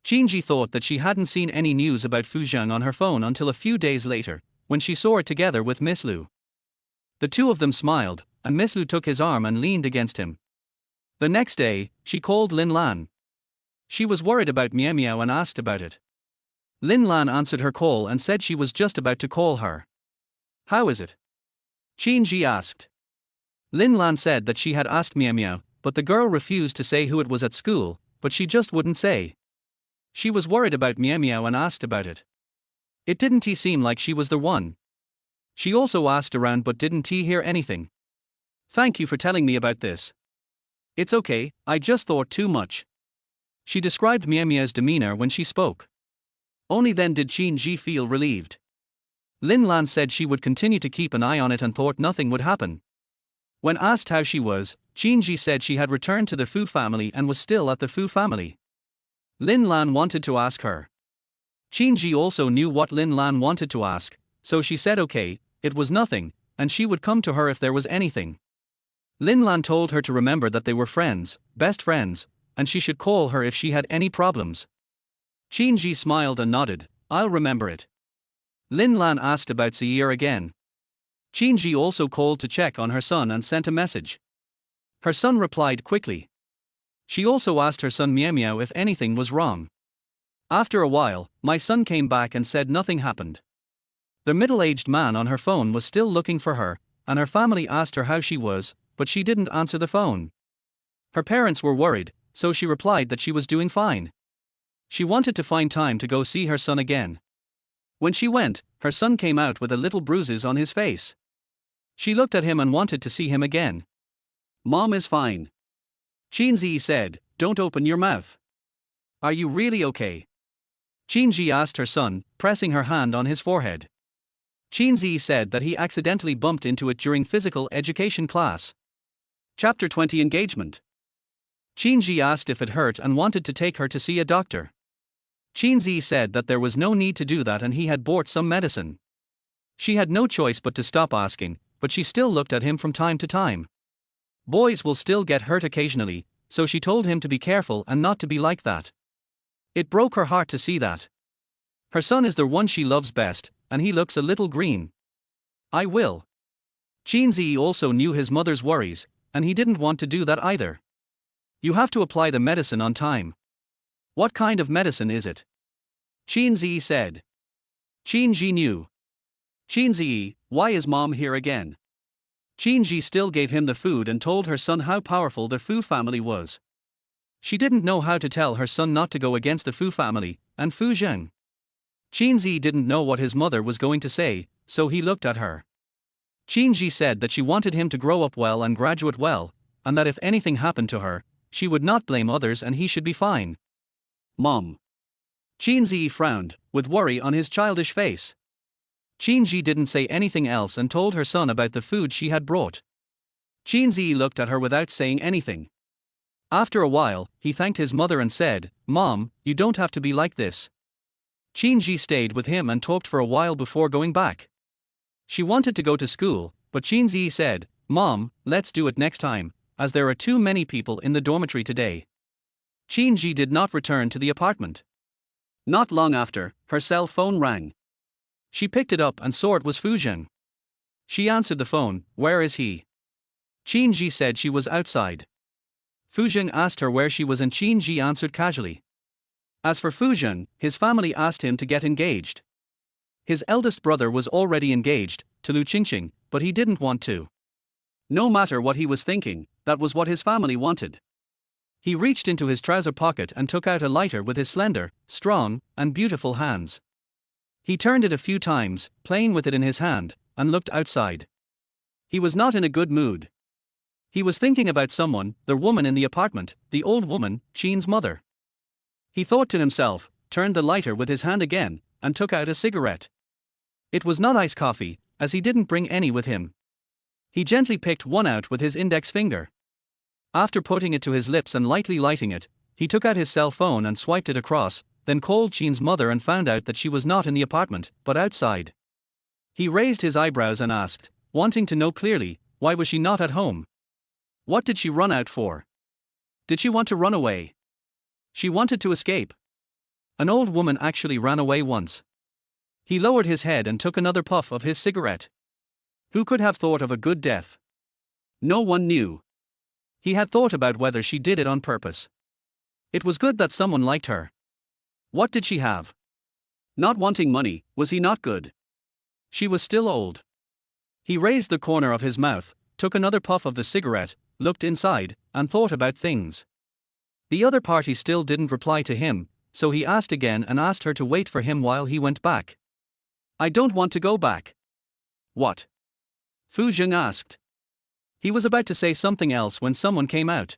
Qinji thought that she hadn't seen any news about Fujian on her phone until a few days later, when she saw it together with Miss Lu. The two of them smiled, and Miss Lu took his arm and leaned against him. The next day, she called Lin Lan. She was worried about Miao Miao and asked about it. Lin Lan answered her call and said she was just about to call her. How is it? Qinji asked. Lin Lan said that she had asked Miao Miao, but the girl refused to say who it was at school, but she just wouldn't say. She was worried about Miao Miao and asked about it. It didn't seem like she was the one. She also asked around but didn't hear anything. Thank you for telling me about this. It's okay, I just thought too much. She described Miao Miao's demeanor when she spoke. Only then did Qinji feel relieved. Lin Lan said she would continue to keep an eye on it and thought nothing would happen. When asked how she was, Qinji said she had returned to the Fu family and was still at the Fu family. Lin Lan wanted to ask her. Qinji also knew what Lin Lan wanted to ask, so she said okay, it was nothing, and she would come to her if there was anything. Lin Lan told her to remember that they were friends, best friends, and she should call her if she had any problems. Qinji smiled and nodded, I'll remember it. Lin Lan asked about Seir again. Qinji also called to check on her son and sent a message. Her son replied quickly. She also asked her son Miao Miao if anything was wrong. After a while, my son came back and said nothing happened. The middle-aged man on her phone was still looking for her, and her family asked her how she was, but she didn't answer the phone. Her parents were worried, so she replied that she was doing fine. She wanted to find time to go see her son again. When she went, her son came out with a little bruises on his face. She looked at him and wanted to see him again. Mom is fine. Qinzi said, don't open your mouth. Are you really okay? Qinji asked her son, pressing her hand on his forehead. Qinzi said that he accidentally bumped into it during physical education class. Chapter 20 Engagement. Qinji asked if it hurt and wanted to take her to see a doctor. Qinzi said that there was no need to do that and he had bought some medicine. She had no choice but to stop asking, but she still looked at him from time to time. Boys will still get hurt occasionally, so she told him to be careful and not to be like that. It broke her heart to see that. Her son is the one she loves best, and he looks a little green. I will. Qinzi also knew his mother's worries, and he didn't want to do that either. You have to apply the medicine on time. What kind of medicine is it? Qinzi said. Qinji knew. Qinzi, why is mom here again? Qinji still gave him the food and told her son how powerful the Fu family was. She didn't know how to tell her son not to go against the Fu family, and Fu Zheng. Qinzi didn't know what his mother was going to say, so he looked at her. Qinzi said that she wanted him to grow up well and graduate well, and that if anything happened to her, she would not blame others and he should be fine. Mom. Qinzi frowned, with worry on his childish face. Qinzi didn't say anything else and told her son about the food she had brought. Qinzi looked at her without saying anything. After a while, he thanked his mother and said, "Mom, you don't have to be like this." Qinzi stayed with him and talked for a while before going back. She wanted to go to school, but Qinzi said, "Mom, let's do it next time, as there are too many people in the dormitory today." Qinzi did not return to the apartment. Not long after, her cell phone rang. She picked it up and saw it was Fu Zheng. She answered the phone. "Where is he?" Qinzi said she was outside. Fu Zheng asked her where she was and Qinzi answered casually. As for Fu Zheng, his family asked him to get engaged. His eldest brother was already engaged, to Lu Qingqing, but he didn't want to. No matter what he was thinking, that was what his family wanted. He reached into his trouser pocket and took out a lighter with his slender, strong, and beautiful hands. He turned it a few times, playing with it in his hand, and looked outside. He was not in a good mood. He was thinking about someone, the woman in the apartment, the old woman, Qin's mother. He thought to himself, turned the lighter with his hand again, and took out a cigarette. It was not iced coffee, as he didn't bring any with him. He gently picked one out with his index finger. After putting it to his lips and lightly lighting it, he took out his cell phone and swiped it across, then called Qin's mother and found out that she was not in the apartment, but outside. He raised his eyebrows and asked, wanting to know clearly, why was she not at home? What did she run out for? Did she want to run away? She wanted to escape. An old woman actually ran away once. He lowered his head and took another puff of his cigarette. Who could have thought of a good death? No one knew. He had thought about whether she did it on purpose. It was good that someone liked her. What did she have? Not wanting money, was he not good? She was still old. He raised the corner of his mouth, took another puff of the cigarette, looked inside, and thought about things. The other party still didn't reply to him, so he asked again and asked her to wait for him while he went back. I don't want to go back. What? Fu Zheng asked. He was about to say something else when someone came out.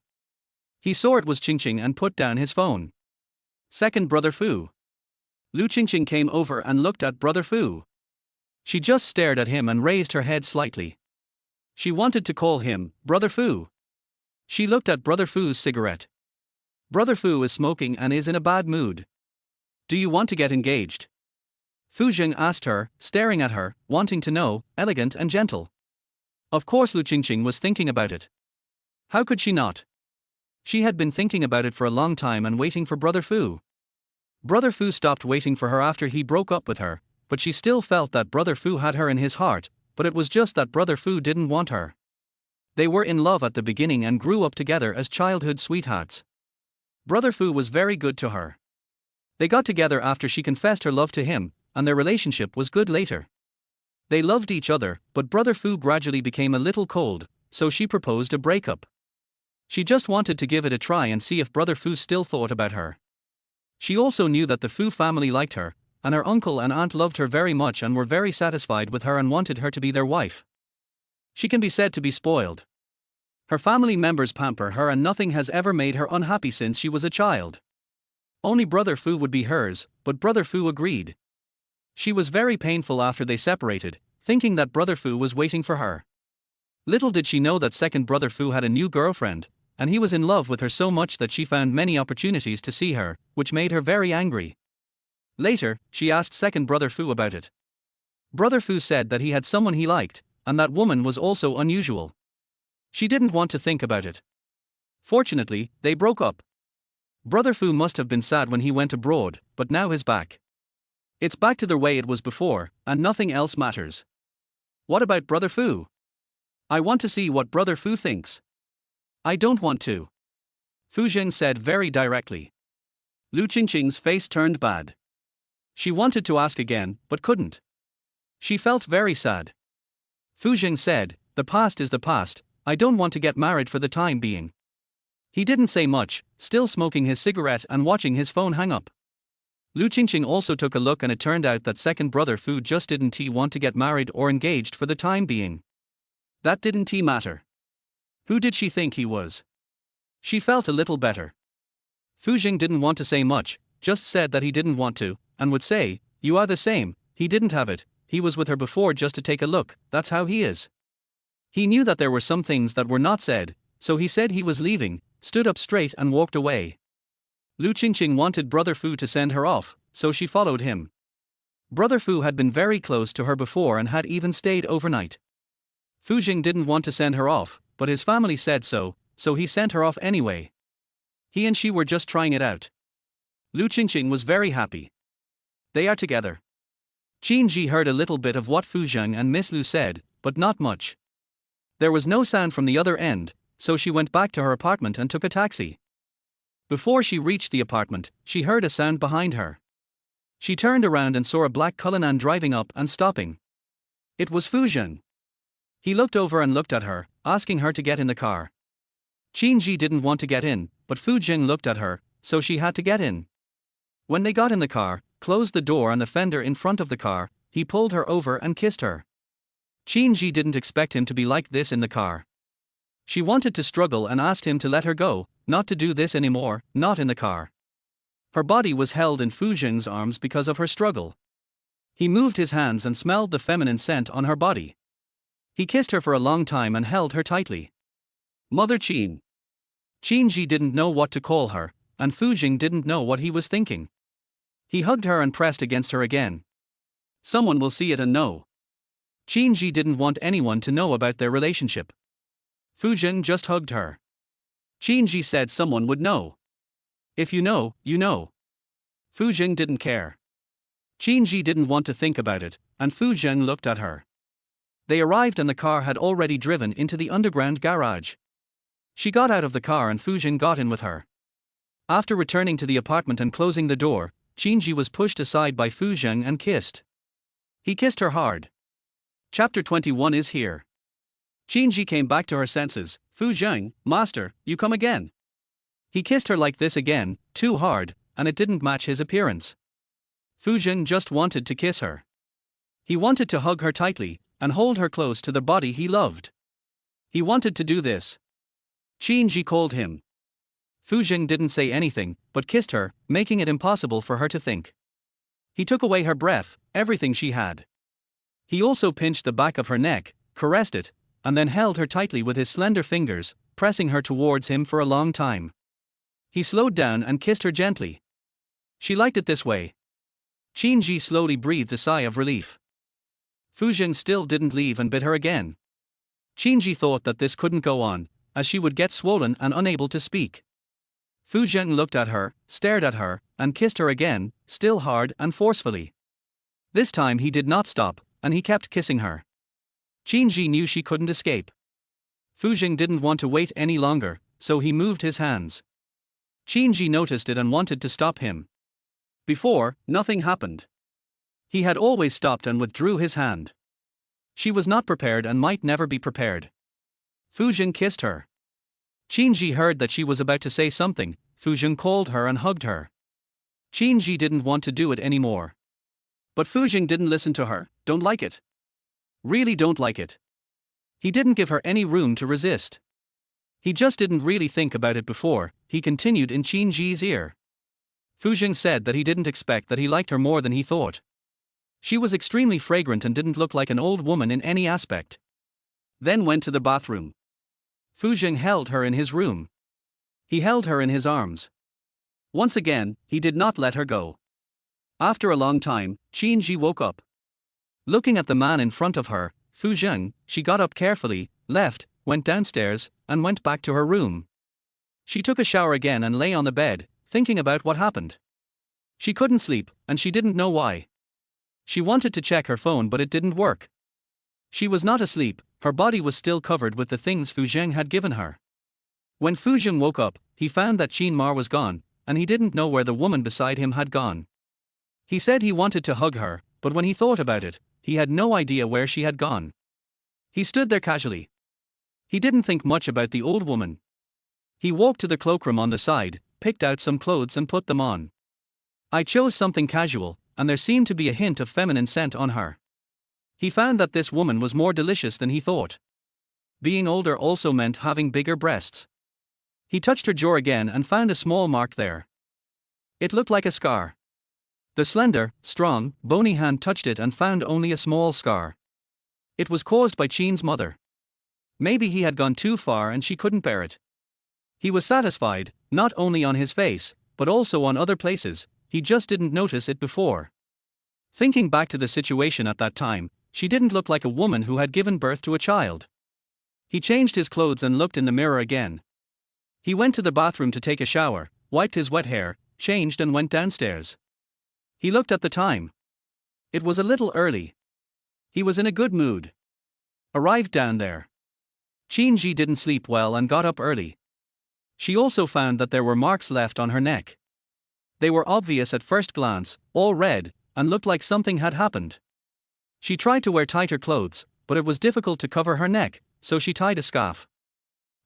He saw it was Qingqing and put down his phone. Second brother Fu. Lu Qingqing came over and looked at brother Fu. She just stared at him and raised her head slightly. She wanted to call him Brother Fu. She looked at Brother Fu's cigarette. Brother Fu is smoking and is in a bad mood. Do you want to get engaged? Fu Zheng asked her, staring at her, wanting to know, elegant and gentle. Of course Lu Qingqing was thinking about it. How could she not? She had been thinking about it for a long time and waiting for Brother Fu. Brother Fu stopped waiting for her after he broke up with her, but she still felt that Brother Fu had her in his heart, but it was just that Brother Fu didn't want her. They were in love at the beginning and grew up together as childhood sweethearts. Brother Fu was very good to her. They got together after she confessed her love to him, and their relationship was good later. They loved each other, but Brother Fu gradually became a little cold, so she proposed a breakup. She just wanted to give it a try and see if Brother Fu still thought about her. She also knew that the Fu family liked her, and her uncle and aunt loved her very much and were very satisfied with her and wanted her to be their wife. She can be said to be spoiled. Her family members pamper her and nothing has ever made her unhappy since she was a child. Only Brother Fu would be hers, but Brother Fu agreed. She was very painful after they separated, thinking that Brother Fu was waiting for her. Little did she know that second Brother Fu had a new girlfriend, and he was in love with her so much that she found many opportunities to see her, which made her very angry. Later, she asked second Brother Fu about it. Brother Fu said that he had someone he liked, and that woman was also unusual. She didn't want to think about it. Fortunately, they broke up. Brother Fu must have been sad when he went abroad, but now he's back. It's back to the way it was before, and nothing else matters. What about Brother Fu? I want to see what Brother Fu thinks. I don't want to. Fu Zheng said very directly. Lu Qingqing's face turned bad. She wanted to ask again, but couldn't. She felt very sad. Fu Zheng said, the past is the past, I don't want to get married for the time being. He didn't say much, still smoking his cigarette and watching his phone hang up. Lu Qingqing also took a look, and it turned out that second brother Fu just didn't want to get married or engaged for the time being. That didn't matter. Who did she think he was? She felt a little better. Fu Jing didn't want to say much, just said that he didn't want to, and would say, "You are the same." He didn't have it, he was with her before just to take a look, that's how he is. He knew that there were some things that were not said, so he said he was leaving, stood up straight and walked away. Lu Qingqing wanted brother Fu to send her off, so she followed him. Brother Fu had been very close to her before and had even stayed overnight. Fu Jing didn't want to send her off, but his family said so he sent her off anyway. He and she were just trying it out. Lu Qingqing was very happy. They are together. Qin Ji heard a little bit of what Fu Zheng and Miss Lu said, but not much. There was no sound from the other end, so she went back to her apartment and took a taxi. Before she reached the apartment, she heard a sound behind her. She turned around and saw a black Cullinan driving up and stopping. It was Fu Zheng. He looked over and looked at her, asking her to get in the car. Qin Ji didn't want to get in, but Fu Jing looked at her, so she had to get in. When they got in the car, closed the door and the fender in front of the car, he pulled her over and kissed her. Qin Ji didn't expect him to be like this in the car. She wanted to struggle and asked him to let her go, not to do this anymore, not in the car. Her body was held in Fu Jing's arms because of her struggle. He moved his hands and smelled the feminine scent on her body. He kissed her for a long time and held her tightly. Mother Qin. Qin Ji didn't know what to call her, and Fu Jing didn't know what he was thinking. He hugged her and pressed against her again. Someone will see it and know. Qin Ji didn't want anyone to know about their relationship. Fu Jing just hugged her. Qin Ji said someone would know. If you know, you know. Fu Jing didn't care. Qin Ji didn't want to think about it, and Fu Jing looked at her. They arrived and the car had already driven into the underground garage. She got out of the car and Fu Jing got in with her. After returning to the apartment and closing the door, Qin Ji was pushed aside by Fu Jing and kissed. He kissed her hard. Chapter 21 is here. Qin Ji came back to her senses. Fu Jing, master, you come again. He kissed her like this again, too hard, and it didn't match his appearance. Fu Jing just wanted to kiss her. He wanted to hug her tightly and hold her close to the body he loved. He wanted to do this. Qin Ji called him. Fu Jing didn't say anything, but kissed her, making it impossible for her to think. He took away her breath, everything she had. He also pinched the back of her neck, caressed it, and then held her tightly with his slender fingers, pressing her towards him for a long time. He slowed down and kissed her gently. She liked it this way. Qin Ji slowly breathed a sigh of relief. Fu Jing still didn't leave and bit her again. Qin Ji thought that this couldn't go on, as she would get swollen and unable to speak. Fu Jing looked at her, stared at her, and kissed her again, still hard and forcefully. This time he did not stop, and he kept kissing her. Qin Ji knew she couldn't escape. Fu Jing didn't want to wait any longer, so he moved his hands. Qin Ji noticed it and wanted to stop him. Before, nothing happened. He had always stopped and withdrew his hand. She was not prepared and might never be prepared. Fu Jing kissed her. Qin Ji heard that she was about to say something. Fu Jing called her and hugged her. Qin Ji didn't want to do it anymore. But Fu Jing didn't listen to her. Don't like it. Really don't like it. He didn't give her any room to resist. He just didn't really think about it before, he continued in Qin Ji's ear. Fu Jing said that he didn't expect that he liked her more than he thought. She was extremely fragrant and didn't look like an old woman in any aspect. Then went to the bathroom. Fu Jing held her in his room. He held her in his arms. Once again, he did not let her go. After a long time, Qin Ji woke up. Looking at the man in front of her, Fu Jing, she got up carefully, left, went downstairs, and went back to her room. She took a shower again and lay on the bed, thinking about what happened. She couldn't sleep, and she didn't know why. She wanted to check her phone but it didn't work. She was not asleep, her body was still covered with the things Fu Jing had given her. When Fu Jing woke up, he found that Qin Ma was gone, and he didn't know where the woman beside him had gone. He said he wanted to hug her, but when he thought about it, he had no idea where she had gone. He stood there casually. He didn't think much about the old woman. He walked to the cloakroom on the side, picked out some clothes and put them on. I chose something casual, and there seemed to be a hint of feminine scent on her. He found that this woman was more delicious than he thought. Being older also meant having bigger breasts. He touched her jaw again and found a small mark there. It looked like a scar. The slender, strong, bony hand touched it and found only a small scar. It was caused by Chin's mother. Maybe he had gone too far and she couldn't bear it. He was satisfied, not only on his face, but also on other places, he just didn't notice it before. Thinking back to the situation at that time, she didn't look like a woman who had given birth to a child. He changed his clothes and looked in the mirror again. He went to the bathroom to take a shower, wiped his wet hair, changed and went downstairs. He looked at the time. It was a little early. He was in a good mood. Arrived down there. Qin didn't sleep well and got up early. She also found that there were marks left on her neck. They were obvious at first glance, all red, and looked like something had happened. She tried to wear tighter clothes, but it was difficult to cover her neck, so she tied a scarf.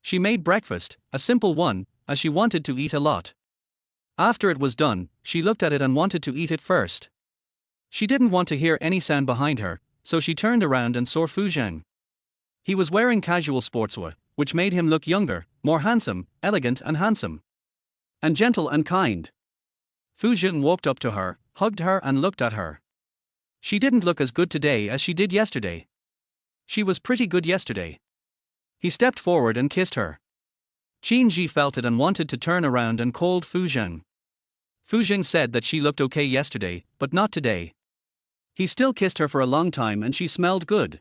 She made breakfast, a simple one, as she wanted to eat a lot. After it was done, she looked at it and wanted to eat it first. She didn't want to hear any sound behind her, so she turned around and saw Fu Zheng. He was wearing casual sportswear, which made him look younger, more handsome, elegant and handsome. And gentle and kind. Fu Zheng walked up to her, hugged her and looked at her. She didn't look as good today as she did yesterday. She was pretty good yesterday. He stepped forward and kissed her. Qin felt it and wanted to turn around and called Fu Zheng. Fu Zheng said that she looked okay yesterday, but not today. He still kissed her for a long time and she smelled good.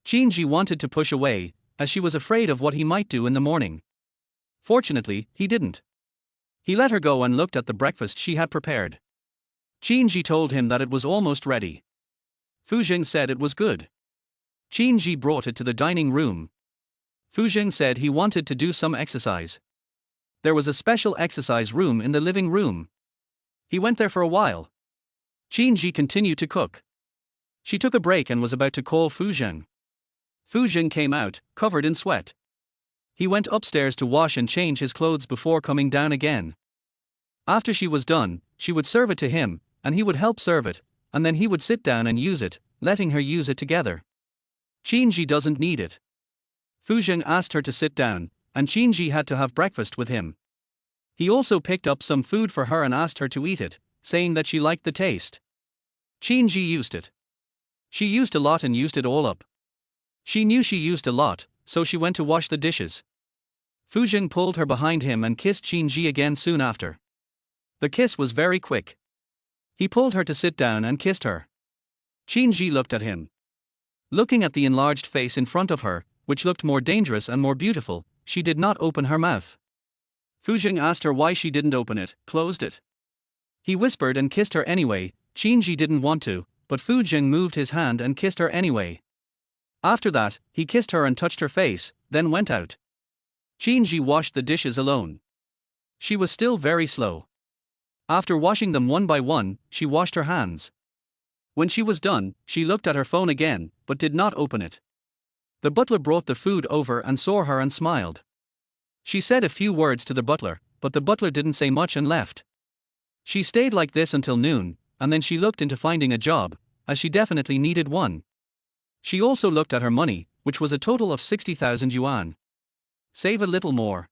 Qin wanted to push away, as she was afraid of what he might do in the morning. Fortunately, he didn't. He let her go and looked at the breakfast she had prepared. Qin told him that it was almost ready. Fu Zheng said it was good. Qin brought it to the dining room. Fu Zheng said he wanted to do some exercise. There was a special exercise room in the living room. He went there for a while. Qin continued to cook. She took a break and was about to call Fu Zheng. Fu Zheng came out, covered in sweat. He went upstairs to wash and change his clothes before coming down again. After she was done, she would serve it to him, and he would help serve it, and then he would sit down and use it, letting her use it together. Qin doesn't need it. Fu Zheng asked her to sit down, and Qin had to have breakfast with him. He also picked up some food for her and asked her to eat it, saying that she liked the taste. Qin used it. She used a lot and used it all up. She knew she used a lot, so she went to wash the dishes. Fu Zheng pulled her behind him and kissed Qin again soon after. The kiss was very quick. He pulled her to sit down and kissed her. Qin looked at him. Looking at the enlarged face in front of her, which looked more dangerous and more beautiful, she did not open her mouth. Fu Zheng asked her why she didn't open it, closed it. He whispered and kissed her anyway. Qin didn't want to, but Fu Zheng moved his hand and kissed her anyway. After that, he kissed her and touched her face, then went out. Qin washed the dishes alone. She was still very slow. After washing them one by one, she washed her hands. When she was done, she looked at her phone again, but did not open it. The butler brought the food over and saw her and smiled. She said a few words to the butler, but the butler didn't say much and left. She stayed like this until noon, and then she looked into finding a job, as she definitely needed one. She also looked at her money, which was a total of 60,000 yuan. Save a little more.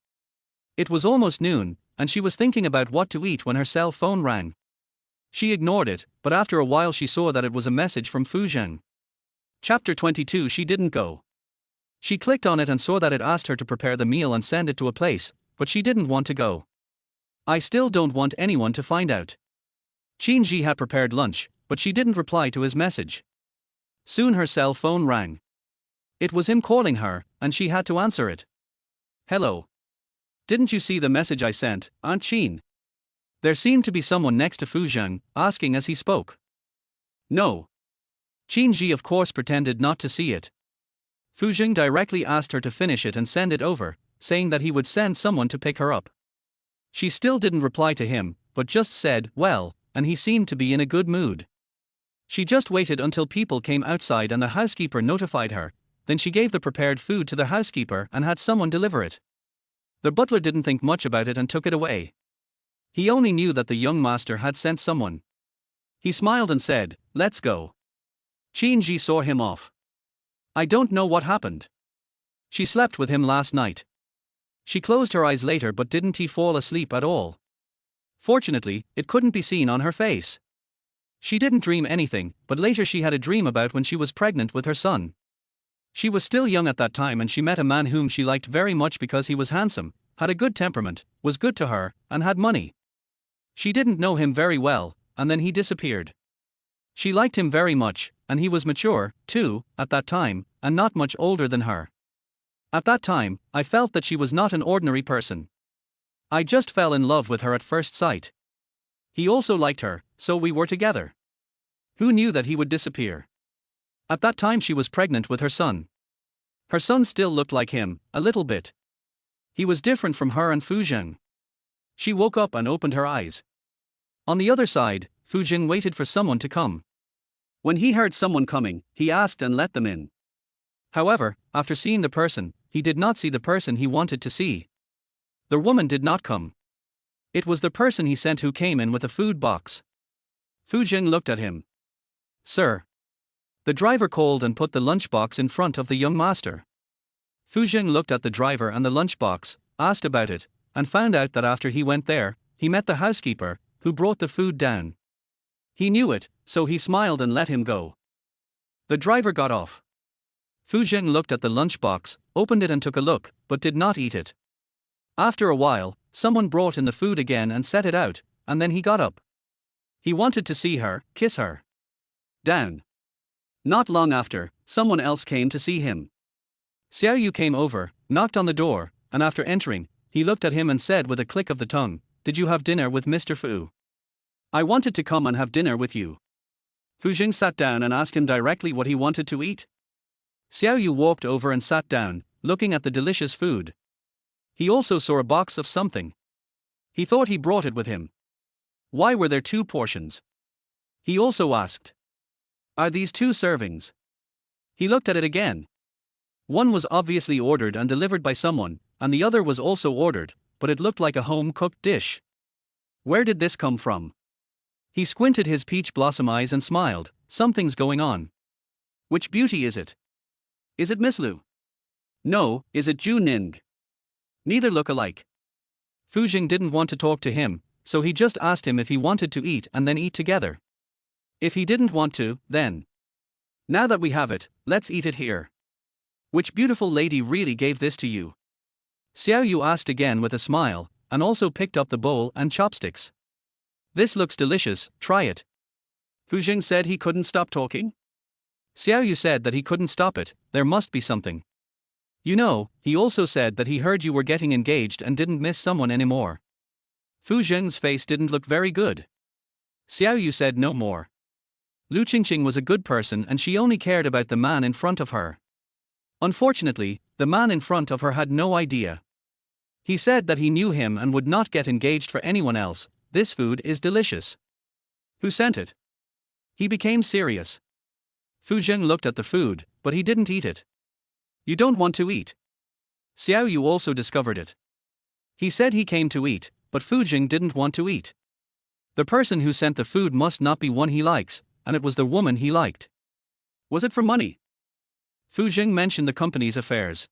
It was almost noon, and she was thinking about what to eat when her cell phone rang. She ignored it, but after a while she saw that it was a message from Fu Zheng. Chapter 22. She didn't go. She clicked on it and saw that it asked her to prepare the meal and send it to a place, but she didn't want to go. I still don't want anyone to find out. Qin had prepared lunch, but she didn't reply to his message. Soon her cell phone rang. It was him calling her, and she had to answer it. Hello. Didn't you see the message I sent, Aunt Qin? There seemed to be someone next to Fu Zheng, asking as he spoke. No. Qin of course pretended not to see it. Fu Zheng directly asked her to finish it and send it over, saying that he would send someone to pick her up. She still didn't reply to him, but just said, well, and he seemed to be in a good mood. She just waited until people came outside and the housekeeper notified her, then she gave the prepared food to the housekeeper and had someone deliver it. The butler didn't think much about it and took it away. He only knew that the young master had sent someone. He smiled and said, "Let's go." Qin saw him off. "I don't know what happened. She slept with him last night." She closed her eyes later but didn't he fall asleep at all. Fortunately, it couldn't be seen on her face. She didn't dream anything, but later she had a dream about when she was pregnant with her son. She was still young at that time and she met a man whom she liked very much because he was handsome, had a good temperament, was good to her, and had money. She didn't know him very well, and then he disappeared. She liked him very much, and he was mature, too, at that time, and not much older than her. At that time, I felt that she was not an ordinary person. I just fell in love with her at first sight. He also liked her, so we were together. Who knew that he would disappear? At that time she was pregnant with her son. Her son still looked like him, a little bit. He was different from her and Fuzheng. She woke up and opened her eyes. On the other side, Fuzheng waited for someone to come. When he heard someone coming, he asked and let them in. However, after seeing the person, he did not see the person he wanted to see. The woman did not come. It was the person he sent who came in with a food box. Fuzheng looked at him. "Sir." The driver called and put the lunchbox in front of the young master. Fuzheng looked at the driver and the lunchbox, asked about it, and found out that after he went there, he met the housekeeper, who brought the food down. He knew it, so he smiled and let him go. The driver got off. Fuzheng looked at the lunchbox, opened it and took a look, but did not eat it. After a while, someone brought in the food again and set it out, and then he got up. He wanted to see her, kiss her. Down. Not long after, someone else came to see him. Xiao Yu came over, knocked on the door, and after entering, he looked at him and said with a click of the tongue, "Did you have dinner with Mr. Fu? I wanted to come and have dinner with you." Fuzheng sat down and asked him directly what he wanted to eat. Xiao Yu walked over and sat down, looking at the delicious food. He also saw a box of something. He thought he brought it with him. Why were there 2 portions? He also asked. Are these 2 servings? He looked at it again. One was obviously ordered and delivered by someone, and the other was also ordered, but it looked like a home-cooked dish. Where did this come from? He squinted his peach blossom eyes and smiled. Something's going on. Which beauty is it? Is it Miss Lu? No, is it Ju Ning? Neither look alike. Fuzheng didn't want to talk to him, so he just asked him if he wanted to eat and then eat together. If he didn't want to, then. Now that we have it, let's eat it here. Which beautiful lady really gave this to you? Xiao Yu asked again with a smile, and also picked up the bowl and chopsticks. This looks delicious, try it. Fuzheng said he couldn't stop talking. Xiao Yu said that he couldn't stop it, there must be something. You know, he also said that he heard you were getting engaged and didn't miss someone anymore. Fuzheng's face didn't look very good. Xiao Yu said no more. Lu Qingqing was a good person and she only cared about the man in front of her. Unfortunately, the man in front of her had no idea. He said that he knew him and would not get engaged for anyone else. This food is delicious. Who sent it? He became serious. Fuzheng looked at the food, but he didn't eat it. You don't want to eat? Xiao Yu also discovered it. He said he came to eat, but Fuzheng didn't want to eat. The person who sent the food must not be one he likes, and it was the woman he liked. Was it for money? Fuzheng mentioned the company's affairs.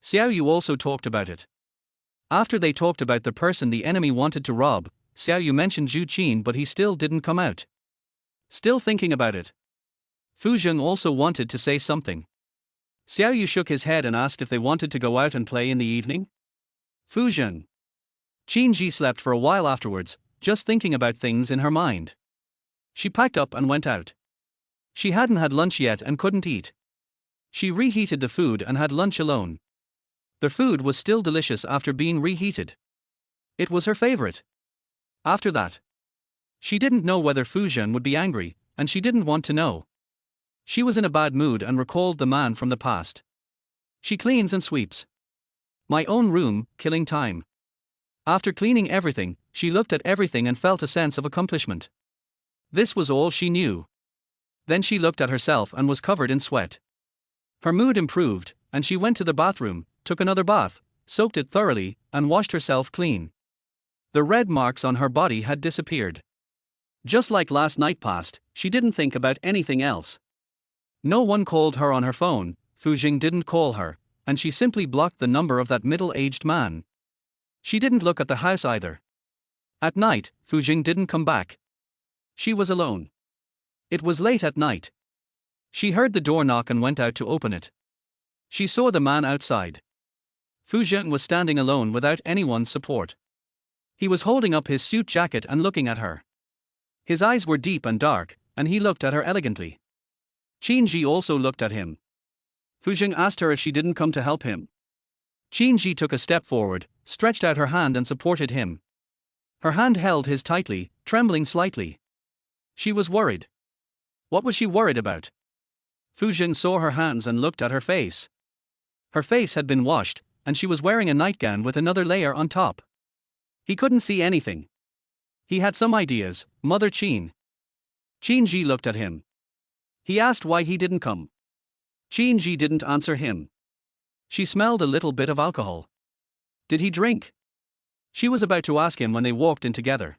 Xiao Yu also talked about it. After they talked about the person the enemy wanted to rob, Xiao Yu mentioned Zhu Qin but he still didn't come out. Still thinking about it. Fuzheng also wanted to say something. Xiao Yu shook his head and asked if they wanted to go out and play in the evening. Fuzheng. Qin Ji slept for a while afterwards, just thinking about things in her mind. She packed up and went out. She hadn't had lunch yet and couldn't eat. She reheated the food and had lunch alone. The food was still delicious after being reheated. It was her favorite. After that, she didn't know whether Fuzheng would be angry, and she didn't want to know. She was in a bad mood and recalled the man from the past. She cleans and sweeps. My own room, killing time. After cleaning everything, she looked at everything and felt a sense of accomplishment. This was all she knew. Then she looked at herself and was covered in sweat. Her mood improved, and she went to the bathroom, took another bath, soaked it thoroughly, and washed herself clean. The red marks on her body had disappeared. Just like last night passed, she didn't think about anything else. No one called her on her phone, Fu Jing didn't call her, and she simply blocked the number of that middle-aged man. She didn't look at the house either. At night, Fu Jing didn't come back. She was alone. It was late at night. She heard the door knock and went out to open it. She saw the man outside. Fu Jing was standing alone without anyone's support. He was holding up his suit jacket and looking at her. His eyes were deep and dark, and he looked at her elegantly. Qin Ji also looked at him. Fu Jing asked her if she didn't come to help him. Qin Ji took a step forward, stretched out her hand and supported him. Her hand held his tightly, trembling slightly. She was worried. What was she worried about? Fu Jing saw her hands and looked at her face. Her face had been washed, and she was wearing a nightgown with another layer on top. He couldn't see anything. He had some ideas, Mother Qin. Qin Ji looked at him. He asked why he didn't come. Qin Ji didn't answer him. She smelled a little bit of alcohol. Did he drink? She was about to ask him when they walked in together.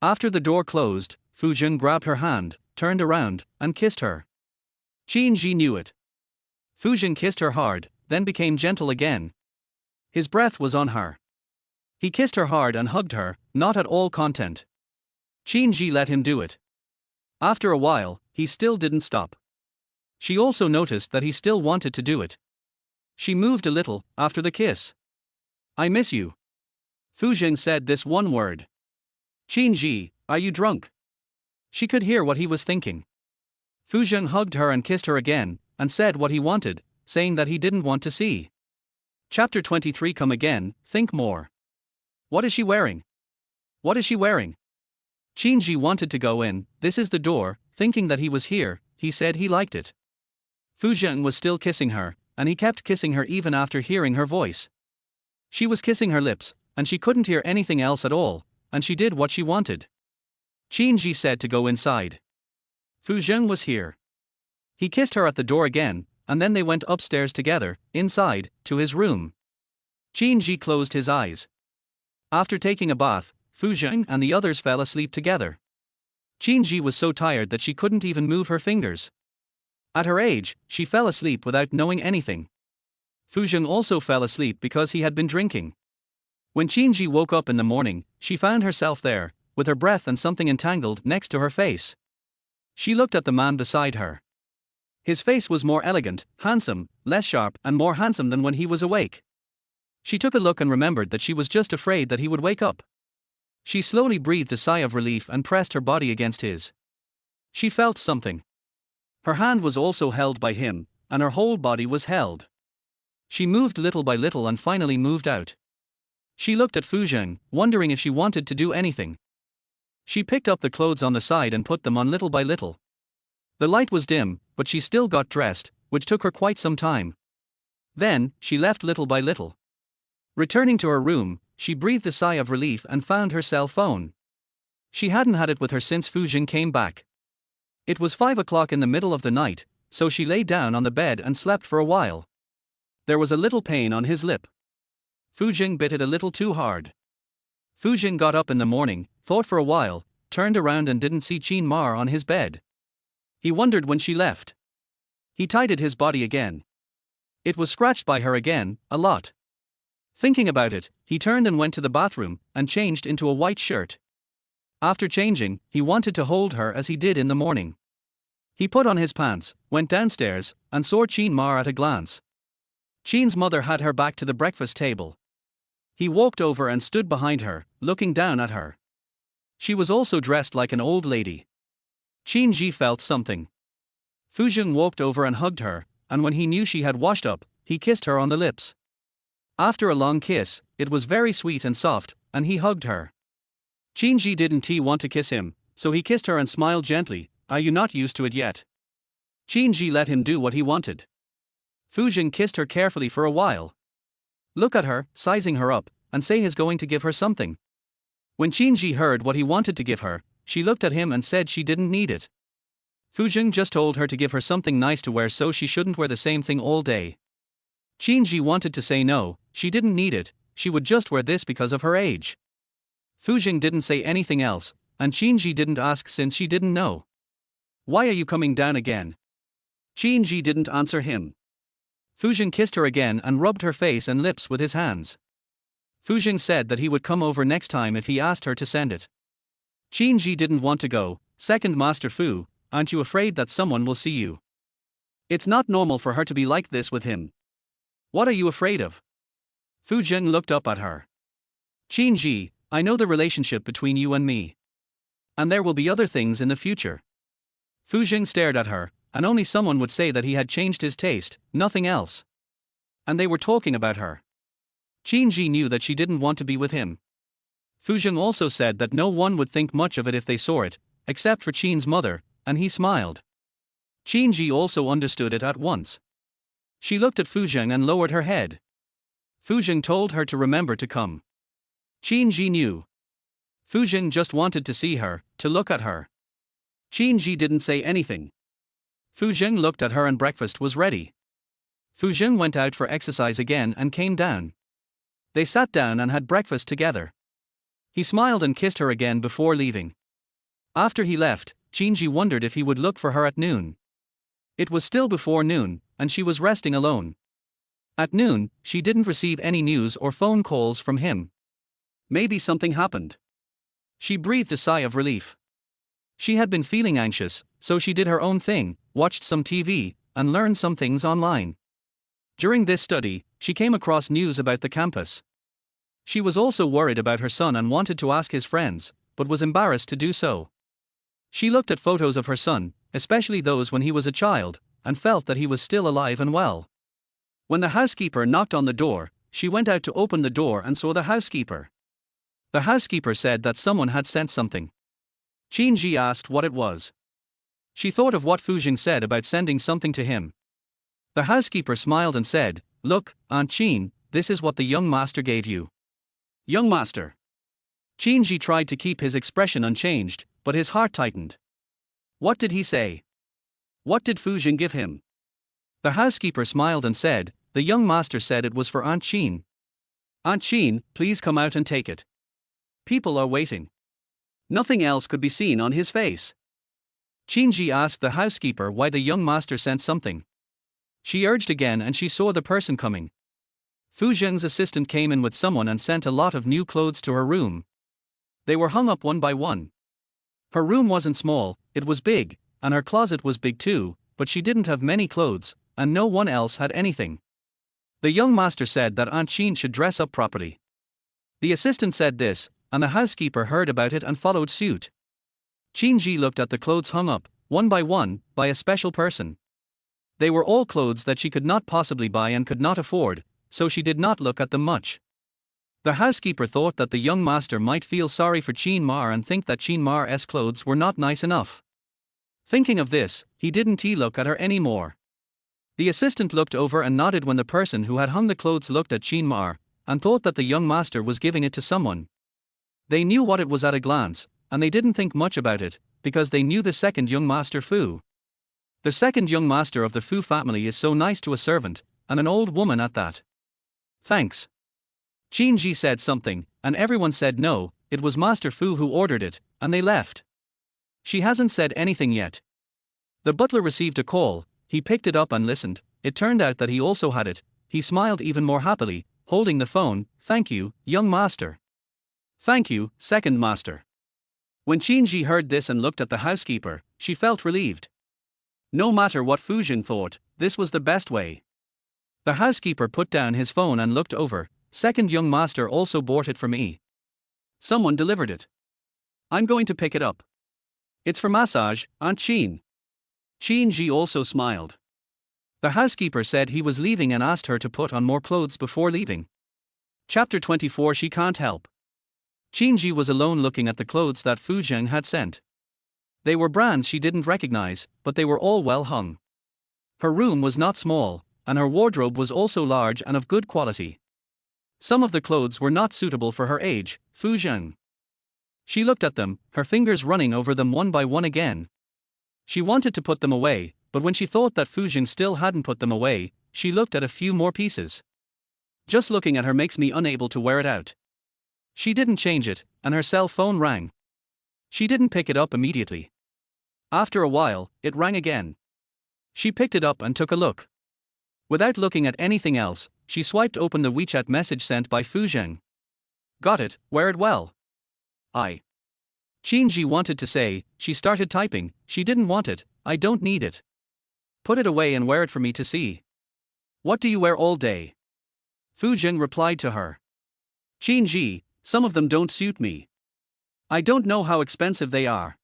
After the door closed, Fu Jing grabbed her hand, turned around, and kissed her. Qin Ji knew it. Fu Jing kissed her hard, then became gentle again. His breath was on her. He kissed her hard and hugged her, not at all content. Qin Ji let him do it. After a while, he still didn't stop. She also noticed that he still wanted to do it. She moved a little, after the kiss. I miss you. Fu Jing said this one word. Qin Ji, are you drunk? She could hear what he was thinking. Fu Jing hugged her and kissed her again, and said what he wanted, saying that he didn't want to see. Chapter 23. Come again, think more. What is she wearing? What is she wearing? Qin Ji wanted to go in, this is the door, thinking that he was here, he said he liked it. Fu Jing was still kissing her, and he kept kissing her even after hearing her voice. She was kissing her lips, and she couldn't hear anything else at all, and she did what she wanted. Qin Ji said to go inside. Fu Jing was here. He kissed her at the door again, and then they went upstairs together, inside, to his room. Qin Ji closed his eyes. After taking a bath, Fu Jing and the others fell asleep together. Qin Ji was so tired that she couldn't even move her fingers. At her age, she fell asleep without knowing anything. Fu Jing also fell asleep because he had been drinking. When Qin Ji woke up in the morning, she found herself there, with her breath and something entangled next to her face. She looked at the man beside her. His face was more elegant, handsome, less sharp, and more handsome than when he was awake. She took a look and remembered that she was just afraid that he would wake up. She slowly breathed a sigh of relief and pressed her body against his. She felt something. Her hand was also held by him, and her whole body was held. She moved little by little and finally moved out. She looked at Fu Jing, wondering if she wanted to do anything. She picked up the clothes on the side and put them on little by little. The light was dim, but she still got dressed, which took her quite some time. Then, she left little by little. Returning to her room, she breathed a sigh of relief and found her cell phone. She hadn't had it with her since Fu Jing came back. It was 5 o'clock in the middle of the night, so she lay down on the bed and slept for a while. There was a little pain on his lip. Fu Jing bit it a little too hard. Fu Jing got up in the morning, thought for a while, turned around and didn't see Qin Ma on his bed. He wondered when she left. He tidied his body again. It was scratched by her again, a lot. Thinking about it, he turned and went to the bathroom, and changed into a white shirt. After changing, he wanted to hold her as he did in the morning. He put on his pants, went downstairs, and saw Qin Ma at a glance. Qin's mother had her back to the breakfast table. He walked over and stood behind her, looking down at her. She was also dressed like an old lady. Qin Ji felt something. Fu Jing walked over and hugged her, and when he knew she had washed up, he kissed her on the lips. After a long kiss, it was very sweet and soft, and he hugged her. Qin Ji didn't want to kiss him, so he kissed her and smiled gently. Are you not used to it yet? Qin Ji let him do what he wanted. Fu Jing kissed her carefully for a while. Look at her, sizing her up, and say he's going to give her something. When Qin Ji heard what he wanted to give her, she looked at him and said she didn't need it. Fu Jing just told her to give her something nice to wear so she shouldn't wear the same thing all day. Qin Ji wanted to say no, she didn't need it, she would just wear this because of her age. Fu Jing didn't say anything else, and Qin Ji didn't ask since she didn't know. Why are you coming down again? Qin Ji didn't answer him. Fu Jing kissed her again and rubbed her face and lips with his hands. Fu Jing said that he would come over next time if he asked her to send it. Qin Ji didn't want to go. Second Master Fu, aren't you afraid that someone will see you? It's not normal for her to be like this with him. What are you afraid of? Fu Jing looked up at her. Qin Ji, I know the relationship between you and me. And there will be other things in the future. Fu Jing stared at her, and only someone would say that he had changed his taste, nothing else. And they were talking about her. Qin Ji knew that she didn't want to be with him. Fu Jing also said that no one would think much of it if they saw it, except for Qin's mother, and he smiled. Qin Ji also understood it at once. She looked at Fu Jing and lowered her head. Fu Jing told her to remember to come. Qin Ji knew. Fu Jing just wanted to see her, to look at her. Qin Ji didn't say anything. Fu Jing looked at her and breakfast was ready. Fu Jing went out for exercise again and came down. They sat down and had breakfast together. He smiled and kissed her again before leaving. After he left, Qin Ji wondered if he would look for her at noon. It was still before noon, and she was resting alone. At noon, she didn't receive any news or phone calls from him. Maybe something happened. She breathed a sigh of relief. She had been feeling anxious, so she did her own thing, watched some TV, and learned some things online. During this study, she came across news about the campus. She was also worried about her son and wanted to ask his friends, but was embarrassed to do so. She looked at photos of her son, especially those when he was a child, and felt that he was still alive and well. When the housekeeper knocked on the door, she went out to open the door and saw the housekeeper. The housekeeper said that someone had sent something. Qin Ji asked what it was. She thought of what Fu Jing said about sending something to him. The housekeeper smiled and said, "Look, Aunt Qin, this is what the young master gave you." Young master. Qin Ji tried to keep his expression unchanged, but his heart tightened. What did he say? What did Fu Jing give him? The housekeeper smiled and said, "The young master said it was for Aunt Qin. Aunt Qin, please come out and take it. People are waiting." Nothing else could be seen on his face. Qin Ji asked the housekeeper why the young master sent something. She urged again and she saw the person coming. Fu Jing's assistant came in with someone and sent a lot of new clothes to her room. They were hung up one by one. Her room wasn't small, it was big, and her closet was big too, but she didn't have many clothes, and no one else had anything. The young master said that Aunt Qin should dress up properly. The assistant said this, and the housekeeper heard about it and followed suit. Qin Ji looked at the clothes hung up, one, by a special person. They were all clothes that she could not possibly buy and could not afford, so she did not look at them much. The housekeeper thought that the young master might feel sorry for Qin Ma and think that Qin Ma's clothes were not nice enough. Thinking of this, he didn't look at her anymore. The assistant looked over and nodded when the person who had hung the clothes looked at Qin Ma, and thought that the young master was giving it to someone. They knew what it was at a glance, and they didn't think much about it, because they knew the second young master Fu. The second young master of the Fu family is so nice to a servant, and an old woman at that. Thanks. Qin Ji said something, and everyone said no, it was Master Fu who ordered it, and they left. She hasn't said anything yet. The butler received a call, he picked it up and listened, it turned out that he also had it, he smiled even more happily, holding the phone. "Thank you, young master." "Thank you, second master." When Qin Ji heard this and looked at the housekeeper, she felt relieved. No matter what Fu Jing thought, this was the best way. The housekeeper put down his phone and looked over. "Second young master also bought it for me. Someone delivered it. I'm going to pick it up. It's for massage, Aunt Qin." Qin Ji also smiled. The housekeeper said he was leaving and asked her to put on more clothes before leaving. Chapter 24. She can't help. Qin Ji was alone looking at the clothes that Fu Jing had sent. They were brands she didn't recognize, but they were all well hung. Her room was not small, and her wardrobe was also large and of good quality. Some of the clothes were not suitable for her age, Fu Jing. She looked at them, her fingers running over them one by one again. She wanted to put them away, but when she thought that Fu Jing still hadn't put them away, she looked at a few more pieces. Just looking at her makes me unable to wear it out. She didn't change it, and her cell phone rang. She didn't pick it up immediately. After a while, it rang again. She picked it up and took a look. Without looking at anything else, she swiped open the WeChat message sent by Fu Zheng. Got it, wear it well. Qinji wanted to say, she started typing, she didn't want it, I don't need it. Put it away and wear it for me to see. What do you wear all day? Fu Zheng replied to her. Qinji, some of them don't suit me. I don't know how expensive they are.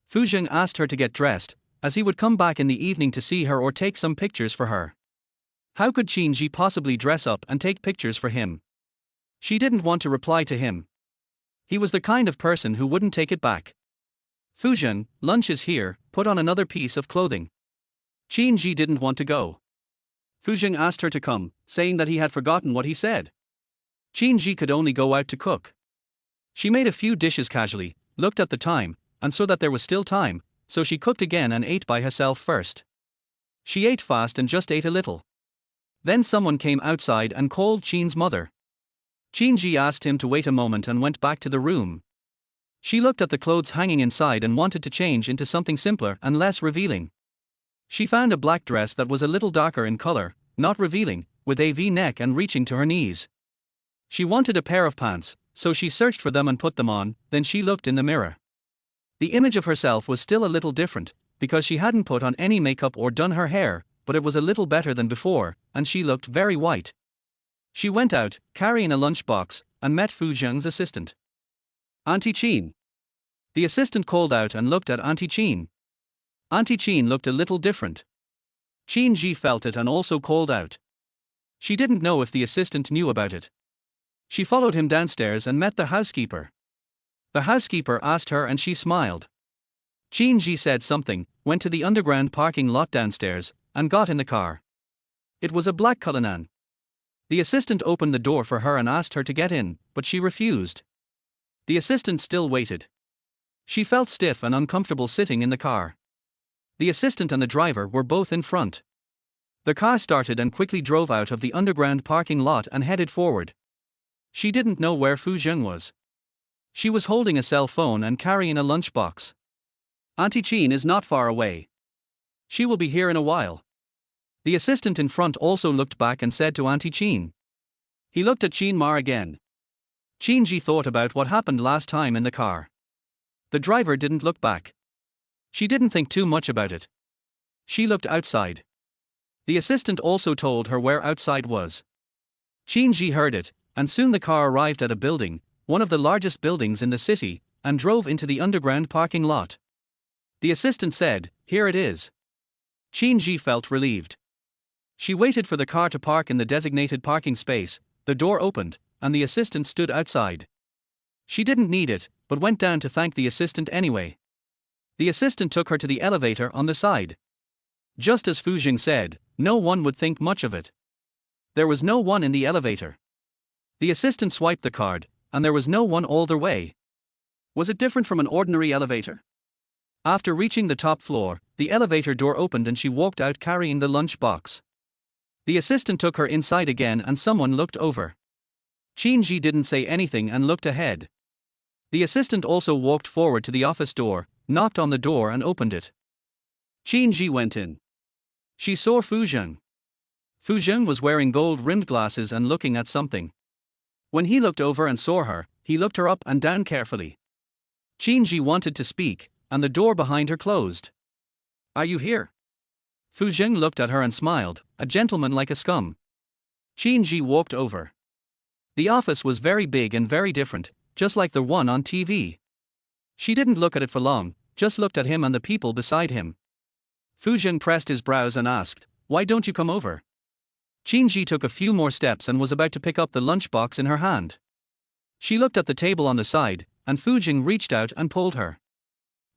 Fu Zheng asked her to get dressed, as he would come back in the evening to see her or take some pictures for her. How could Qinji possibly dress up and take pictures for him? She didn't want to reply to him. He was the kind of person who wouldn't take it back. Fu Zheng, lunch is here, put on another piece of clothing. Qinji didn't want to go. Fu Zheng asked her to come, saying that he had forgotten what he said. Qinji could only go out to cook. She made a few dishes casually, looked at the time, and saw that there was still time, so she cooked again and ate by herself first. She ate fast and just ate a little. Then someone came outside and called Qin's mother. Qinji asked him to wait a moment and went back to the room. She looked at the clothes hanging inside and wanted to change into something simpler and less revealing. She found a black dress that was a little darker in color, not revealing, with a V-neck and reaching to her knees. She wanted a pair of pants, so she searched for them and put them on, then she looked in the mirror. The image of herself was still a little different, because she hadn't put on any makeup or done her hair, but it was a little better than before, and she looked very white. She went out, carrying a lunchbox, and met Fu Zheng's assistant. Auntie Qin. The assistant called out and looked at Auntie Qin. Auntie Qin looked a little different. Qinji felt it and also called out. She didn't know if the assistant knew about it. She followed him downstairs and met the housekeeper. The housekeeper asked her and she smiled. Qinji said something, went to the underground parking lot downstairs, and got in the car. It was a black Cullinan. The assistant opened the door for her and asked her to get in, but she refused. The assistant still waited. She felt stiff and uncomfortable sitting in the car. The assistant and the driver were both in front. The car started and quickly drove out of the underground parking lot and headed forward. She didn't know where Fu Zheng was. She was holding a cell phone and carrying a lunchbox. Auntie Qin is not far away. She will be here in a while. The assistant in front also looked back and said to Auntie Qin. He looked at Qin Ma again. Qinji thought about what happened last time in the car. The driver didn't look back. She didn't think too much about it. She looked outside. The assistant also told her where outside was. Qinji heard it, and soon the car arrived at a building, one of the largest buildings in the city, and drove into the underground parking lot. The assistant said, "Here it is." Qinji felt relieved. She waited for the car to park in the designated parking space, the door opened, and the assistant stood outside. She didn't need it, but went down to thank the assistant anyway. The assistant took her to the elevator on the side. Just as Fu Zheng said, no one would think much of it. There was no one in the elevator. The assistant swiped the card, and there was no one all the way. Was it different from an ordinary elevator? After reaching the top floor, the elevator door opened and she walked out carrying the lunch box. The assistant took her inside again and someone looked over. Qinji didn't say anything and looked ahead. The assistant also walked forward to the office door, knocked on the door and opened it. Qinji went in. She saw Fu Zheng. Fu Zheng was wearing gold-rimmed glasses and looking at something. When he looked over and saw her, he looked her up and down carefully. Qinji wanted to speak, and the door behind her closed. "Are you here?" Fu Zheng looked at her and smiled, a gentleman like a scum. Qinji walked over. The office was very big and very different, just like the one on TV. She didn't look at it for long, just looked at him and the people beside him. Fu Zheng pressed his brows and asked, "Why don't you come over?" Qinji took a few more steps and was about to pick up the lunchbox in her hand. She looked at the table on the side, and Fu Zheng reached out and pulled her.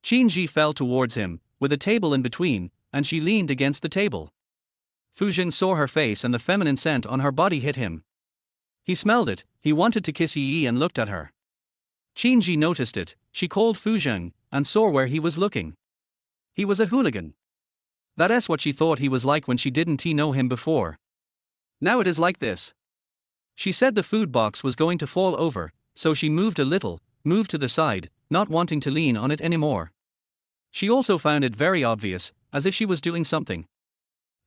Qinji fell towards him, with a table in between, and she leaned against the table. Fu Zheng saw her face and the feminine scent on her body hit him. He smelled it, he wanted to kiss Yi and looked at her. Qinji noticed it, she called Fu Zheng, and saw where he was looking. He was a hooligan. That's what she thought he was like when she didn't know him before. Now it is like this. She said the food box was going to fall over, so she moved a little, moved to the side, not wanting to lean on it anymore. She also found it very obvious, as if she was doing something.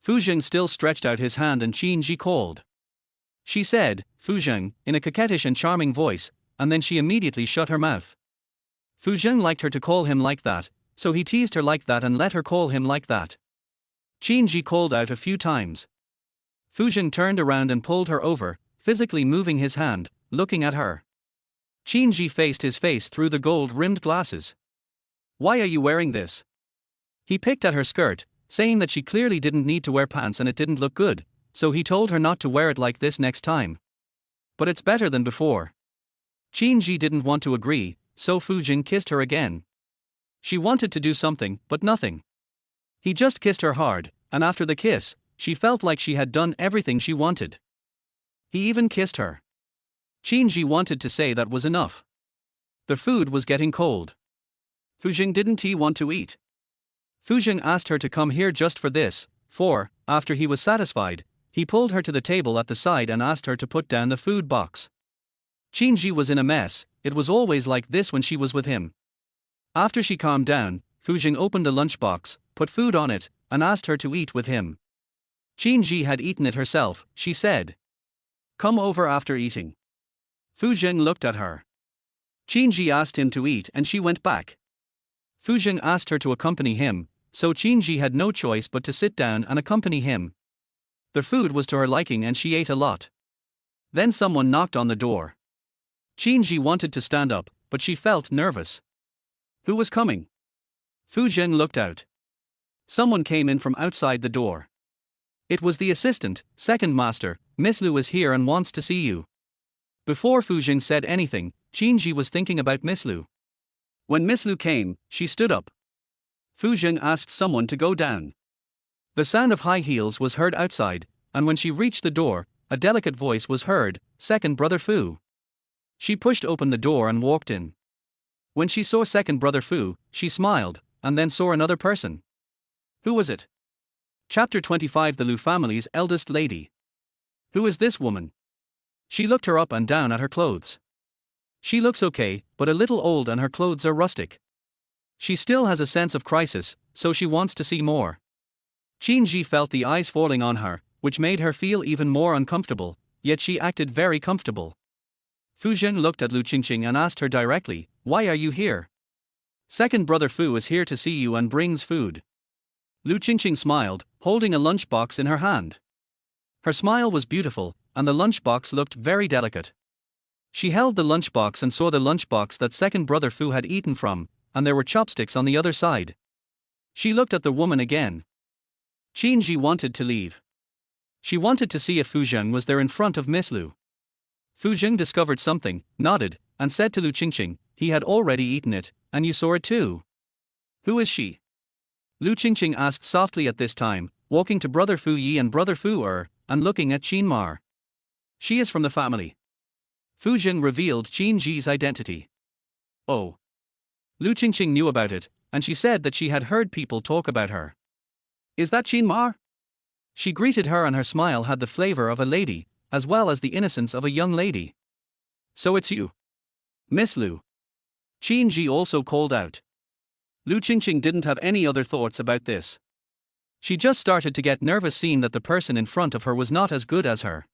Fu Zheng still stretched out his hand and Qin Ji called. She said, Fu Zheng, in a coquettish and charming voice, and then she immediately shut her mouth. Fu Zheng liked her to call him like that, so he teased her like that and let her call him like that. Qin Ji called out a few times. Fu Zheng turned around and pulled her over, physically moving his hand, looking at her. Qin Ji faced his face through the gold-rimmed glasses. Why are you wearing this? He picked at her skirt, saying that she clearly didn't need to wear pants and it didn't look good, so he told her not to wear it like this next time. But it's better than before. Qin Ji didn't want to agree, so Fu Zheng kissed her again. She wanted to do something, but nothing. He just kissed her hard, and after the kiss, she felt like she had done everything she wanted. He even kissed her. Qin Ji wanted to say that was enough. The food was getting cold. Fu Zheng didn't he want to eat? Fu Zheng asked her to come here just for this, for, after he was satisfied, he pulled her to the table at the side and asked her to put down the food box. Qin Ji was in a mess, it was always like this when she was with him. After she calmed down, Fu Zheng opened the lunchbox, put food on it, and asked her to eat with him. Qin Ji had eaten it herself, she said. Come over after eating. Fu Zheng looked at her. Qin Ji asked him to eat and she went back. Fu Zheng asked her to accompany him, so Qin Ji had no choice but to sit down and accompany him. The food was to her liking and she ate a lot. Then someone knocked on the door. Qin Ji wanted to stand up, but she felt nervous. Who was coming? Fu Zheng looked out. Someone came in from outside the door. It was the assistant, second master. Miss Lu is here and wants to see you. Before Fu Zheng said anything, Qin Ji was thinking about Miss Lu. When Miss Lu came, she stood up. Fu Zheng asked someone to go down. The sound of high heels was heard outside, and when she reached the door, a delicate voice was heard, second brother Fu. She pushed open the door and walked in. When she saw second brother Fu, she smiled, and then saw another person. Who was it? Chapter 25 The Lu family's eldest lady. Who is this woman? She looked her up and down at her clothes. She looks okay, but a little old and her clothes are rustic. She still has a sense of crisis, so she wants to see more. Qin Ji felt the eyes falling on her, which made her feel even more uncomfortable, yet she acted very comfortable. Fu Zheng looked at Lu Qingqing and asked her directly, why are you here? Second brother Fu is here to see you and brings food. Lu Qingqing smiled, holding a lunchbox in her hand. Her smile was beautiful, and the lunchbox looked very delicate. She held the lunchbox and saw the lunchbox that second brother Fu had eaten from, and there were chopsticks on the other side. She looked at the woman again. Qin Ji wanted to leave. She wanted to see if Fu Zheng was there in front of Miss Lu. Fu Zheng discovered something, nodded, and said to Lu Qingqing, he had already eaten it, and you saw it too. Who is she? Lu Qingqing asked softly at this time, walking to brother Fu Yi and brother Fu and looking at Qin Ma. She is from the family. Fu Zheng revealed Qin Ji's identity. Oh. Lu Qingqing knew about it, and she said that she had heard people talk about her. Is that Qin Ma? She greeted her and her smile had the flavor of a lady, as well as the innocence of a young lady. So it's you. Miss Lu. Qin Ji also called out. Lu Qingqing didn't have any other thoughts about this. She just started to get nervous seeing that the person in front of her was not as good as her.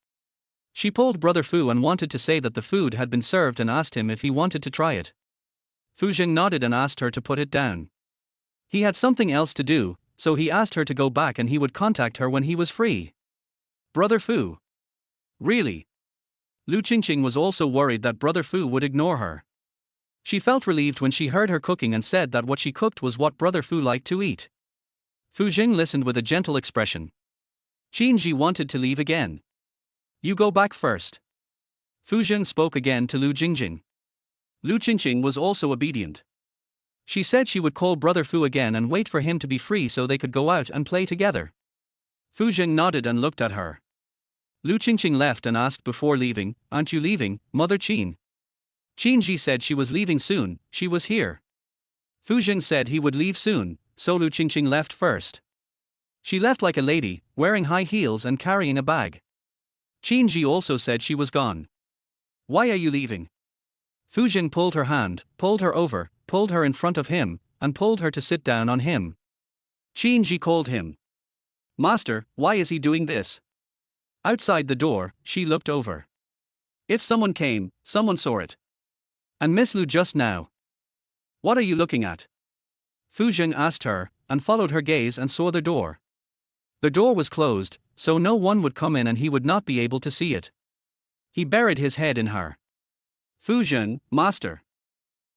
She pulled brother Fu and wanted to say that the food had been served and asked him if he wanted to try it. Fu Zheng nodded and asked her to put it down. He had something else to do, so he asked her to go back and he would contact her when he was free. Brother Fu. Really? Lu Qingqing was also worried that brother Fu would ignore her. She felt relieved when she heard her cooking and said that what she cooked was what brother Fu liked to eat. Fu Zheng listened with a gentle expression. Qin Ji wanted to leave again. You go back first. Fu Zheng spoke again to Lu Qingqing. Lu Qingqing was also obedient. She said she would call brother Fu again and wait for him to be free so they could go out and play together. Fu Zheng nodded and looked at her. Lu Qingqing left and asked before leaving, aren't you leaving, Mother Qin? Qin Ji said she was leaving soon, she was here. Fu Zheng said he would leave soon, so Lu Qingqing left first. She left like a lady, wearing high heels and carrying a bag. Qinji also said she was gone. Why are you leaving? Fujin pulled her hand, pulled her over, pulled her in front of him, and pulled her to sit down on him. Qinji called him. Master, why is he doing this? Outside the door, she looked over. If someone came, someone saw it. And Miss Lu just now. What are you looking at? Fujin asked her, and followed her gaze and saw the door. The door was closed, so no one would come in and he would not be able to see it. He buried his head in her. Fujin, master.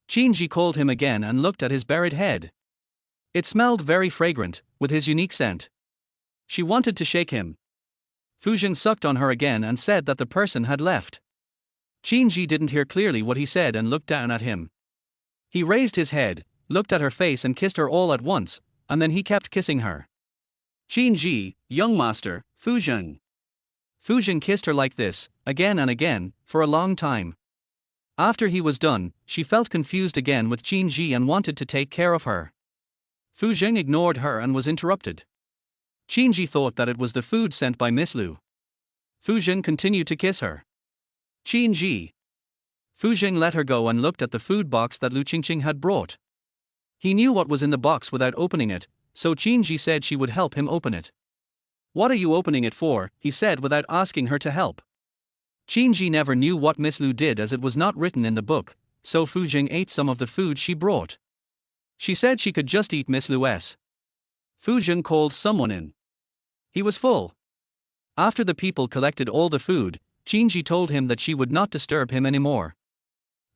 Qinji called him again and looked at his buried head. It smelled very fragrant, with his unique scent. She wanted to shake him. Fujin sucked on her again and said that the person had left. Qinji didn't hear clearly what he said and looked down at him. He raised his head, looked at her face and kissed her all at once, and then he kept kissing her. Qinji, young master, Fujin. Fujin kissed her like this, again and again, for a long time. After he was done, she felt confused again with Qinji and wanted to take care of her. Fujin ignored her and was interrupted. Qinji thought that it was the food sent by Miss Lu. Fujin continued to kiss her. Qinji. Fujin let her go and looked at the food box that Lu Qingqing had brought. He knew what was in the box without opening it, so Qinji said she would help him open it. What are you opening it for? He said without asking her to help. Qinji never knew what Miss Lu did as it was not written in the book, so Fujin ate some of the food she brought. She said she could just eat Miss Lu's. Fujin called someone in. He was full. After the people collected all the food, Qinji told him that she would not disturb him anymore.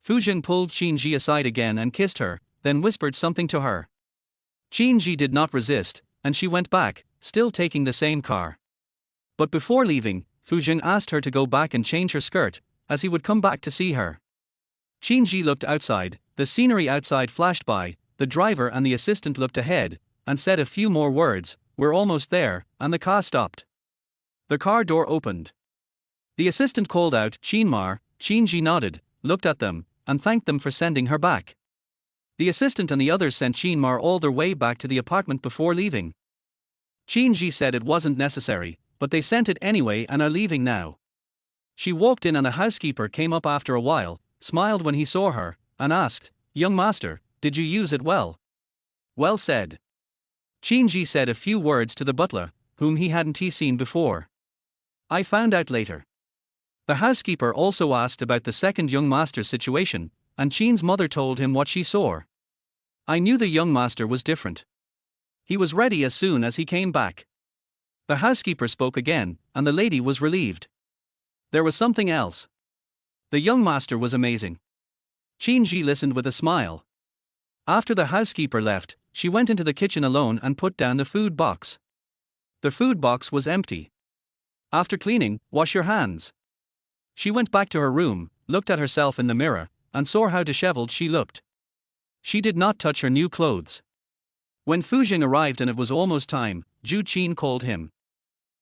Fujin pulled Qinji aside again and kissed her, then whispered something to her. Qinji did not resist, and she went back, still taking the same car. But before leaving, Fujin asked her to go back and change her skirt, as he would come back to see her. Qinji looked outside, the scenery outside flashed by, the driver and the assistant looked ahead, and said a few more words, "We're almost there," and the car stopped. The car door opened. The assistant called out, "Qinmar." Qinji nodded, looked at them, and thanked them for sending her back. The assistant and the others sent Qinmar all their way back to the apartment before leaving. Qinji said it wasn't necessary, but they sent it anyway and are leaving now. She walked in and a housekeeper came up after a while, smiled when he saw her, and asked, "Young master, did you use it well?" "Well said." Qinji said a few words to the butler, whom he hadn't seen before. "I found out later." The housekeeper also asked about the second young master's situation, and Qin's mother told him what she saw. "I knew the young master was different. He was ready as soon as he came back." The housekeeper spoke again, and the lady was relieved. There was something else. The young master was amazing. Qinji listened with a smile. After the housekeeper left, she went into the kitchen alone and put down the food box. The food box was empty. After cleaning, wash your hands. She went back to her room, looked at herself in the mirror, and saw how disheveled she looked. She did not touch her new clothes. When Fujin arrived and it was almost time, Ju Qin called him.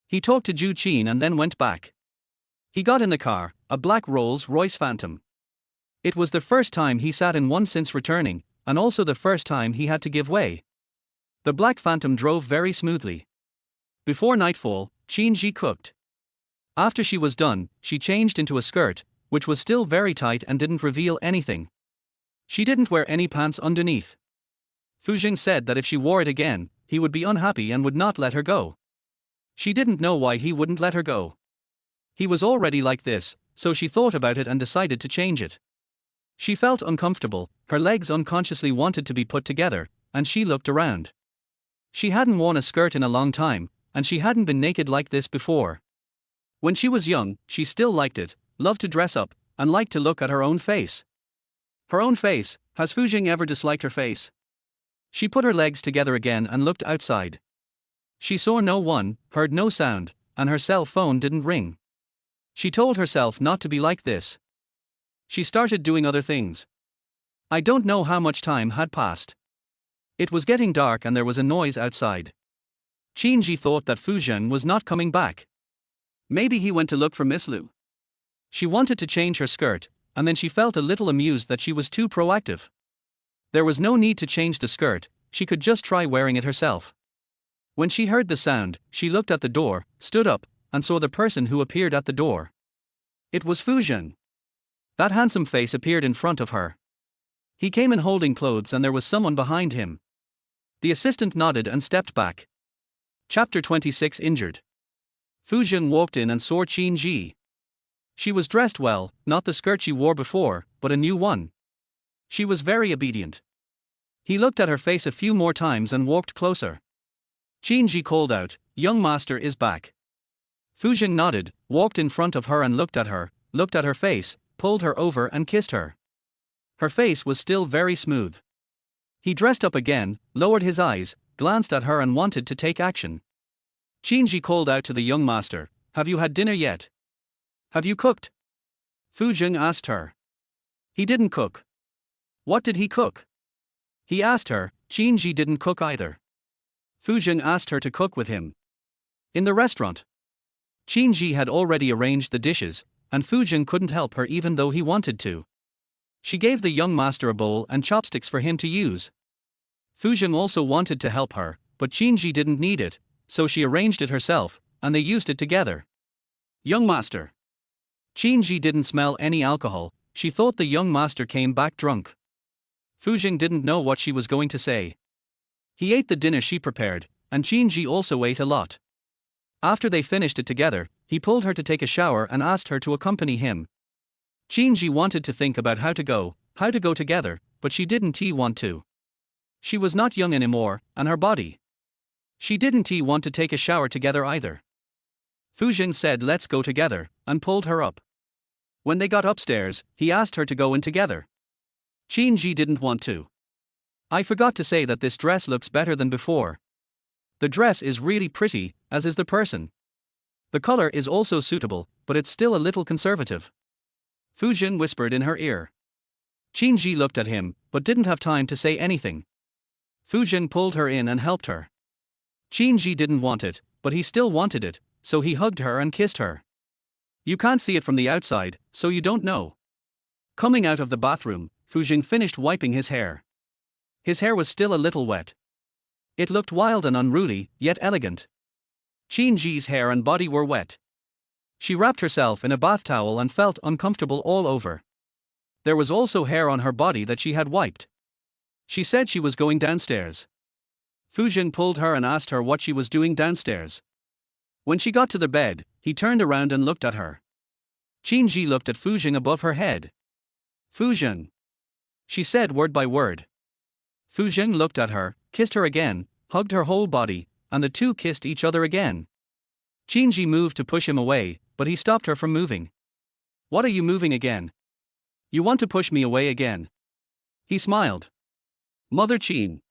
He talked to Ju Qin and then went back. He got in the car, a black Rolls-Royce Phantom. It was the first time he sat in one since returning, and also the first time he had to give way. The black Phantom drove very smoothly. Before nightfall, Qinji cooked. After she was done, she changed into a skirt, which was still very tight and didn't reveal anything. She didn't wear any pants underneath. Fujin said that if she wore it again, he would be unhappy and would not let her go. She didn't know why he wouldn't let her go. He was already like this, so she thought about it and decided to change it. She felt uncomfortable, her legs unconsciously wanted to be put together, and she looked around. She hadn't worn a skirt in a long time, and she hadn't been naked like this before. When she was young, she still liked it, loved to dress up, and liked to look at her own face. Her own face, has Fujin ever disliked her face? She put her legs together again and looked outside. She saw no one, heard no sound, and her cell phone didn't ring. She told herself not to be like this. She started doing other things. I don't know how much time had passed. It was getting dark and there was a noise outside. Qinji thought that Fujin was not coming back. Maybe he went to look for Miss Lu. She wanted to change her skirt, and then she felt a little amused that she was too proactive. There was no need to change the skirt, she could just try wearing it herself. When she heard the sound, she looked at the door, stood up, and saw the person who appeared at the door. It was Fu Zhen. That handsome face appeared in front of her. He came in holding clothes and there was someone behind him. The assistant nodded and stepped back. Chapter 26 Injured. Fu Zhen walked in and saw Qin Ji. She was dressed well, not the skirt she wore before, but a new one. She was very obedient. He looked at her face a few more times and walked closer. Qin Ji called out, "Young master is back." Fu Zhen nodded, walked in front of her and looked at her face, pulled her over and kissed her. Her face was still very smooth. He dressed up again, lowered his eyes, glanced at her and wanted to take action. Qin Ji called out to the young master, "Have you had dinner yet? Have you cooked?" Fu Zhen asked her. He didn't cook. What did he cook? He asked her. Qin Ji didn't cook either. Fu Zhen asked her to cook with him. In the restaurant. Qin Ji had already arranged the dishes, and Fu Zhen couldn't help her even though he wanted to. She gave the young master a bowl and chopsticks for him to use. Fu Zhen also wanted to help her, but Qin Ji didn't need it, so she arranged it herself, and they used it together. Young master. Qin Ji didn't smell any alcohol, she thought the young master came back drunk. Fu Zhen didn't know what she was going to say. He ate the dinner she prepared, and Qin Ji also ate a lot. After they finished it together, he pulled her to take a shower and asked her to accompany him. Qin Ji wanted to think about how to go together, but she didn't want to. She was not young anymore, and her body. She didn't want to take a shower together either. Fu Zhen said let's go together, and pulled her up. When they got upstairs, he asked her to go in together. Qin Ji didn't want to. I forgot to say that this dress looks better than before. The dress is really pretty, as is the person. The color is also suitable, but it's still a little conservative. Fu Zhen whispered in her ear. Qin Ji looked at him, but didn't have time to say anything. Fu Zhen pulled her in and helped her. Qin Ji didn't want it, but he still wanted it, so he hugged her and kissed her. You can't see it from the outside, so you don't know. Coming out of the bathroom, Fu Zhen finished wiping his hair. His hair was still a little wet. It looked wild and unruly, yet elegant. Qin Ji's hair and body were wet. She wrapped herself in a bath towel and felt uncomfortable all over. There was also hair on her body that she had wiped. She said she was going downstairs. Fu Zhen pulled her and asked her what she was doing downstairs. When she got to the bed, he turned around and looked at her. Qin Ji looked at Fu Zhen above her head. Fu Zhen. She said word by word. Fu Zhen looked at her, kissed her again, hugged her whole body, and the two kissed each other again. Qin Ji moved to push him away, but he stopped her from moving. What are you moving again? You want to push me away again? He smiled. Mother Qin.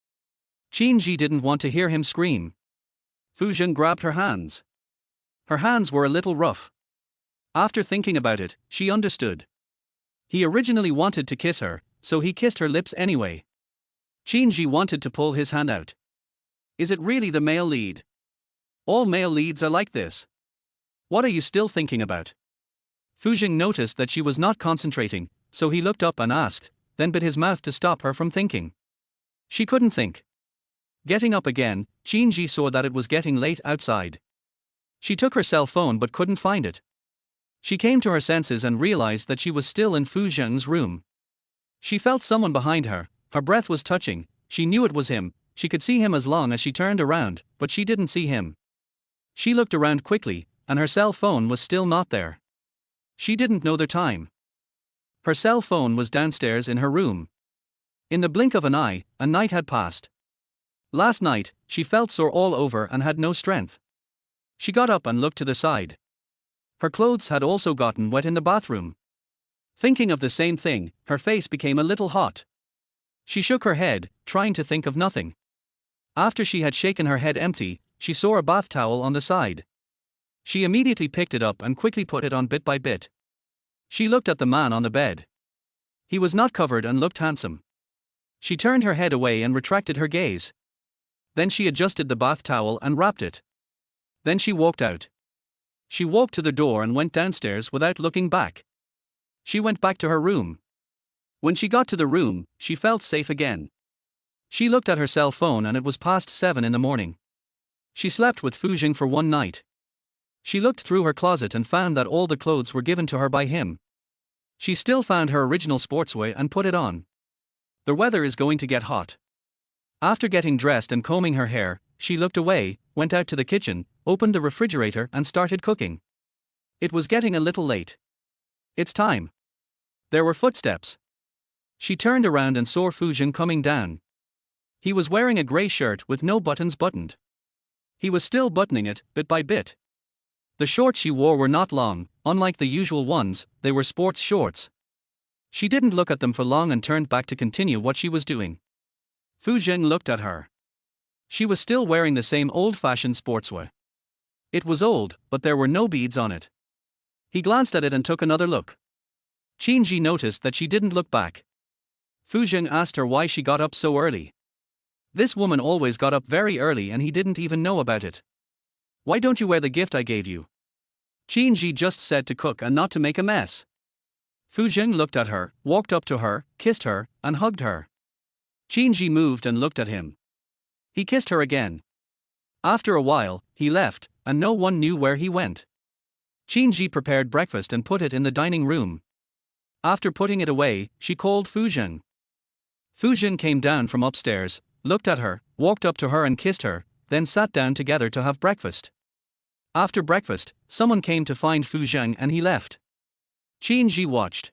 Qin Ji didn't want to hear him scream. Fu Zhen grabbed her hands. Her hands were a little rough. After thinking about it, she understood. He originally wanted to kiss her, so he kissed her lips anyway. Qin Ji wanted to pull his hand out. Is it really the male lead? All male leads are like this. What are you still thinking about? Fu Zhen noticed that she was not concentrating, so he looked up and asked, then bit his mouth to stop her from thinking. She couldn't think. Getting up again, Qin Ji saw that it was getting late outside. She took her cell phone but couldn't find it. She came to her senses and realized that she was still in Fu Zhen's room. She felt someone behind her, her breath was touching, she knew it was him, she could see him as long as she turned around, but she didn't see him. She looked around quickly, and her cell phone was still not there. She didn't know the time. Her cell phone was downstairs in her room. In the blink of an eye, a night had passed. Last night, she felt sore all over and had no strength. She got up and looked to the side. Her clothes had also gotten wet in the bathroom. Thinking of the same thing, her face became a little hot. She shook her head, trying to think of nothing. After she had shaken her head empty, she saw a bath towel on the side. She immediately picked it up and quickly put it on bit by bit. She looked at the man on the bed. He was not covered and looked handsome. She turned her head away and retracted her gaze. Then she adjusted the bath towel and wrapped it. Then she walked out. She walked to the door and went downstairs without looking back. She went back to her room. When she got to the room, she felt safe again. She looked at her cell phone and it was past 7 in the morning. She slept with Fu Zhen for one night. She looked through her closet and found that all the clothes were given to her by him. She still found her original sportswear and put it on. The weather is going to get hot. After getting dressed and combing her hair, she looked away, went out to the kitchen, opened the refrigerator and started cooking. It was getting a little late. It's time. There were footsteps. She turned around and saw Fujin coming down. He was wearing a grey shirt with no buttons buttoned. He was still buttoning it, bit by bit. The shorts she wore were not long, unlike the usual ones, they were sports shorts. She didn't look at them for long and turned back to continue what she was doing. Fujin looked at her. She was still wearing the same old-fashioned sportswear. It was old, but there were no beads on it. He glanced at it and took another look. Qinji noticed that she didn't look back. Fujin asked her why she got up so early. This woman always got up very early and he didn't even know about it. Why don't you wear the gift I gave you? Qinji just said to cook and not to make a mess. Fujin looked at her, walked up to her, kissed her, and hugged her. Qinji moved and looked at him. He kissed her again. After a while, he left, and no one knew where he went. Qinji prepared breakfast and put it in the dining room. After putting it away, she called Fujin. Fujin came down from upstairs, looked at her, walked up to her and kissed her, then sat down together to have breakfast. After breakfast, someone came to find Fujin and he left. Qinji watched.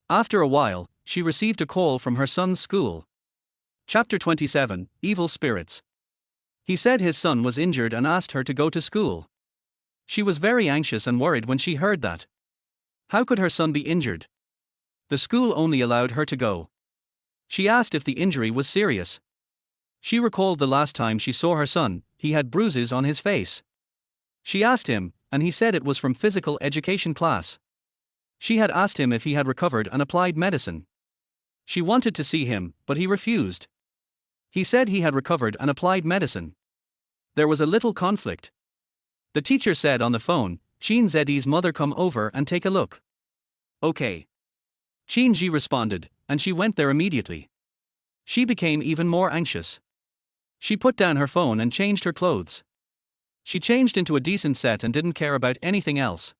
After a while, she received a call from her son's school. Chapter 27, Evil Spirits. He said his son was injured and asked her to go to school. She was very anxious and worried when she heard that. How could her son be injured? The school only allowed her to go. She asked if the injury was serious. She recalled the last time she saw her son, he had bruises on his face. She asked him, and he said it was from physical education class. She had asked him if he had recovered and applied medicine. She wanted to see him, but he refused. He said he had recovered and applied medicine. There was a little conflict. The teacher said on the phone, Qin Zedi's mother, come over and take a look. Okay. Qinji responded, and she went there immediately. She became even more anxious. She put down her phone and changed her clothes. She changed into a decent set and didn't care about anything else.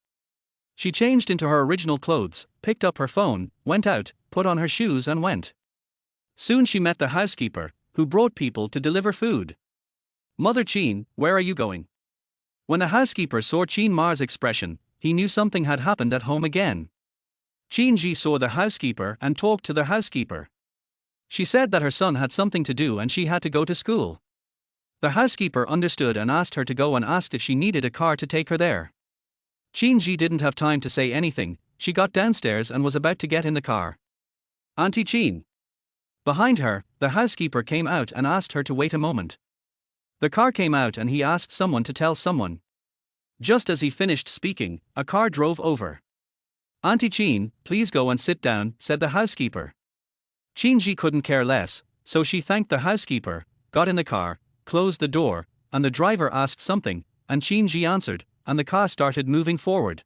She changed into her original clothes, picked up her phone, went out, put on her shoes and went. Soon she met the housekeeper, who brought people to deliver food. Mother Qin, where are you going? When the housekeeper saw Qin Ma's expression, he knew something had happened at home again. Qinji saw the housekeeper and talked to the housekeeper. She said that her son had something to do and she had to go to school. The housekeeper understood and asked her to go and asked if she needed a car to take her there. Qinji didn't have time to say anything, she got downstairs and was about to get in the car. Auntie Qin. Behind her, the housekeeper came out and asked her to wait a moment. The car came out and he asked someone to tell someone. Just as he finished speaking, a car drove over. Auntie Qin, please go and sit down, said the housekeeper. Qinji couldn't care less, so she thanked the housekeeper, got in the car, closed the door, and the driver asked something, and Qinji answered, and the car started moving forward.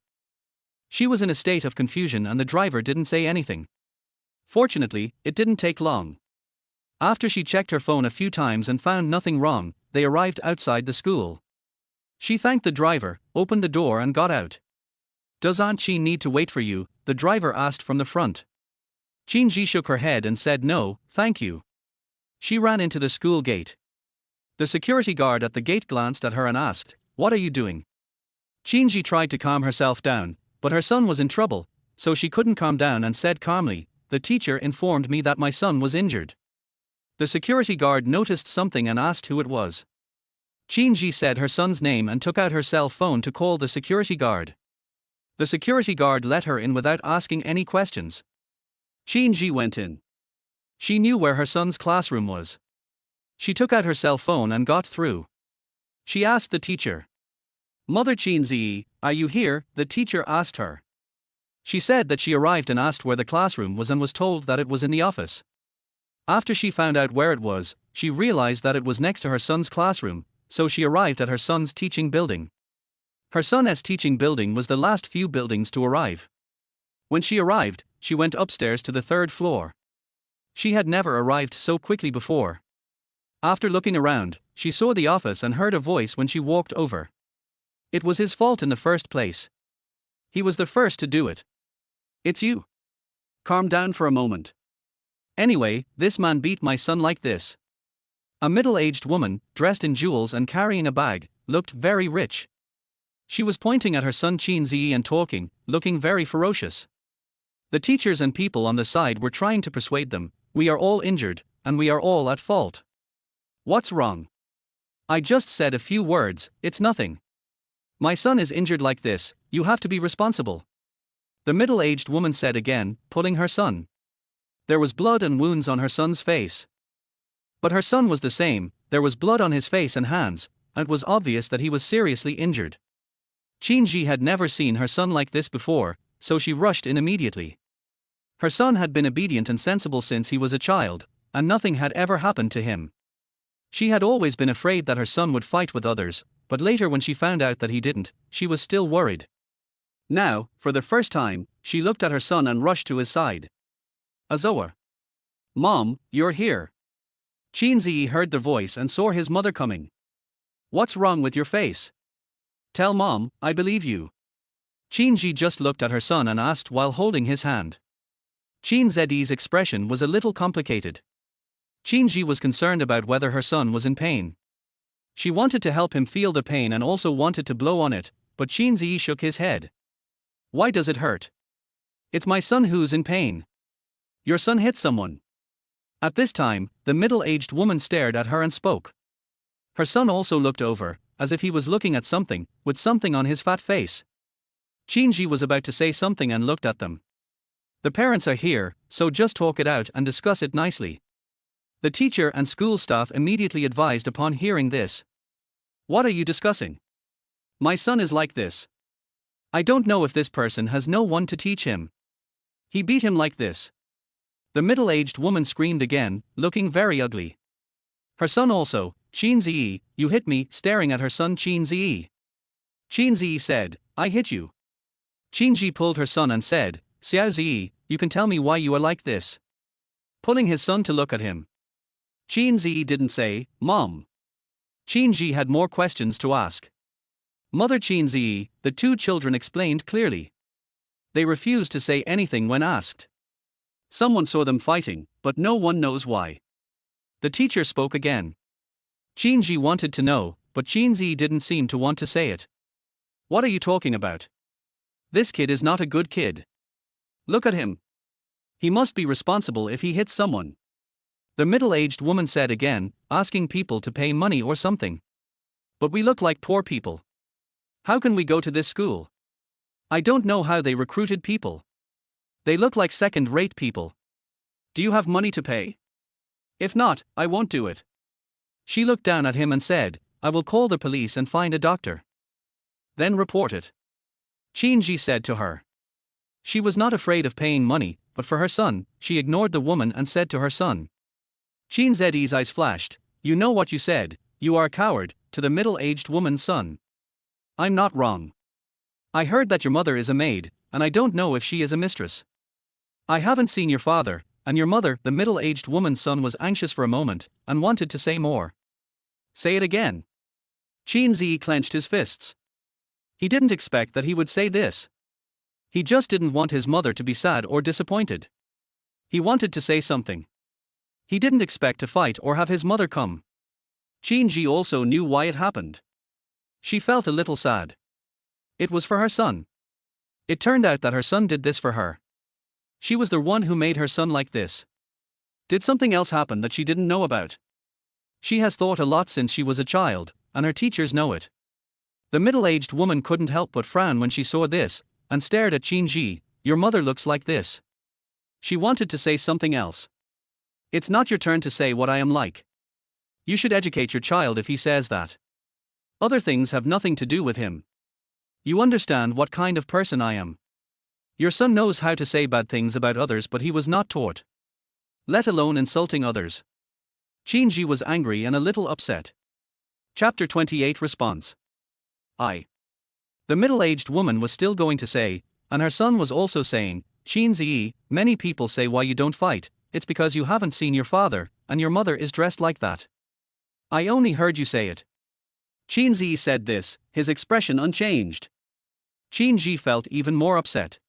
She was in a state of confusion and the driver didn't say anything. Fortunately, it didn't take long. After she checked her phone a few times and found nothing wrong, they arrived outside the school. She thanked the driver, opened the door and got out. Does Aunt Qin need to wait for you? The driver asked from the front. Qinji shook her head and said no, thank you. She ran into the school gate. The security guard at the gate glanced at her and asked, what are you doing? Qinji tried to calm herself down, but her son was in trouble, so she couldn't calm down and said calmly, the teacher informed me that my son was injured. The security guard noticed something and asked who it was. Qinji said her son's name and took out her cell phone to call the security guard. The security guard let her in without asking any questions. Qinji went in. She knew where her son's classroom was. She took out her cell phone and got through. She asked the teacher. Mother Qinzi, are you here? The teacher asked her. She said that she arrived and asked where the classroom was and was told that it was in the office. After she found out where it was, she realized that it was next to her son's classroom, so she arrived at her son's teaching building. Her son's teaching building was the last few buildings to arrive. When she arrived, she went upstairs to the 3rd floor. She had never arrived so quickly before. After looking around, she saw the office and heard a voice when she walked over. It was his fault in the first place. He was the first to do it. It's you. Calm down for a moment. Anyway, this man beat my son like this. A middle-aged woman, dressed in jewels and carrying a bag, looked very rich. She was pointing at her son Chin Zi and talking, looking very ferocious. The teachers and people on the side were trying to persuade them, we are all injured, and we are all at fault. What's wrong? I just said a few words, it's nothing. My son is injured like this, you have to be responsible. The middle-aged woman said again, pulling her son. There was blood and wounds on her son's face. But her son was the same, there was blood on his face and hands, and it was obvious that he was seriously injured. Qin Ji had never seen her son like this before, so she rushed in immediately. Her son had been obedient and sensible since he was a child, and nothing had ever happened to him. She had always been afraid that her son would fight with others, but later when she found out that he didn't, she was still worried. Now, for the first time, she looked at her son and rushed to his side. Azoa. Mom, you're here. Qin Zi heard the voice and saw his mother coming. What's wrong with your face? Tell Mom, I believe you. Qin Ji just looked at her son and asked while holding his hand. Qin Zi's expression was a little complicated. Qin Ji was concerned about whether her son was in pain. She wanted to help him feel the pain and also wanted to blow on it, but Qin Zi shook his head. Why does it hurt? It's my son who's in pain. Your son hit someone. At this time, the middle-aged woman stared at her and spoke. Her son also looked over, as if he was looking at something, with something on his fat face. Qin Ji was about to say something and looked at them. The parents are here, so just talk it out and discuss it nicely. The teacher and school staff immediately advised upon hearing this. What are you discussing? My son is like this. I don't know if this person has no one to teach him. He beat him like this. The middle-aged woman screamed again, looking very ugly. Her son also, Qin Zi, you hit me, staring at her son Qin Zi. Qin Zi said, I hit you. Qin Ji pulled her son and said, Xiao Zi, you can tell me why you are like this. Pulling his son to look at him. Qin Zi didn't say, Mom. Qin Ji had more questions to ask. Mother Qin Zi, the two children explained clearly. They refused to say anything when asked. Someone saw them fighting, but no one knows why. The teacher spoke again. Qin Ji wanted to know, but Qin Zi didn't seem to want to say it. What are you talking about? This kid is not a good kid. Look at him. He must be responsible if he hits someone. The middle-aged woman said again, asking people to pay money or something. But we look like poor people. How can we go to this school? I don't know how they recruited people. They look like second-rate people. Do you have money to pay? If not, I won't do it. She looked down at him and said, I will call the police and find a doctor. Then report it. Qin Ji said to her. She was not afraid of paying money, but for her son, she ignored the woman and said to her son. Qin Zi's eyes flashed, you know what you said, you are a coward, to the middle-aged woman's son. I'm not wrong. I heard that your mother is a maid, and I don't know if she is a mistress. I haven't seen your father, and your mother. The middle-aged woman's son was anxious for a moment, and wanted to say more. Say it again. Qin Zi clenched his fists. He didn't expect that he would say this. He just didn't want his mother to be sad or disappointed. He wanted to say something. He didn't expect to fight or have his mother come. Qin Ji also knew why it happened. She felt a little sad. It was for her son. It turned out that her son did this for her. She was the one who made her son like this. Did something else happen that she didn't know about? She has thought a lot since she was a child, and her teachers know it. The middle-aged woman couldn't help but frown when she saw this, and stared at Qin Ji. Your mother looks like this. She wanted to say something else. It's not your turn to say what I am like. You should educate your child if he says that. Other things have nothing to do with him. You understand what kind of person I am. Your son knows how to say bad things about others, but he was not taught. Let alone insulting others. Qin Ji was angry and a little upset. Chapter 28 Response. The middle-aged woman was still going to say, and her son was also saying, Qin Zi, many people say why you don't fight, it's because you haven't seen your father, and your mother is dressed like that. I only heard you say it. Qin Zi said this, his expression unchanged. Qin Ji felt even more upset.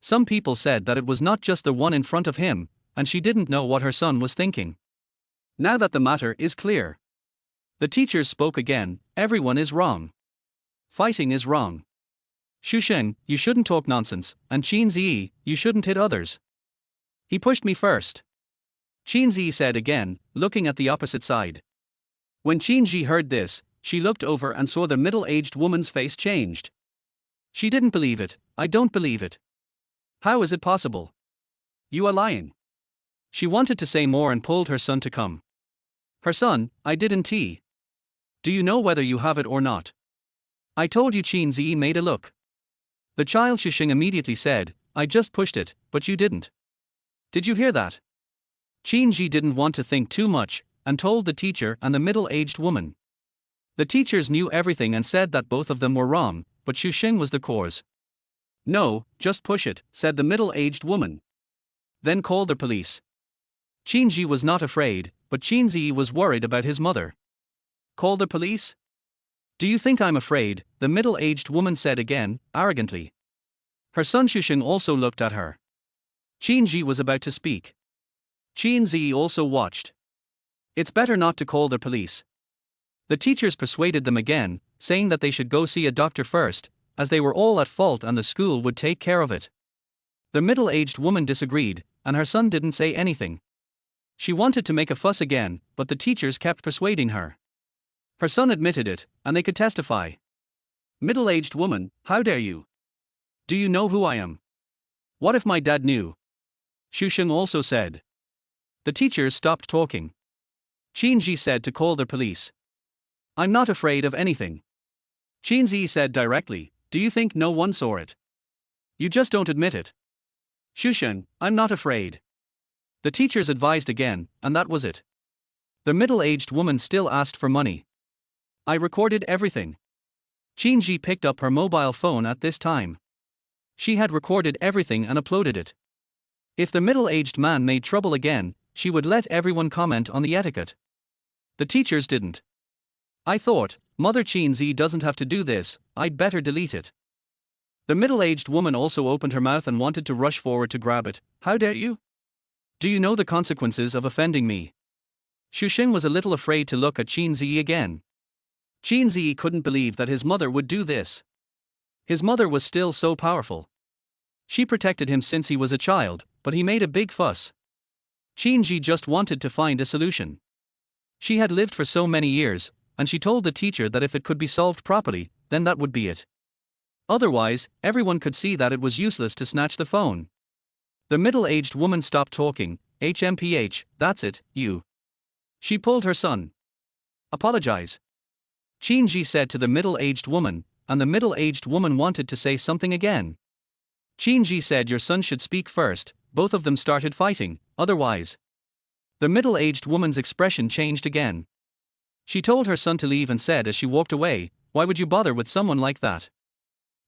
Some people said that it was not just the one in front of him, and she didn't know what her son was thinking. Now that the matter is clear. The teachers spoke again, everyone is wrong. Fighting is wrong. Xu Sheng, you shouldn't talk nonsense, and Qin Zi, you shouldn't hit others. He pushed me first. Qin Zi said again, looking at the opposite side. When Qin Ji heard this, she looked over and saw the middle-aged woman's face changed. She didn't believe it. I don't believe it. How is it possible? You are lying. She wanted to say more and pulled her son to come. Her son, I didn't. Do you know whether you have it or not? I told you. Qin Zi made a look. The child Shishing immediately said, I just pushed it, but you didn't. Did you hear that? Qin Ji didn't want to think too much, and told the teacher and the middle-aged woman. The teachers knew everything and said that both of them were wrong, but Xu Sheng was the cause. No, just push it, said the middle-aged woman. Then call the police. Qin Ji was not afraid, but Qin Zi was worried about his mother. Call the police? Do you think I'm afraid? The middle-aged woman said again, arrogantly. Her son Xu Sheng also looked at her. Qin Ji was about to speak. Qin Zi also watched. It's better not to call the police. The teachers persuaded them again, saying that they should go see a doctor first, as they were all at fault and the school would take care of it. The middle-aged woman disagreed, and her son didn't say anything. She wanted to make a fuss again, but the teachers kept persuading her. Her son admitted it, and they could testify. Middle-aged woman, how dare you? Do you know who I am? What if my dad knew? Xu Sheng also said. The teachers stopped talking. Qin Ji said to call the police. I'm not afraid of anything. Qin Zi said directly, do you think no one saw it? You just don't admit it. Xu Sheng, I'm not afraid. The teachers advised again, and that was it. The middle-aged woman still asked for money. I recorded everything. Qin Ji picked up her mobile phone at this time. She had recorded everything and uploaded it. If the middle-aged man made trouble again, she would let everyone comment on the etiquette. The teachers didn't. I thought, Mother Qin Zi doesn't have to do this, I'd better delete it. The middle-aged woman also opened her mouth and wanted to rush forward to grab it. How dare you? Do you know the consequences of offending me? Xu Sheng was a little afraid to look at Qin Zi again. Qin Zi couldn't believe that his mother would do this. His mother was still so powerful. She protected him since he was a child, but he made a big fuss. Qin Ji just wanted to find a solution. She had lived for so many years, and she told the teacher that if it could be solved properly, then that would be it. Otherwise, everyone could see that it was useless to snatch the phone. The middle-aged woman stopped talking. HMPH, that's it, you. She pulled her son. Apologize. Qin Ji said to the middle-aged woman, and the middle-aged woman wanted to say something again. Qin Ji said your son should speak first. Both of them started fighting, otherwise. The middle-aged woman's expression changed again. She told her son to leave and said as she walked away, why would you bother with someone like that?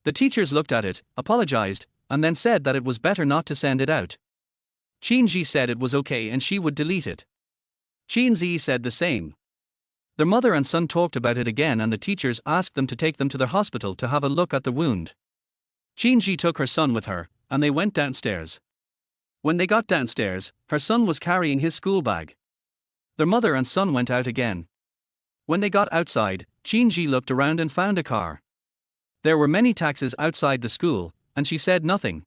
The teachers looked at it, apologized, and then said that it was better not to send it out. Qin Ji said it was okay and she would delete it. Qin Zi said the same. The mother and son talked about it again and the teachers asked them to take them to the hospital to have a look at the wound. Qin Ji took her son with her, and they went downstairs. When they got downstairs, her son was carrying his school bag. The mother and son went out again. When they got outside, Qin Ji looked around and found a car. There were many taxis outside the school, and she said nothing.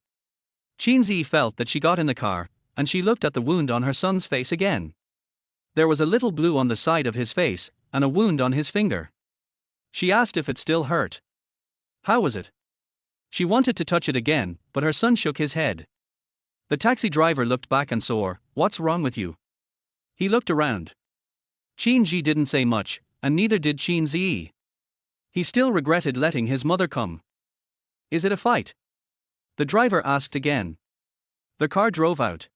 Qin Zi felt that she got in the car, and she looked at the wound on her son's face again. There was a little blue on the side of his face, and a wound on his finger. She asked if it still hurt. How was it? She wanted to touch it again, but her son shook his head. The taxi driver looked back and saw, what's wrong with you? He looked around. Qin Ji didn't say much, and neither did Qin Zi. He still regretted letting his mother come. Is it a fight? The driver asked again. The car drove out.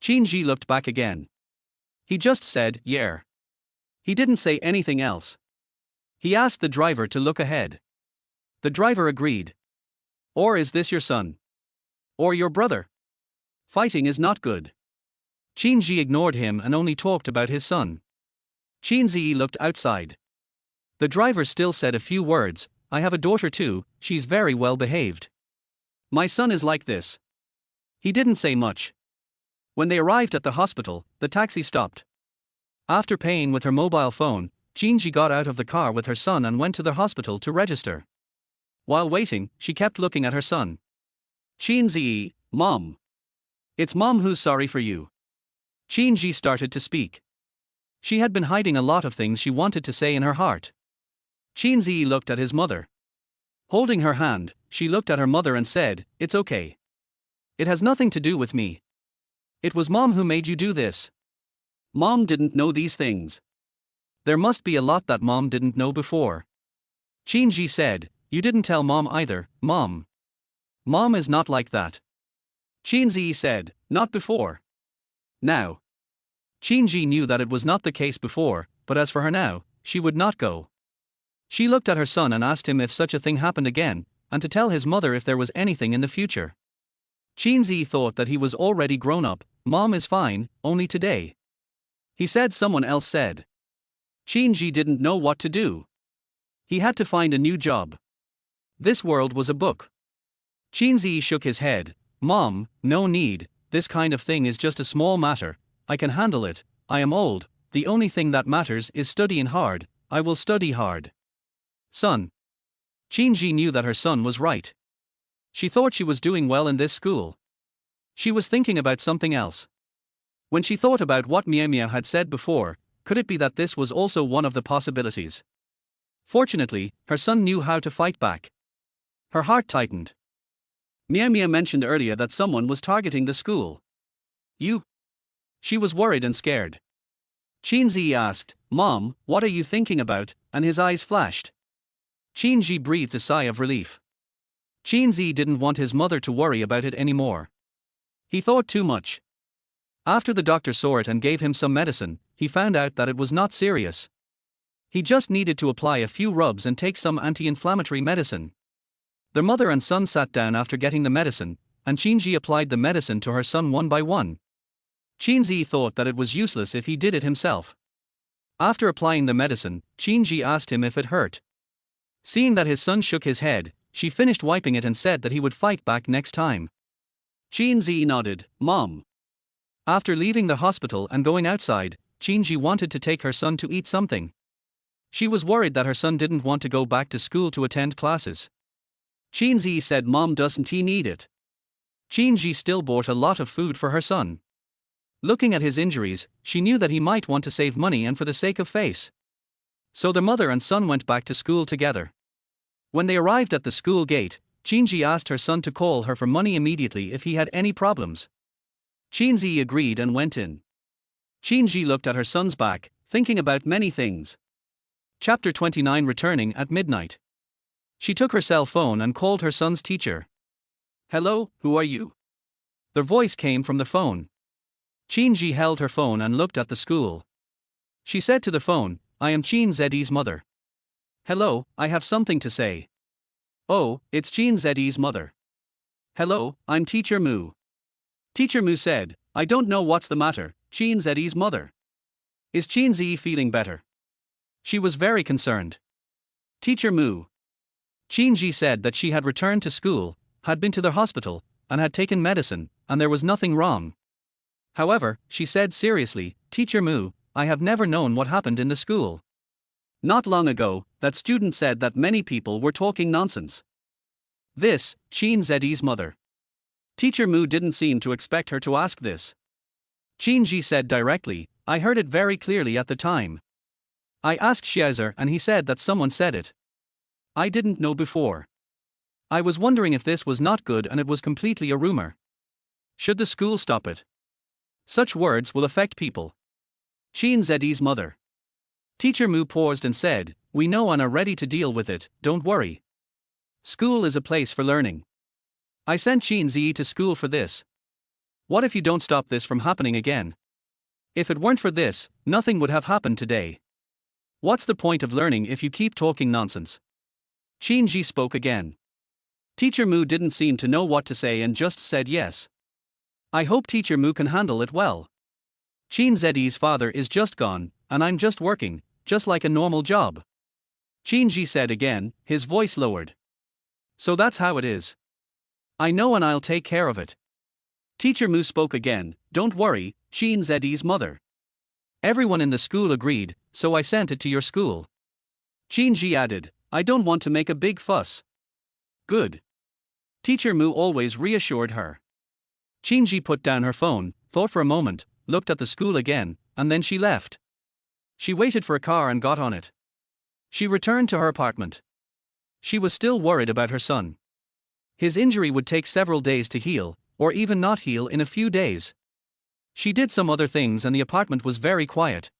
Qin Ji looked back again. He just said, yeah. He didn't say anything else. He asked the driver to look ahead. The driver agreed. Or is this your son? Or your brother? Fighting is not good. Qin Ji ignored him and only talked about his son. Qin Zi looked outside. The driver still said a few words. I have a daughter too, she's very well behaved. My son is like this. He didn't say much. When they arrived at the hospital, the taxi stopped. After paying with her mobile phone, Jinji got out of the car with her son and went to the hospital to register. While waiting, she kept looking at her son. Jinji, Mom. It's Mom who's sorry for you. Jinji started to speak. She had been hiding a lot of things she wanted to say in her heart. Jinji looked at his mother. Holding her hand, she looked at her mother and said, "It's okay. It has nothing to do with me. It was Mom who made you do this. Mom didn't know these things. There must be a lot that Mom didn't know before." Jinji said, "You didn't tell Mom either, Mom. Mom is not like that." Jinji said, "Not before. Now." Jinji knew that it was not the case before, but as for her now, she would not go. She looked at her son and asked him if such a thing happened again, and to tell his mother if there was anything in the future. Jinji thought that he was already grown up. Mom is fine, only today. He said someone else said. Jinji didn't know what to do. He had to find a new job. This world was a book. Jinji shook his head. Mom, no need, this kind of thing is just a small matter. I can handle it. I am old. The only thing that matters is studying hard. I will study hard. Son. Jinji knew that her son was right. She thought she was doing well in this school. She was thinking about something else. When she thought about what Miao Miao had said before, could it be that this was also one of the possibilities? Fortunately, her son knew how to fight back. Her heart tightened. Miao Miao mentioned earlier that someone was targeting the school. You? She was worried and scared. Jinji asked, Mom, what are you thinking about? And his eyes flashed. Jinji breathed a sigh of relief. Jinji didn't want his mother to worry about it anymore. He thought too much. After the doctor saw it and gave him some medicine, he found out that it was not serious. He just needed to apply a few rubs and take some anti-inflammatory medicine. The mother and son sat down after getting the medicine, and Jinji applied the medicine to her son one by one. Jinji thought that it was useless if he did it himself. After applying the medicine, Jinji asked him if it hurt. Seeing that his son shook his head, she finished wiping it and said that he would fight back next time. Jinji nodded, Mom. After leaving the hospital and going outside, Jinji wanted to take her son to eat something. She was worried that her son didn't want to go back to school to attend classes. Jinji said Mom doesn't he need it. Jinji still bought a lot of food for her son. Looking at his injuries, she knew that he might want to save money and for the sake of face. So the mother and son went back to school together. When they arrived at the school gate, Jinji asked her son to call her for money immediately if he had any problems. Jinji agreed and went in. Jinji looked at her son's back, thinking about many things. Chapter 29 Returning at midnight. She took her cell phone and called her son's teacher. Hello, who are you? Their voice came from the phone. Jinji held her phone and looked at the school. She said to the phone, I am Jin Zeddy's mother. Hello, I have something to say. Oh, it's Jin Zeddy's mother. Hello, I'm Teacher Mu. Teacher Mu said, I don't know what's the matter, Jin Zeddy's mother. Is Jin Z feeling better? She was very concerned. Teacher Mu. Jinji said that she had returned to school, had been to the hospital, and had taken medicine, and there was nothing wrong. However, she said seriously, Teacher Mu, I have never known what happened in the school. Not long ago, that student said that many people were talking nonsense. This, Jin Zeddy's mother. Teacher Mu didn't seem to expect her to ask this. Jinji said directly, I heard it very clearly at the time. I asked Xiaozer and he said that someone said it. I didn't know before. I was wondering if this was not good and it was completely a rumor. Should the school stop it? Such words will affect people. Jin Zeddy's mother. Teacher Mu paused and said, we know and are ready to deal with it, don't worry. School is a place for learning. I sent Jin Zi to school for this. What if you don't stop this from happening again? If it weren't for this, nothing would have happened today. What's the point of learning if you keep talking nonsense? Jin Zi spoke again. Teacher Mu didn't seem to know what to say and just said yes. I hope Teacher Mu can handle it well. Jin Zeddy's father is just gone, and I'm just working, just like a normal job. Qinji said again, his voice lowered. So that's how it is. I know and I'll take care of it. Teacher Mu spoke again, don't worry, Qin Zedi's mother. Everyone in the school agreed, so I sent it to your school. Qinji added, I don't want to make a big fuss. Good. Teacher Mu always reassured her. Qinji put down her phone, thought for a moment, looked at the school again, and then she left. She waited for a car and got on it. She returned to her apartment. She was still worried about her son. His injury would take several days to heal, or even not heal in a few days. She did some other things and the apartment was very quiet.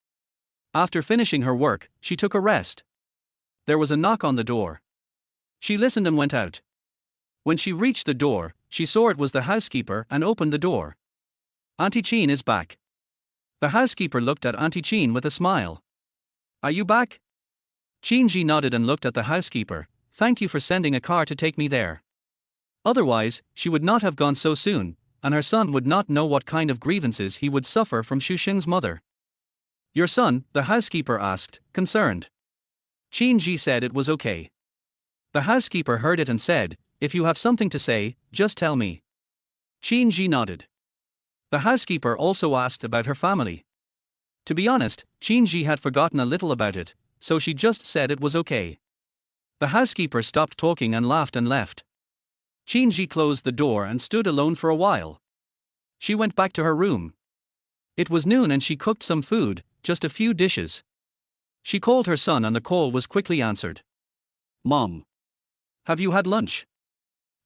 After finishing her work, she took a rest. There was a knock on the door. She listened and went out. When she reached the door, she saw it was the housekeeper and opened the door. Auntie Qin is back. The housekeeper looked at Auntie Qin with a smile. Are you back? Qinji nodded and looked at the housekeeper. Thank you for sending a car to take me there. Otherwise, she would not have gone so soon, and her son would not know what kind of grievances he would suffer from Xuxing's mother. Your son? The housekeeper asked, concerned. Qinji said it was okay. The housekeeper heard it and said, if you have something to say, just tell me. Qinji nodded. The housekeeper also asked about her family. To be honest, Qinji had forgotten a little about it, so she just said it was okay. The housekeeper stopped talking and laughed and left. Qinji closed the door and stood alone for a while. She went back to her room. It was noon and she cooked some food, just a few dishes. She called her son and the call was quickly answered. Mom. Have you had lunch?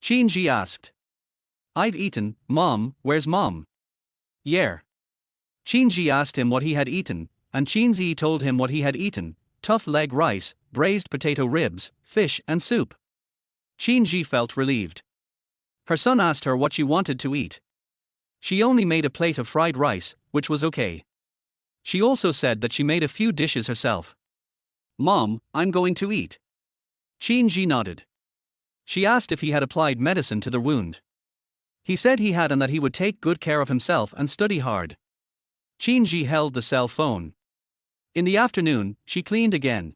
Qinji asked. I've eaten, Mom, where's Mom? Yeah. Qinji asked him what he had eaten, and Qinzi told him what he had eaten, tough leg rice, braised potato ribs, fish and soup. Qinji felt relieved. Her son asked her what she wanted to eat. She only made a plate of fried rice, which was okay. She also said that she made a few dishes herself. Mom, I'm going to eat. Qinji nodded. She asked if he had applied medicine to the wound. He said he had and that he would take good care of himself and study hard. Qinji held the cell phone. In the afternoon, she cleaned again.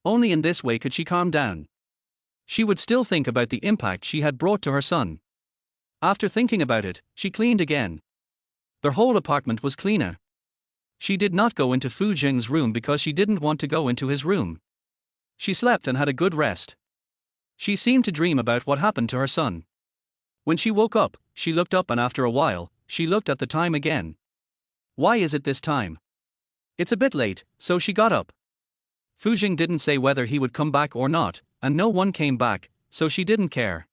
Only in this way could she calm down. She would still think about the impact she had brought to her son. After thinking about it, she cleaned again. Their whole apartment was cleaner. She did not go into Fu Jing's room because she didn't want to go into his room. She slept and had a good rest. She seemed to dream about what happened to her son. When she woke up, she looked up and after a while, she looked at the time again. Why is it this time? It's a bit late, so she got up. Fu Jing didn't say whether he would come back or not, and no one came back, so she didn't care.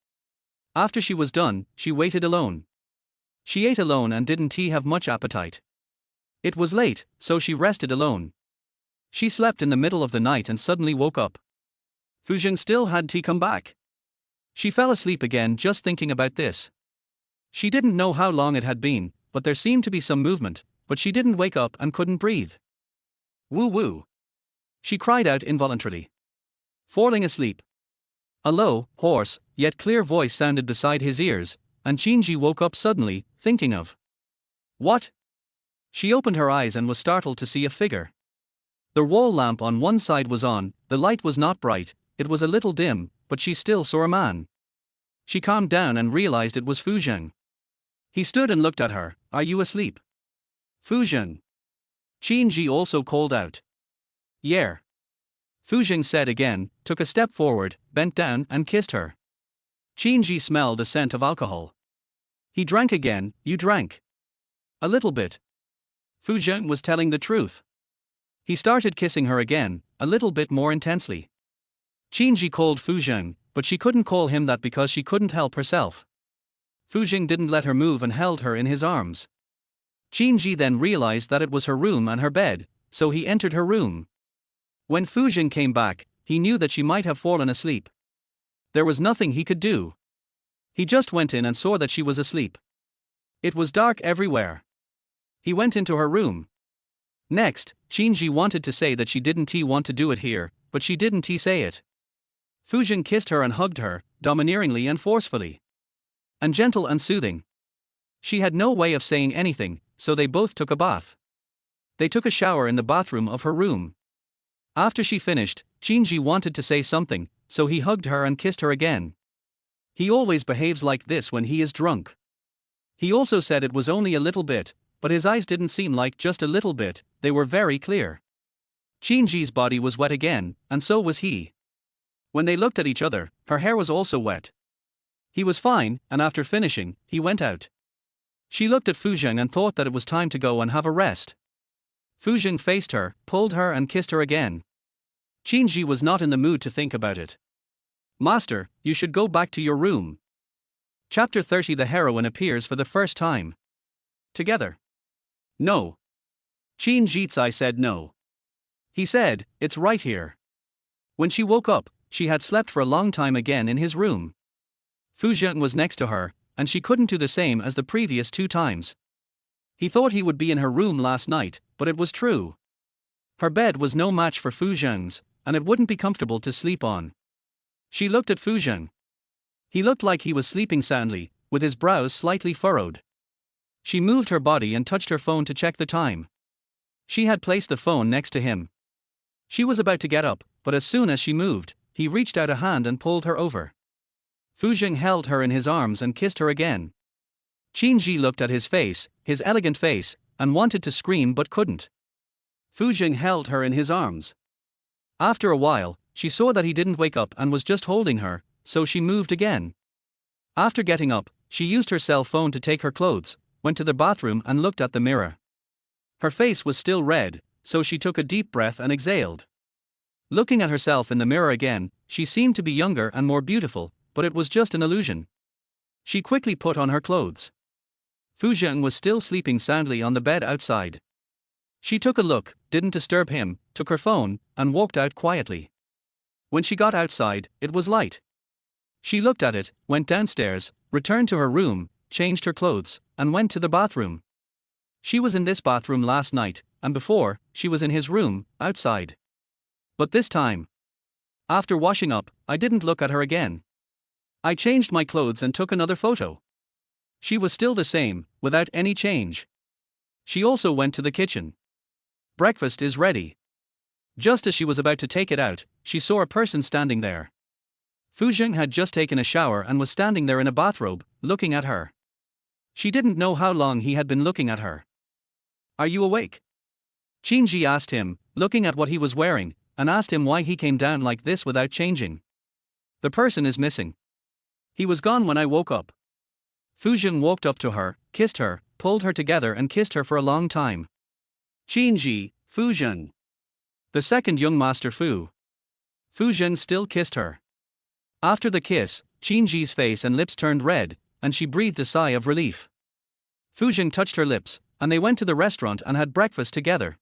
After she was done, she waited alone. She ate alone and didn't have much appetite. It was late, so she rested alone. She slept in the middle of the night and suddenly woke up. Fu Jing still had come back. She fell asleep again just thinking about this. She didn't know how long it had been, but there seemed to be some movement, but she didn't wake up and couldn't breathe. Woo woo. She cried out involuntarily. Falling asleep. A low, hoarse, yet clear voice sounded beside his ears, and Qinji woke up suddenly, thinking of. What? She opened her eyes and was startled to see a figure. The wall lamp on one side was on, the light was not bright, it was a little dim, but she still saw a man. She calmed down and realized it was Fu Jing. He stood and looked at her. Are you asleep? Fu Jing. Qinji also called out. Yeah. Fu Jing said again, took a step forward, bent down and kissed her. Qinji smelled the scent of alcohol. He drank again. You drank? A little bit. Fu Jing was telling the truth. He started kissing her again, a little bit more intensely. Qinji called Fu Jing, but she couldn't call him that because she couldn't help herself. Fu Jing didn't let her move and held her in his arms. Qinji then realized that it was her room and her bed, so he entered her room. When Fu Jing came back, he knew that she might have fallen asleep. There was nothing he could do. He just went in and saw that she was asleep. It was dark everywhere. He went into her room. Next, Qinji wanted to say that she didn't want to do it here, but she didn't say it. Fu Jing kissed her and hugged her, domineeringly and forcefully. And gentle and soothing. She had no way of saying anything, so they both took a bath. They took a shower in the bathroom of her room. After she finished, Jinji wanted to say something, so he hugged her and kissed her again. He always behaves like this when he is drunk. He also said it was only a little bit, but his eyes didn't seem like just a little bit, they were very clear. Jinji's body was wet again, and so was he. When they looked at each other, her hair was also wet. He was fine, and after finishing, he went out. She looked at Fuzheng and thought that it was time to go and have a rest. Fuzheng faced her, pulled her and kissed her again. Jinji was not in the mood to think about it. Master, you should go back to your room. Chapter 30. The heroine appears for the first time. Together. No. Qin Jitsai said no. He said, it's right here. When she woke up, she had slept for a long time again in his room. Fuzheng was next to her, and she couldn't do the same as the previous 2 times. He thought he would be in her room last night, but it was true. Her bed was no match for Fuzheng's, and it wouldn't be comfortable to sleep on. She looked at Fuzheng. He looked like he was sleeping soundly, with his brows slightly furrowed. She moved her body and touched her phone to check the time. She had placed the phone next to him. She was about to get up, but as soon as she moved, he reached out a hand and pulled her over. Fuzheng held her in his arms and kissed her again. Qinji looked at his face, his elegant face, and wanted to scream but couldn't. Fuzheng held her in his arms. After a while, she saw that he didn't wake up and was just holding her, so she moved again. After getting up, she used her cell phone to take her clothes, went to the bathroom and looked at the mirror. Her face was still red, so she took a deep breath and exhaled. Looking at herself in the mirror again, she seemed to be younger and more beautiful, but it was just an illusion. She quickly put on her clothes. Fuzheng was still sleeping soundly on the bed outside. She took a look, didn't disturb him, took her phone, and walked out quietly. When she got outside, it was light. She looked at it, went downstairs, returned to her room, changed her clothes, and went to the bathroom. She was in this bathroom last night, and before, she was in his room, outside. But this time, after washing up, I didn't look at her again. I changed my clothes and took another photo. She was still the same, without any change. She also went to the kitchen. Breakfast is ready. Just as she was about to take it out, she saw a person standing there. Fuzheng had just taken a shower and was standing there in a bathrobe, looking at her. She didn't know how long he had been looking at her. Are you awake? Qinji asked him, looking at what he was wearing, and asked him why he came down like this without changing. The person is missing. He was gone when I woke up. Fuzheng walked up to her, kissed her, pulled her together and kissed her for a long time. Qinji, Fuzheng. The second young master Fu. Fuzheng still kissed her. After the kiss, Qinji's face and lips turned red, and she breathed a sigh of relief. Fuzheng touched her lips, and they went to the restaurant and had breakfast together.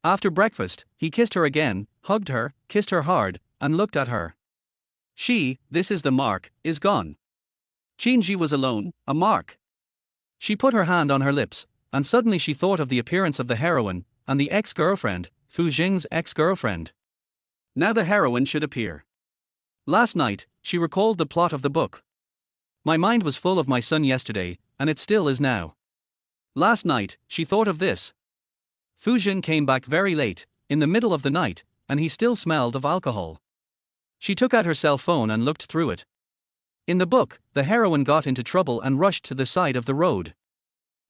After breakfast, he kissed her again, hugged her, kissed her hard, and looked at her. This is the mark, is gone. Qinji was alone, a mark. She put her hand on her lips, and suddenly she thought of the appearance of the heroine, and the ex-girlfriend, Fuzheng's ex-girlfriend. Now the heroine should appear. Last night, she recalled the plot of the book. My mind was full of my son yesterday, and it still is now. Last night, she thought of this. Fuzheng came back very late, in the middle of the night, and he still smelled of alcohol. She took out her cell phone and looked through it. In the book, the heroine got into trouble and rushed to the side of the road.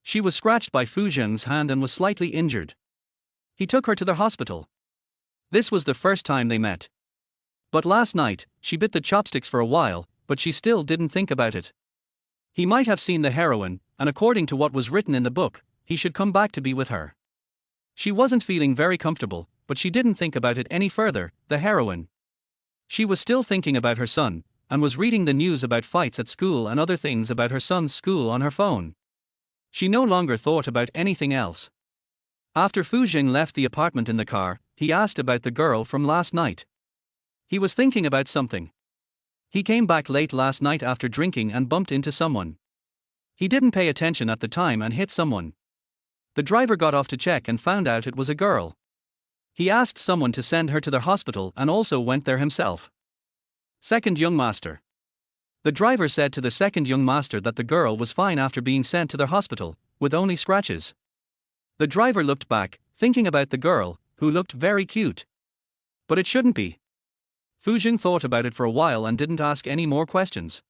She was scratched by Fuzheng's hand and was slightly injured. He took her to the hospital. This was the first time they met. But last night, she bit the chopsticks for a while, but she still didn't think about it. He might have seen the heroine, and according to what was written in the book, he should come back to be with her. She wasn't feeling very comfortable, but she didn't think about it any further, the heroine. She was still thinking about her son, and was reading the news about fights at school and other things about her son's school on her phone. She no longer thought about anything else. After Fuzheng left the apartment in the car, he asked about the girl from last night. He was thinking about something. He came back late last night after drinking and bumped into someone. He didn't pay attention at the time and hit someone. The driver got off to check and found out it was a girl. He asked someone to send her to the hospital and also went there himself. Second young master. The driver said to the second young master that the girl was fine after being sent to the hospital, with only scratches. The driver looked back, thinking about the girl, who looked very cute. But it shouldn't be. Fu Jing thought about it for a while and didn't ask any more questions.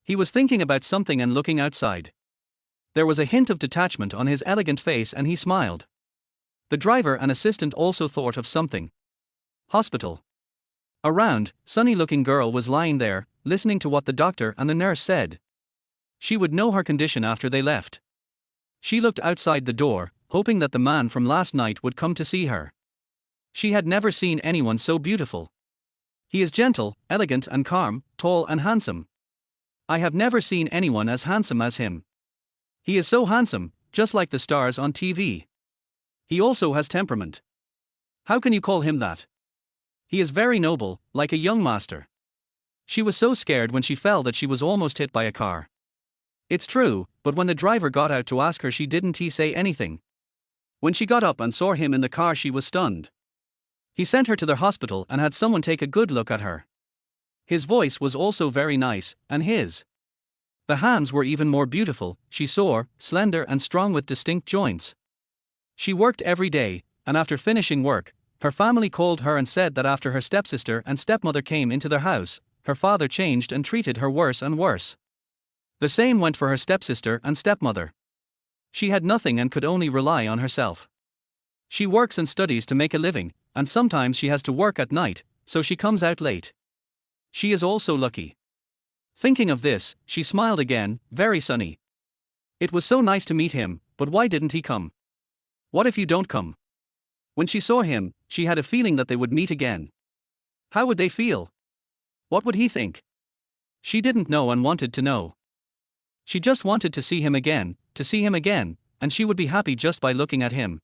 He was thinking about something and looking outside. There was a hint of detachment on his elegant face and he smiled. The driver and assistant also thought of something. Hospital. A round, sunny-looking girl was lying there, listening to what the doctor and the nurse said. She would know her condition after they left. She looked outside the door, hoping that the man from last night would come to see her. She had never seen anyone so beautiful. He is gentle, elegant and calm, tall and handsome. I have never seen anyone as handsome as him. He is so handsome, just like the stars on TV. He also has temperament. How can you call him that? He is very noble, like a young master. She was so scared when she fell that she was almost hit by a car. It's true, but when the driver got out to ask her, she didn't say anything. When she got up and saw him in the car, she was stunned. He sent her to the hospital and had someone take a good look at her. His voice was also very nice, and the hands were even more beautiful. She saw, slender and strong with distinct joints. She worked every day, and after finishing work, her family called her and said that after her stepsister and stepmother came into their house, her father changed and treated her worse and worse. The same went for her stepsister and stepmother. She had nothing and could only rely on herself. She works and studies to make a living, and sometimes she has to work at night, so she comes out late. She is also lucky. Thinking of this, she smiled again, very sunny. It was so nice to meet him, but why didn't he come? What if you don't come? When she saw him, she had a feeling that they would meet again. How would they feel? What would he think? She didn't know and wanted to know. She just wanted to see him again, and she would be happy just by looking at him.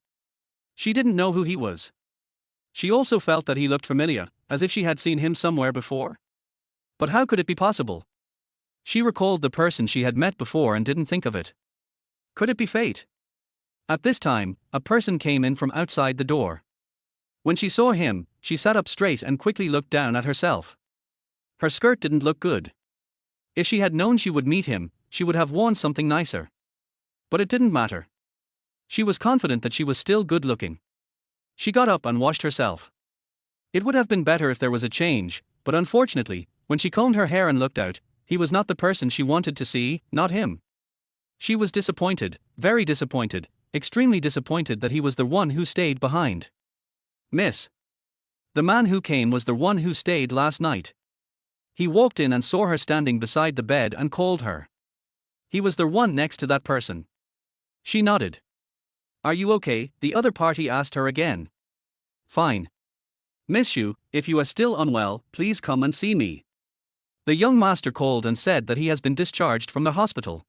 She didn't know who he was. She also felt that he looked familiar, as if she had seen him somewhere before. But how could it be possible? She recalled the person she had met before and didn't think of it. Could it be fate? At this time, a person came in from outside the door. When she saw him, she sat up straight and quickly looked down at herself. Her skirt didn't look good. If she had known she would meet him, she would have worn something nicer. But it didn't matter. She was confident that she was still good looking. She got up and washed herself. It would have been better if there was a change, but unfortunately, when she combed her hair and looked out, he was not the person she wanted to see, not him. She was disappointed, very disappointed, extremely disappointed that he was the one who stayed behind. Miss. The man who came was the one who stayed last night. He walked in and saw her standing beside the bed and called her. He was the one next to that person. She nodded. Are you okay? The other party asked her again. Fine. Miss Yu, if you are still unwell, please come and see me. The young master called and said that he has been discharged from the hospital.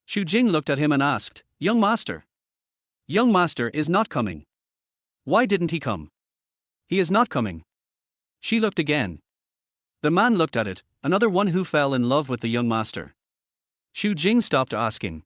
Xu Jing looked at him and asked, Young master? Young master is not coming. Why didn't he come? He is not coming. She looked again. The man looked at it, another one who fell in love with the young master. Xu Jing stopped asking.